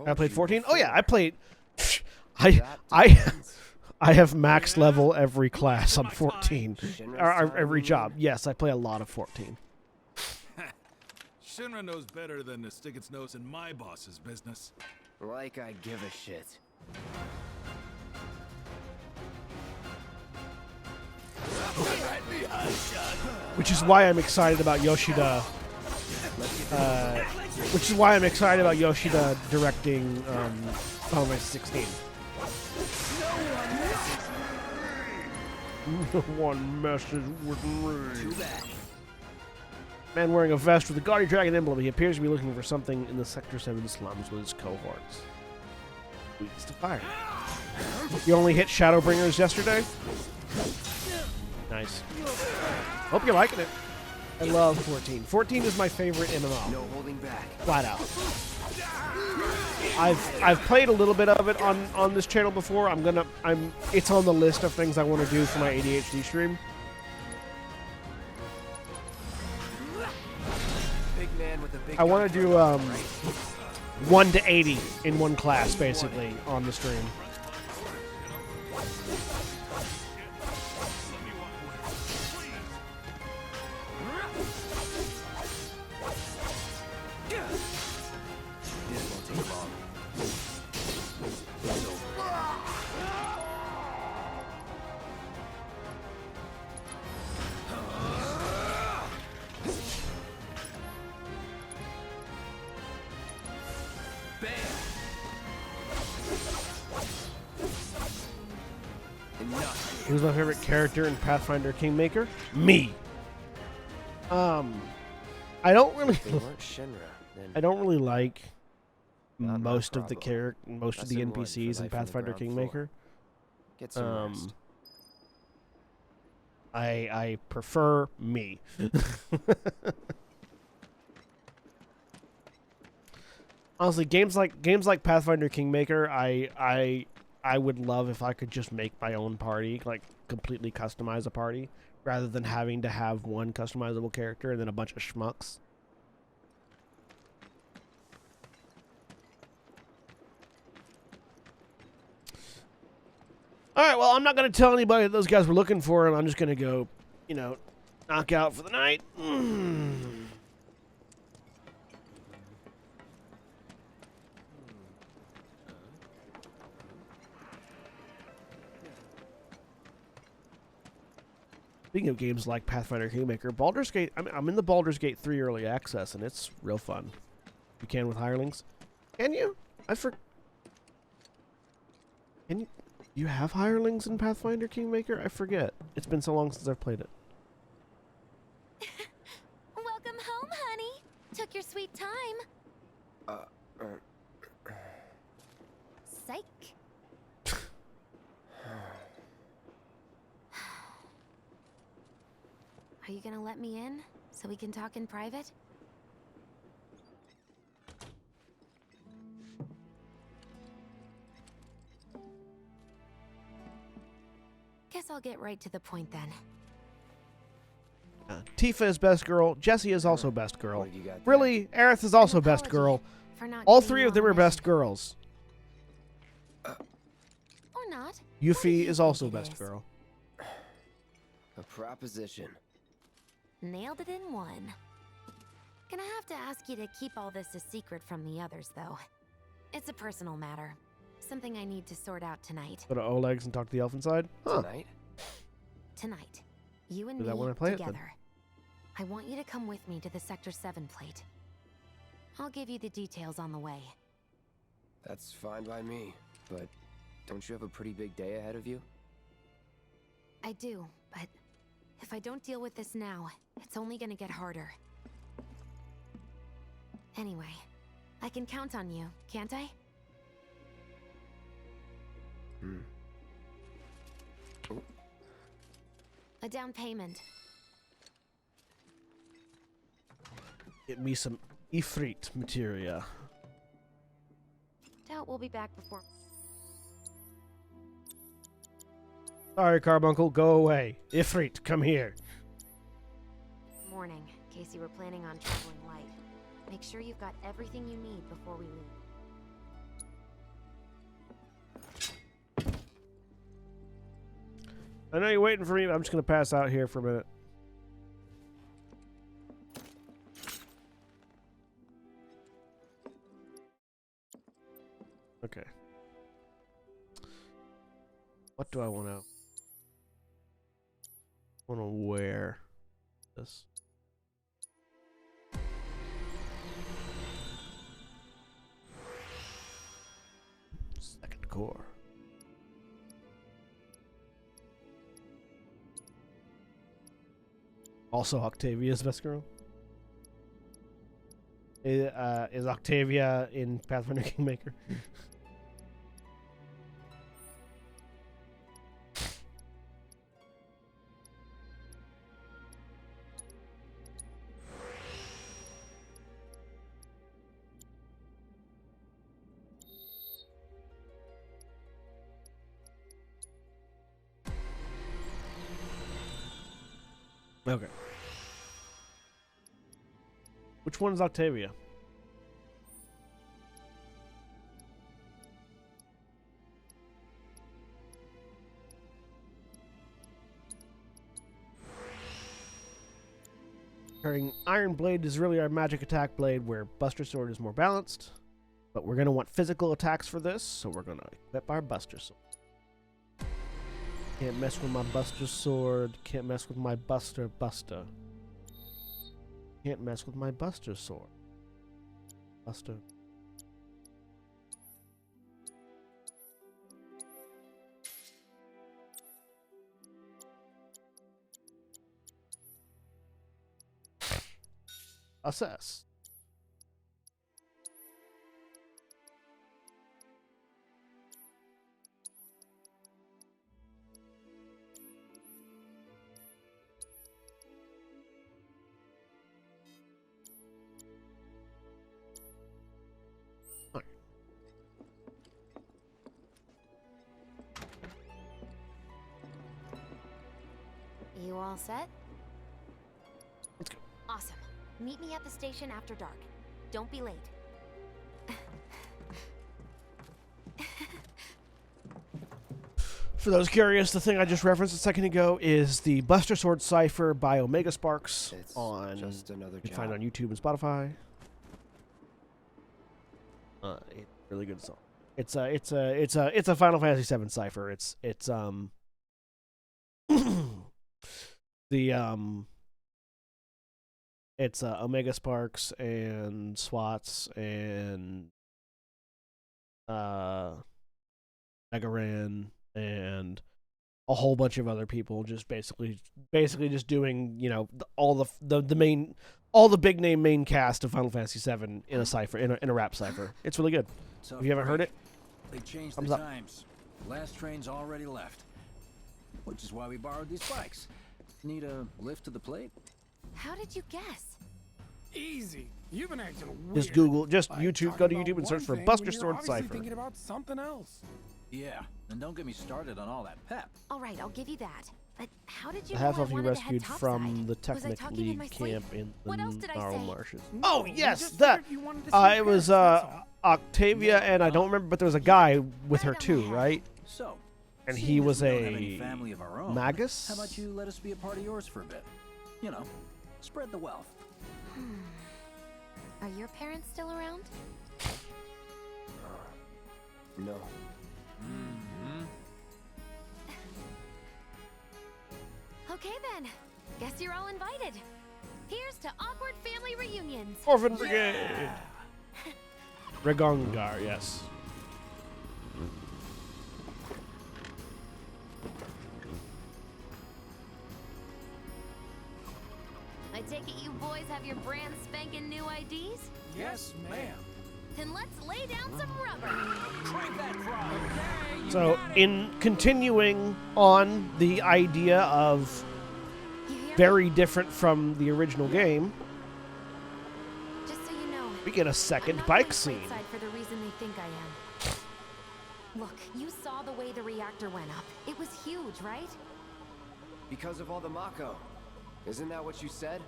I played 14. Oh yeah, I played. I have max level every class on 14, or every job. Yes, I play a lot of 14. Shinra knows better than to stick its nose in my boss's business. Like I give a shit. Which is why I'm excited about Yoshida. Which is why I'm excited about Yoshida directing Final Fantasy 16. No one messes with me. Man wearing a vest with a Guardian Dragon emblem. He appears to be looking for something in the Sector 7 slums with his cohorts. Weeks to fire. You only hit Shadowbringers yesterday? Nice. Hope you're liking it. I love 14. 14 is my favorite MMO. No holding back. Flat out. I've played a little bit of it on this channel before. It's on the list of things I want to do for my ADHD stream. Big man with a big I want to do 1 to 80 in one class basically on the stream. Who's my favorite character in Pathfinder Kingmaker? Me. I don't really. I don't really like most of the NPCs in Pathfinder Kingmaker. Get some rest. I prefer me. Honestly, games like Pathfinder Kingmaker, I would love if I could just make my own party, like completely customize a party, rather than having to have one customizable character and then a bunch of schmucks. Alright, well, I'm not going to tell anybody that those guys were looking for him. I'm just going to go, knock out for the night. Speaking of games like Pathfinder Kingmaker, Baldur's Gate, I'm in the Baldur's Gate 3 early access, and it's real fun. You can with hirelings. Can you? Can you have hirelings in Pathfinder Kingmaker? I forget. It's been so long since I've played it. Welcome home, honey. Took your sweet time. Psych. Are you gonna let me in so we can talk in private? Guess I'll get right to the point then. Tifa is best girl. Jessie is also best girl. Really, Aerith is also best girl. All three of them are best girls. Or not. Yuffie is also best girl. A proposition. Nailed it in one. Gonna have to ask you to keep all this a secret from the others, though. It's a personal matter. Something I need to sort out tonight. Go to Oleg's and talk to the elfin side? Huh. Tonight. You and Do me that when I play together. it, then. I want you to come with me to the Sector 7 plate. I'll give you the details on the way. That's fine by me, but don't you have a pretty big day ahead of you? I do, but if I don't deal with this now, it's only gonna get harder. Anyway, I can count on you, can't I? A down payment. Get me some Ifrit materia. Doubt we'll be back before. Sorry, Carbuncle, go away. Ifrit, come here. Morning, in case you were planning on traveling light. Make sure you've got everything you need before we leave. I know you're waiting for me, but I'm just going to pass out here for a minute. Okay. What do I want to... want to wear this? Second core. Also Octavia's best girl. Is Octavia in Pathfinder Kingmaker? Okay. Which one's Octavia? Carrying Iron Blade is really our magic attack blade, where Buster Sword is more balanced. But we're going to want physical attacks for this, so we're going to equip our Buster Sword. Can't mess with my Buster Sword. Can't mess with my Buster. Can't mess with my Buster Sword. Buster. Assess. You all set? Let's go. Awesome. Meet me at the station after dark. Don't be late. For those curious, the thing I just referenced a second ago is the Buster Sword Cipher by Omega Sparks. It's on just another you can job. find it on YouTube and Spotify. It's a really good song. It's a Final Fantasy VII cipher. It's it's Omega Sparks and Swats and Megaran and a whole bunch of other people just basically just doing, you know, all the big name main cast of Final Fantasy VII in a cipher, in a rap cipher. It's really good. If you haven't heard it, They changed thumbs the up. times. Last train's already left. Which is why we borrowed these bikes. Need a lift to the plate? How did you guess? Easy. You've been acting weird. Just Google, just Like YouTube, talking go to about YouTube and search one for thing Buster when you're Sword obviously Cipher. thinking about something else. Yeah, and don't get me started on all that pep. All right, I'll give you that. But how did you The know I half-elf you wanted to head rescued from topside? the Was I Technic talking in my League sleep? camp in the What else did I Gnarl say? Marshes. No, Oh we yes, just that. figured you wanted to see It was Paris, that's all. Octavia, and I don't remember, but there was a guy with her too, right? So, And seeing he as was we don't have any a family of our own, magus. How about you let us be a part of yours for a bit? You know, spread the wealth. Are your parents still around? No. Okay then. Guess you're all invited. Here's to awkward family reunions. Orphan Brigade. Regongar, yes. take it you boys have your brand spanking new IDs? Yes, ma'am. Then let's lay down some rubber. Crank that frog. Okay, you So, got it. in continuing on the idea of very different from the original game, Just so you know, we get a second I'm not bike going scene. stateside for the reason they think I am. Look, you saw the way the reactor went up. It was huge, right? Because of all the Mako. Isn't that what you said?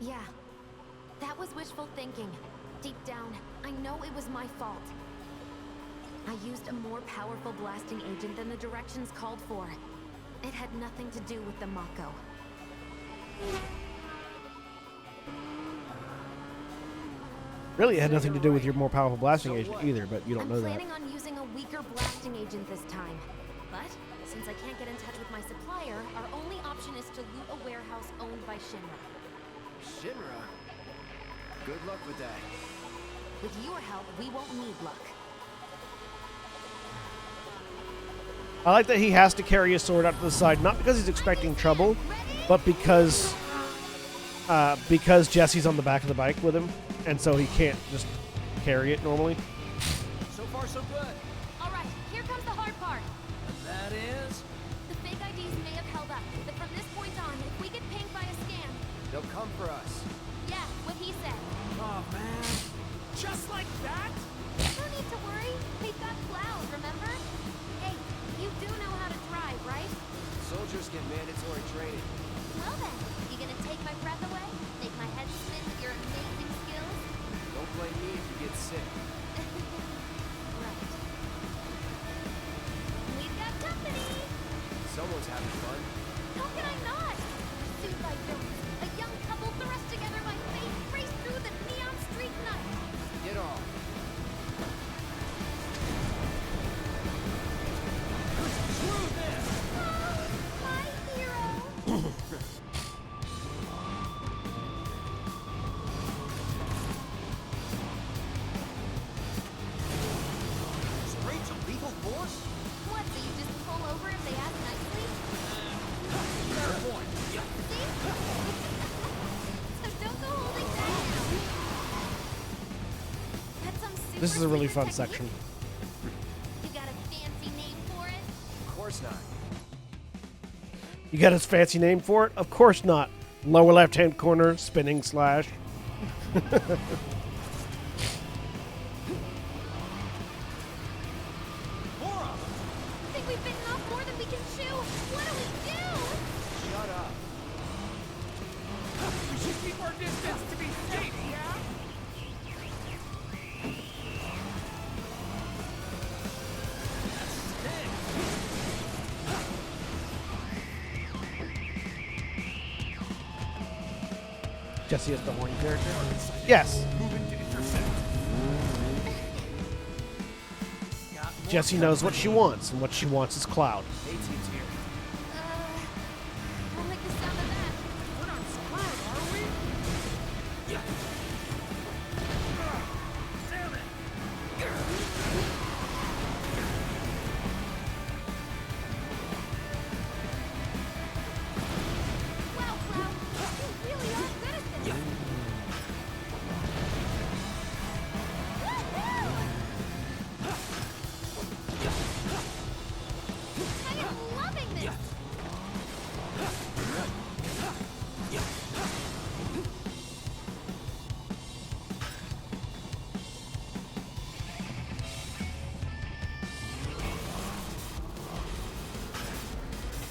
Yeah. That was wishful thinking. Deep down, I know it was my fault. I used a more powerful blasting agent than the directions called for. It had nothing to do with the Mako. Really, it had nothing to do with your more powerful blasting agent either, but you don't know I'm that. planning on using a weaker blasting agent this time. But, since I can't get in touch with my supplier, our only option is to loot a warehouse owned by Shinra. Shinra? Good luck with that. With your help, we won't need luck. I like that he has to carry a sword out to the side, not because he's expecting trouble, but because Jesse's on the back of the bike with him, and so he can't just carry it normally. So far, so good. Alright, here comes the hard part. That is... The fake IDs may have held up, but from this point on, if we get pinged by a scan... They'll come for us. Yeah, what he said. Oh, man. Just like that? No need to worry. We've got Cloud, remember? Hey, you do know how to drive, right? Soldiers get mandatory training. Well then, you gonna take my breath away? Make my head spin with your amazing skills? Don't blame me if you get sick. Right. We've got company! Someone's having fun. How can I not? Pursued by villains, a young couple thrust together by fate race through the neon street night. Get off. Screw this! My hero! Straight to lethal force? What, so you just pull over if they ask nicely? Fair point. See? So don't go holding back now. That's some super This is a really secret fun technique? section. You got a fancy name for it? Of course not. You got a fancy name for it? Of course not. Lower left-hand corner, spinning slash. I think we've bitten off more than we can chew. What do we do? Shut up. We should keep our distance to be safe, yeah? Jesse is the horny character? Yes. Moving to intersect. Jesse knows what she wants, and what she wants is Cloud. AT's here. Don't make the sound of that. We're not screwed, are we? Yeah. Damn it! Wow, Cloud, you really are good at this. Woohoo! I am loving this.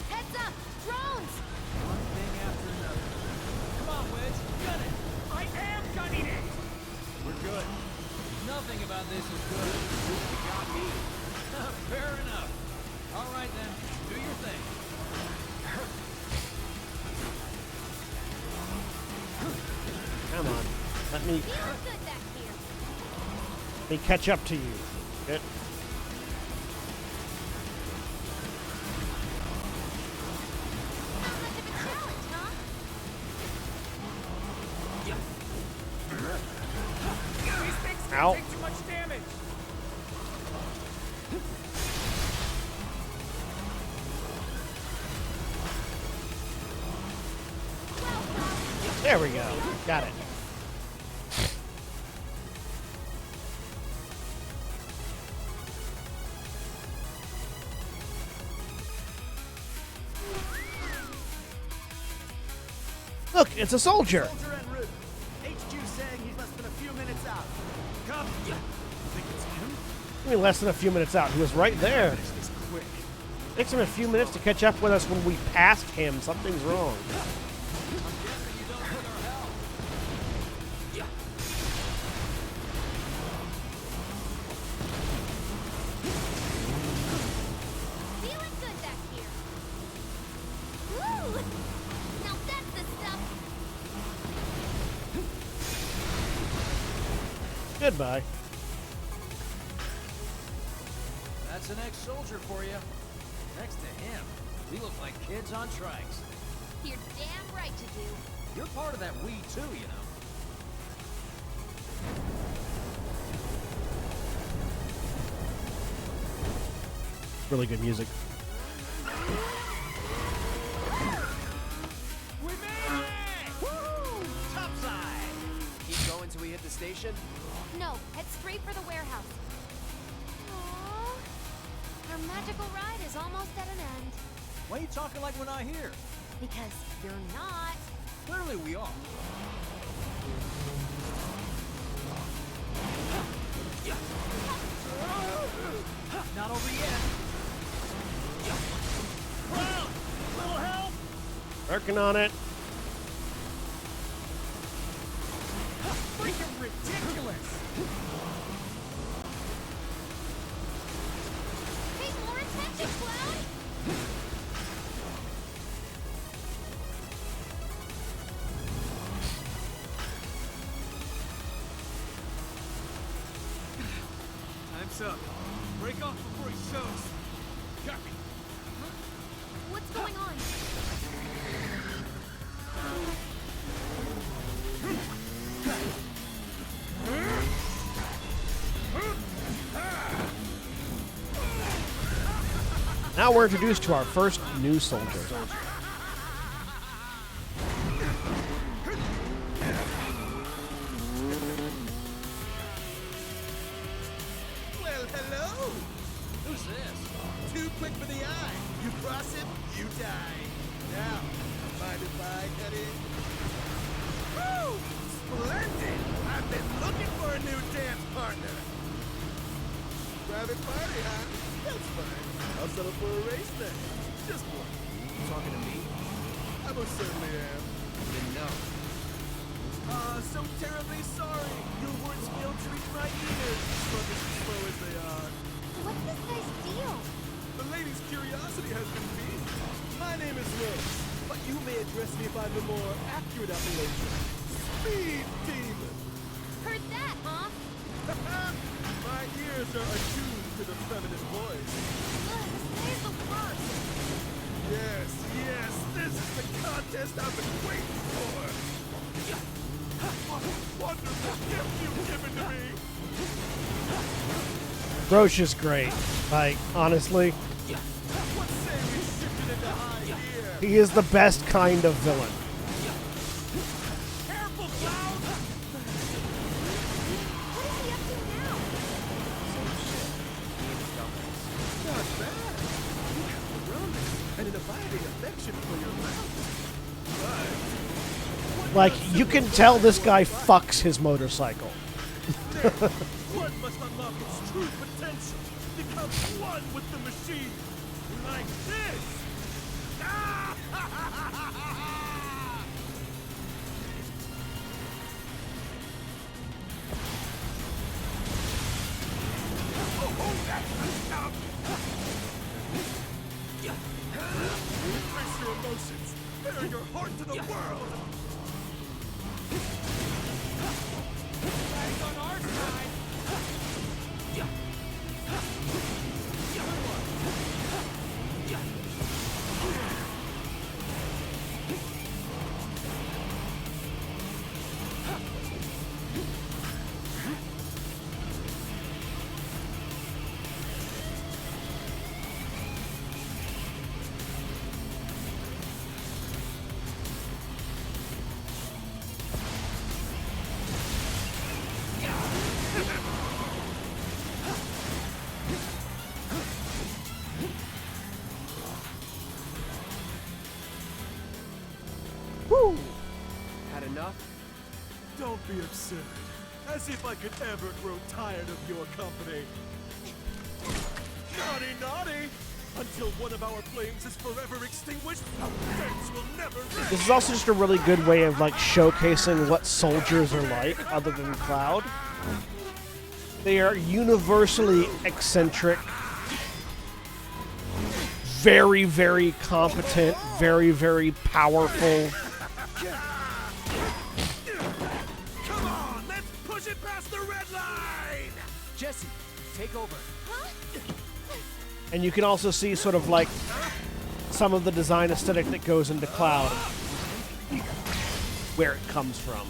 Heads up, drones! One thing after another. Come on, Wedge. Gun it. I am gunning it! We're good. Nothing about this is good. You got me. Fair enough. All right, then. Do your thing. Come on. Let me Feeling good back here. catch up to you. Good. Not much of a challenge, huh? These things Ow. can't take too much damage! Well, Cloud, There we go. Got it. Look, it's a soldier. Soldier en route. HQ saying he's less than a few minutes out. Copy. Think it's him? I mean, less than a few minutes out. He was right there. This quick. Takes him a few minutes to catch up with us when we passed him. Something's wrong. Feeling good back here. Woo! Now that's the stuff. Goodbye. That's an ex-soldier for you. Next to him, we look like kids on trikes. You're damn right you do. You're part of that we too, you know. Really good music. We made it! Woo! Topside! Keep going till we hit the station? No, head straight for the warehouse. Aww. Our magical ride is almost at an end. Why are you talking like we're not here? Because you're not. Clearly we are. Not over yet. Well, little help? Working on it. Freaking ridiculous! Pay more attention, clown! Time's up. Break off before he shows. Copy. What's going on? Now we're introduced to our first new soldier. Well, hello! Who's this? Too quick for the eye. You cross it, you die. Now, mind if I cut in? Woo! Splendid! I've been looking for a new dance partner. Private party, huh? That's fine. I'll settle for a race then. Just one. You talking to me? I most certainly am. Then no. So terribly sorry. Your words failed to reach my ears, sluggish and slow as they are. What's this guy's deal? The lady's curiosity has been piqued. My name is Rose, but you may address me by the more accurate appellation. Speed Demon. Heard that, huh? My ears are attuned to the feminine voice. Ugh, this guy's the worst. Yes, yes, this is the contest I've been waiting for. What a wonderful gift you've given to me. Roche is great. Like, honestly, What say we shift it into high gear? he is the best kind of villain. Careful, clown! What is he up to now? Not bad. You have the romance and an abiding affection for your mouth. Like, you can tell this guy fucks his motorcycle. Blood must unlock its true potential. Become one with the machine. Like this. Oh, that's the stuff. Embrace your emotions. Bare your heart to the world. Flags on our side. be absurd. As if I could ever grow tired of your company. Naughty, naughty! Until one of our flames is forever extinguished, our fence will never rest. This is also just a really good way of like showcasing what soldiers are like, other than Cloud. They are universally eccentric, very, very competent, very, very powerful. Come on, let's push it past the red line! Jesse, take over. And you can also see sort of like some of the design aesthetic that goes into Cloud, where it comes from.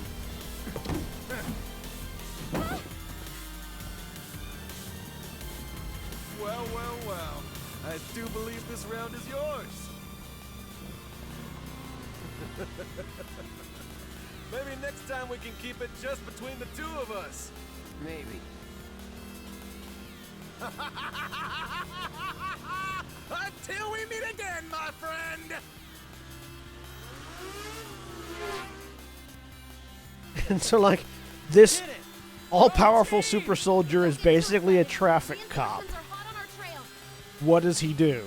Well, well, well. I do believe this round is yours. Maybe next time we can keep it just between the two of us. Maybe. Until we meet again, my friend! And so, like, this all-powerful super soldier is basically a traffic cop. What does he do?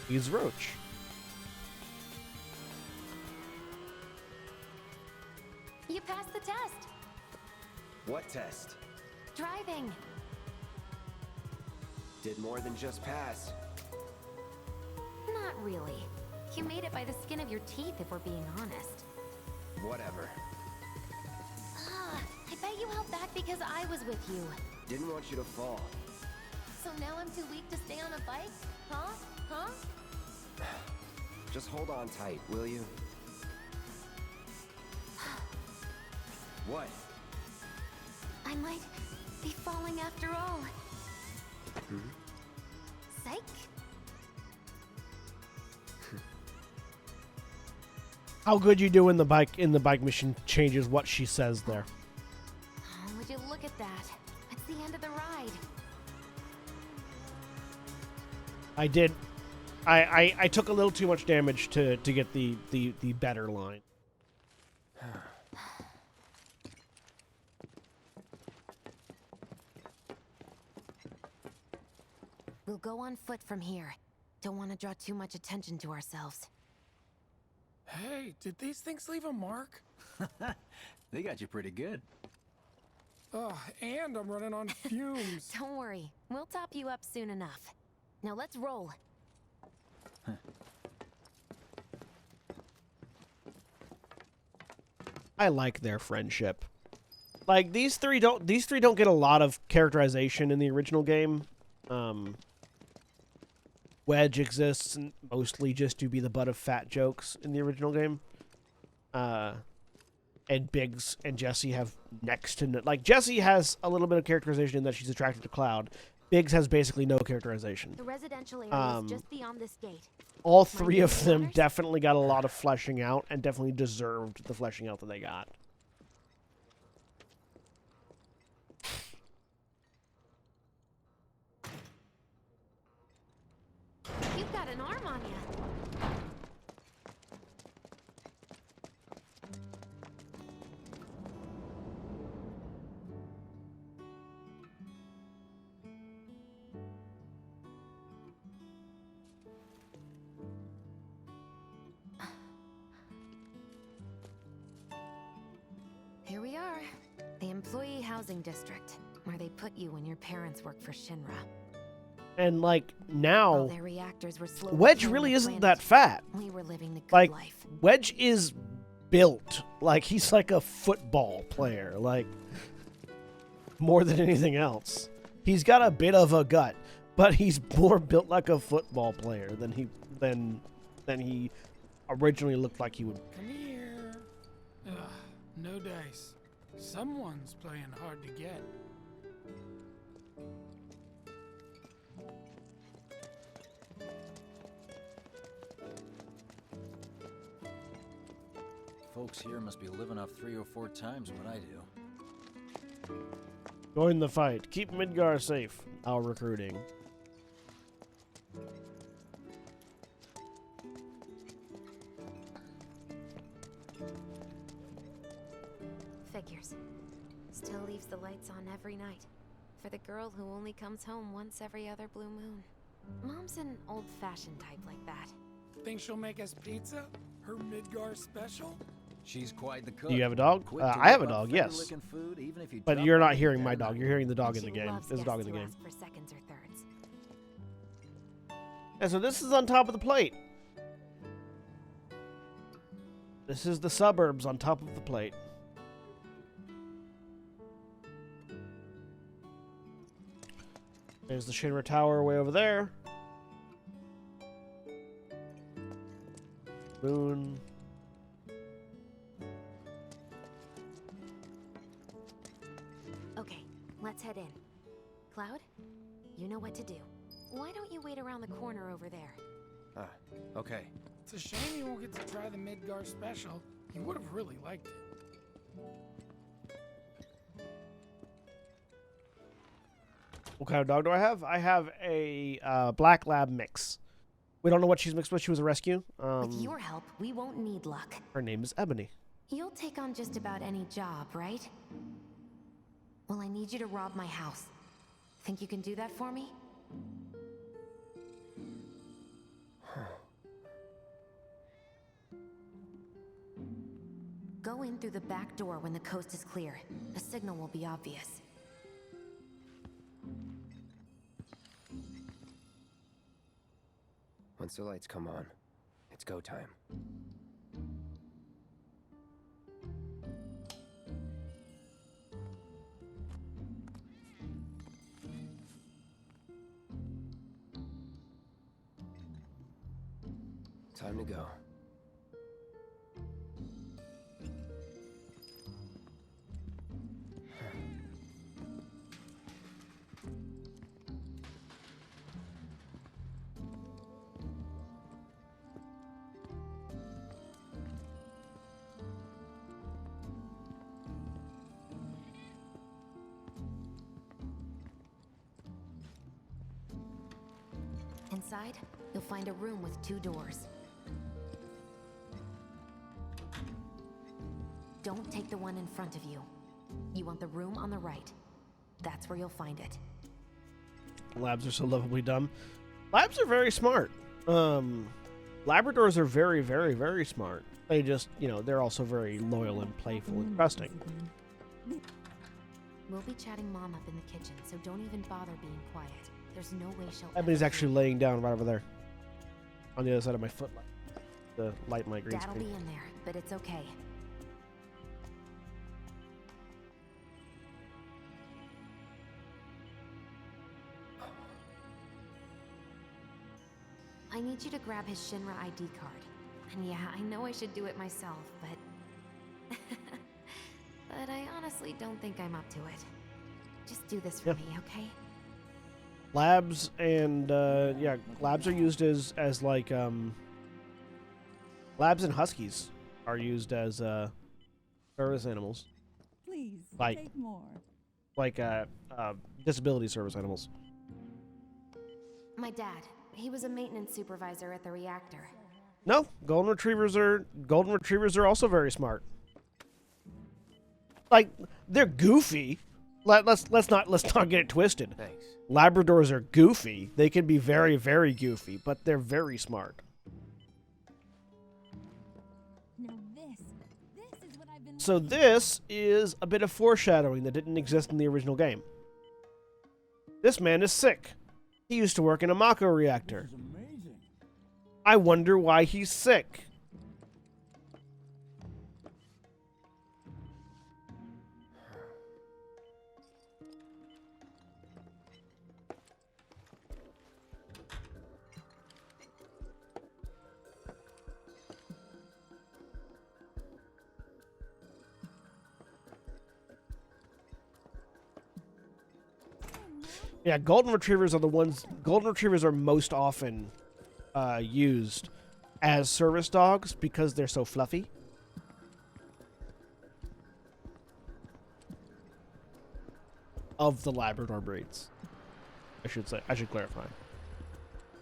He's Roach. You passed the test. What test? Driving. Did more than just pass. Not really. You made it by the skin of your teeth, if we're being honest. Whatever. I bet you held back because I was with you. Didn't want you to fall. So now I'm too weak to stay on a bike? Huh? Huh? Just hold on tight, will you? What? I might be falling after all. Psych? How good you do in the bike mission changes what she says there. Oh, would you look at that? It's the end of the ride. I did. I took a little too much damage to get the better line. We'll go on foot from here. Don't want to draw too much attention to ourselves. Hey, did these things leave a mark? They got you pretty good. Oh, and I'm running on fumes. Don't worry. We'll top you up soon enough. Now let's roll. I like their friendship. Like these three don't get a lot of characterization in the original game. Wedge exists mostly just to be the butt of fat jokes in the original game. And Biggs and Jesse have next to no, like Jesse has a little bit of characterization in that she's attracted to Cloud. Biggs has basically no characterization. The residential area is just beyond this gate. All three of them definitely got a lot of fleshing out and definitely deserved the fleshing out that they got. You've got an arm on you. Here we are. The employee housing district, where they put you when your parents work for Shinra. And like now, While their reactors were slowly Wedge killing really the isn't planet, that fat. We were living the good Like life. Wedge is built like he's like a football player, like more than anything else. He's got a bit of a gut, but he's more built like a football player than he originally looked like he would. Come here. Ugh, no dice. Someone's playing hard to get. Folks here must be living off 3 or 4 times what I do. Join the fight. Keep Midgar safe. Our recruiting. the lights on every night. For the girl who only comes home once every other blue moon. Mom's an old-fashioned type like that. Think she'll make us pizza? Her Midgar special? She's quite the cook. Do you have a dog? I have a dog, yes. Food, even if you But drop you're it not in hearing the my dead of dog. night. You're hearing the dog in She the game. loves There's a dog in the guests game. who ask for seconds or thirds. And so this is on top of the plate. This is the suburbs on top of the plate. There's the Shinra Tower way over there. Moon. Okay, let's head in. Cloud, you know what to do. Why don't you wait around the corner over there? Okay. It's a shame you won't get to try the Midgar special. You would have really liked it. What kind of dog do I have? I have a black lab mix. We don't know what she's mixed with. She was a rescue. With your help, we won't need luck. Her name is Ebony. You'll take on just about any job, right? Well, I need you to rob my house. Think you can do that for me? Go in through the back door when the coast is clear. The signal will be obvious. Once the lights come on, it's go time. Time to go. Inside, you'll find a room with 2 doors. Don't take the one in front of you. You want the room on the right. That's where you'll find it. Labs are so lovably dumb. Labs are very smart. Labradors are very, very, very smart. They just, they're also very loyal and playful and trusting. We'll be chatting Mom up in the kitchen, so don't even bother being quiet. There's no way she'll Ebony's actually laying down right over there. On the other side of my footlight. The light my green Dad'll screen. be in there, but it's okay. I need you to grab his Shinra ID card. And yeah, I know I should do it myself, but... but I honestly don't think I'm up to it. Just do this for me, okay? Labs and labs are used as like labs and huskies are used as service animals. Please Like take more. Like disability service animals. My dad, he was a maintenance supervisor at the reactor. No, golden retrievers are also very smart. Like, they're goofy. Let's not get it twisted. Thanks. Labradors are goofy. They can be very, very goofy, but they're very smart. Now this is what I've been. So this is a bit of foreshadowing that didn't exist in the original game. This man is sick. He used to work in a Mako reactor. I wonder why he's sick. Yeah, golden retrievers are the ones. Golden retrievers are most often used as service dogs because they're so fluffy. Of the Labrador breeds, I should clarify.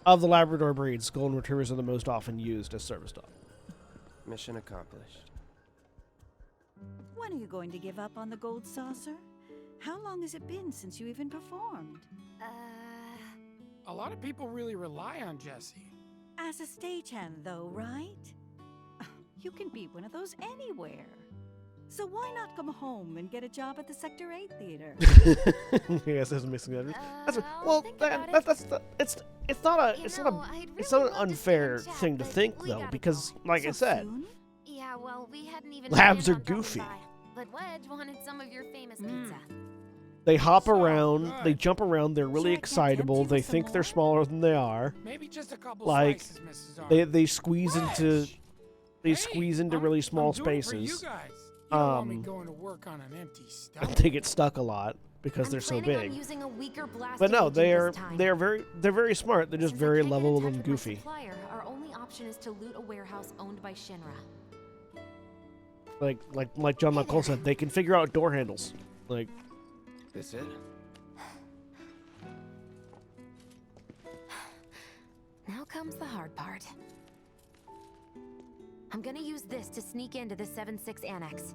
Of the Labrador breeds, golden retrievers are the most often used as service dogs. Mission accomplished. When are you going to give up on the gold saucer? How long has it been since you even performed? A lot of people really rely on Jesse. As a stagehand, though, right? You can be one of those anywhere. So why not come home and get a job at the Sector 8 theater? Yes, there's a mixing of it. Well, it's not an unfair thing to think though, because like I said, Yeah, well, we hadn't even labs are planned on goofy. dropping by, but Wedge wanted some of your famous pizza. They hop around, they jump around, they're really excitable, they think they're smaller than they are. Maybe just a couple Like slices, Mrs. Arnold. they squeeze into really small I'm doing it for you spaces. guys. You don't want me going to work on an empty stomach. They get stuck a lot because they're so Planning on big. using a weaker But blasting no, agent this time. they're very smart. They're just very level and goofy. Supplier, our only option is to loot a warehouse owned by Shinra. Like John LaCole said, they can figure out door handles. Like, This it? Now comes the hard part. I'm gonna use this to sneak into the 7-6 annex.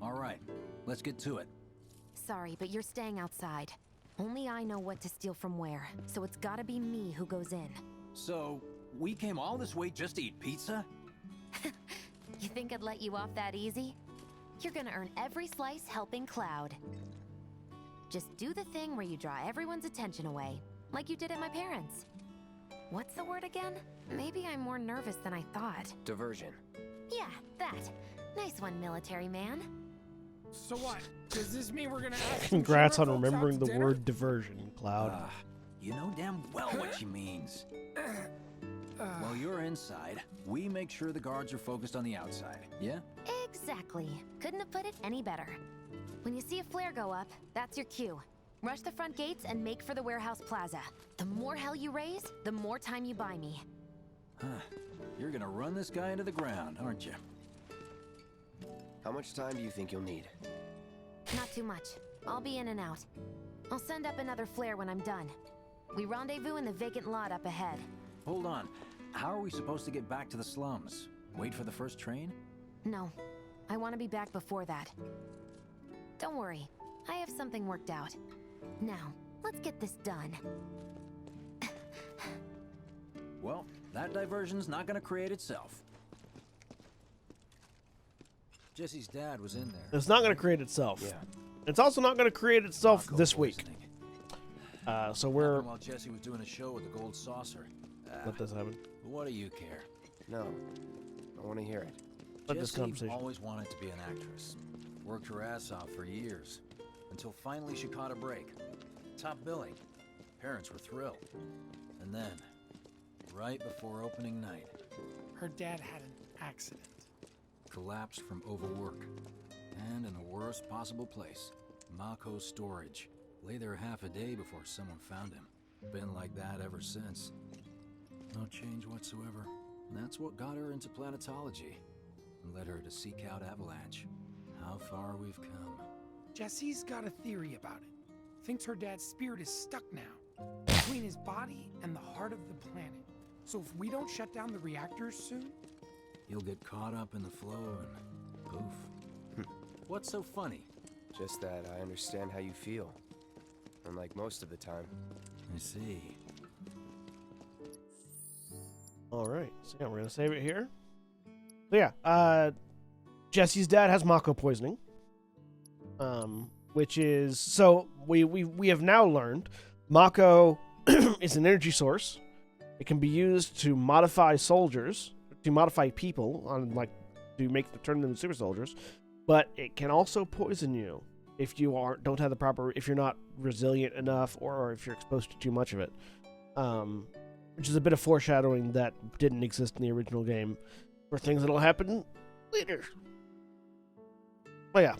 All right, let's get to it. Sorry, but you're staying outside. Only I know what to steal from where, so it's gotta be me who goes in. So, we came all this way just to eat pizza? You think I'd let you off that easy? You're gonna earn every slice helping Cloud. Just do the thing where you draw everyone's attention away, like you did at my parents'. What's the word again? Maybe I'm more nervous than I thought. Diversion. Yeah, that. Nice one, military man. So what? Does this mean we're gonna ask congrats some on Shinra folks out remembering to the dinner? word diversion, Cloud. You know damn well what she means. While you're inside, we make sure the guards are focused on the outside, yeah? Exactly. Couldn't have put it any better. When you see a flare go up, that's your cue. Rush the front gates and make for the warehouse plaza. The more hell you raise, the more time you buy me. You're gonna run this guy into the ground, aren't you? How much time do you think you'll need? Not too much. I'll be in and out. I'll send up another flare when I'm done. We rendezvous in the vacant lot up ahead. Hold on. How are we supposed to get back to the slums? Wait for the first train? No, I want to be back before that. Don't worry, I have something worked out. Now, let's get this done. Well, that diversion's not gonna create itself. Jesse's dad was in there. It's not going to create itself. Yeah. It's also not going to create itself this week. So we're. Happened while Jesse was doing a show with the gold saucer. Let this happen. What do you care? No, I want to hear it. Let this Jessie conversation. always wanted to be an actress. Worked her ass off for years, until finally she caught a break. Top billing. Parents were thrilled. And then, right before opening night, Her dad had an accident. collapsed from overwork. And in the worst possible place, Mako's storage. Lay there half a day before someone found him. Been like that ever since. No change whatsoever. And that's what got her into planetology. And led her to seek out Avalanche. How far we've come. Jesse's got a theory about it. Thinks her dad's spirit is stuck now, between his body and the heart of the planet. So if we don't shut down the reactors soon, You'll get caught up in the flow and poof. What's so funny? Just that I understand how you feel. Unlike most of the time. I see. All right. So yeah, we're going to save it here. So yeah, Jesse's dad has Mako poisoning. Which is, so we have now learned Mako is an energy source. It can be used to modify soldiers, to modify people, to turn them into super soldiers, but it can also poison you if you don't have the proper, if you're not resilient enough, or if you're exposed to too much of it. Which is a bit of foreshadowing that didn't exist in the original game for things that'll happen later. But yeah.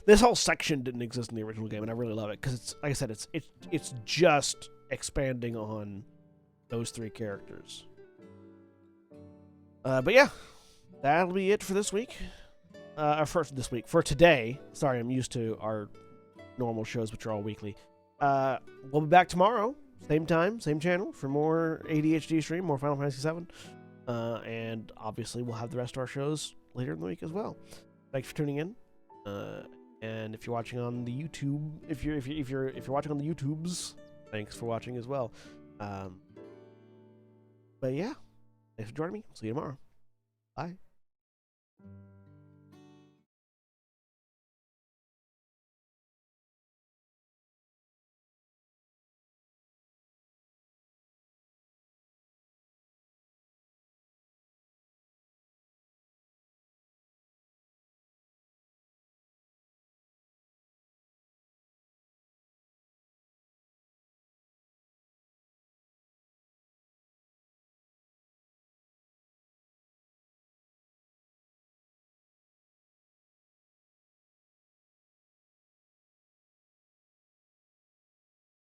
This whole section didn't exist in the original game, and I really love it because it's, like I said, it's just expanding on those three characters. But yeah, that'll be it for this week. For today. Sorry, I'm used to our normal shows, which are all weekly. We'll be back tomorrow, same time, same channel, for more ADHD stream, more Final Fantasy VII. And obviously, we'll have the rest of our shows later in the week as well. Thanks for tuning in. And if you're watching on the YouTube, if you're watching on the YouTubes, thanks for watching as well. But yeah, thanks for joining me. See you tomorrow. Bye.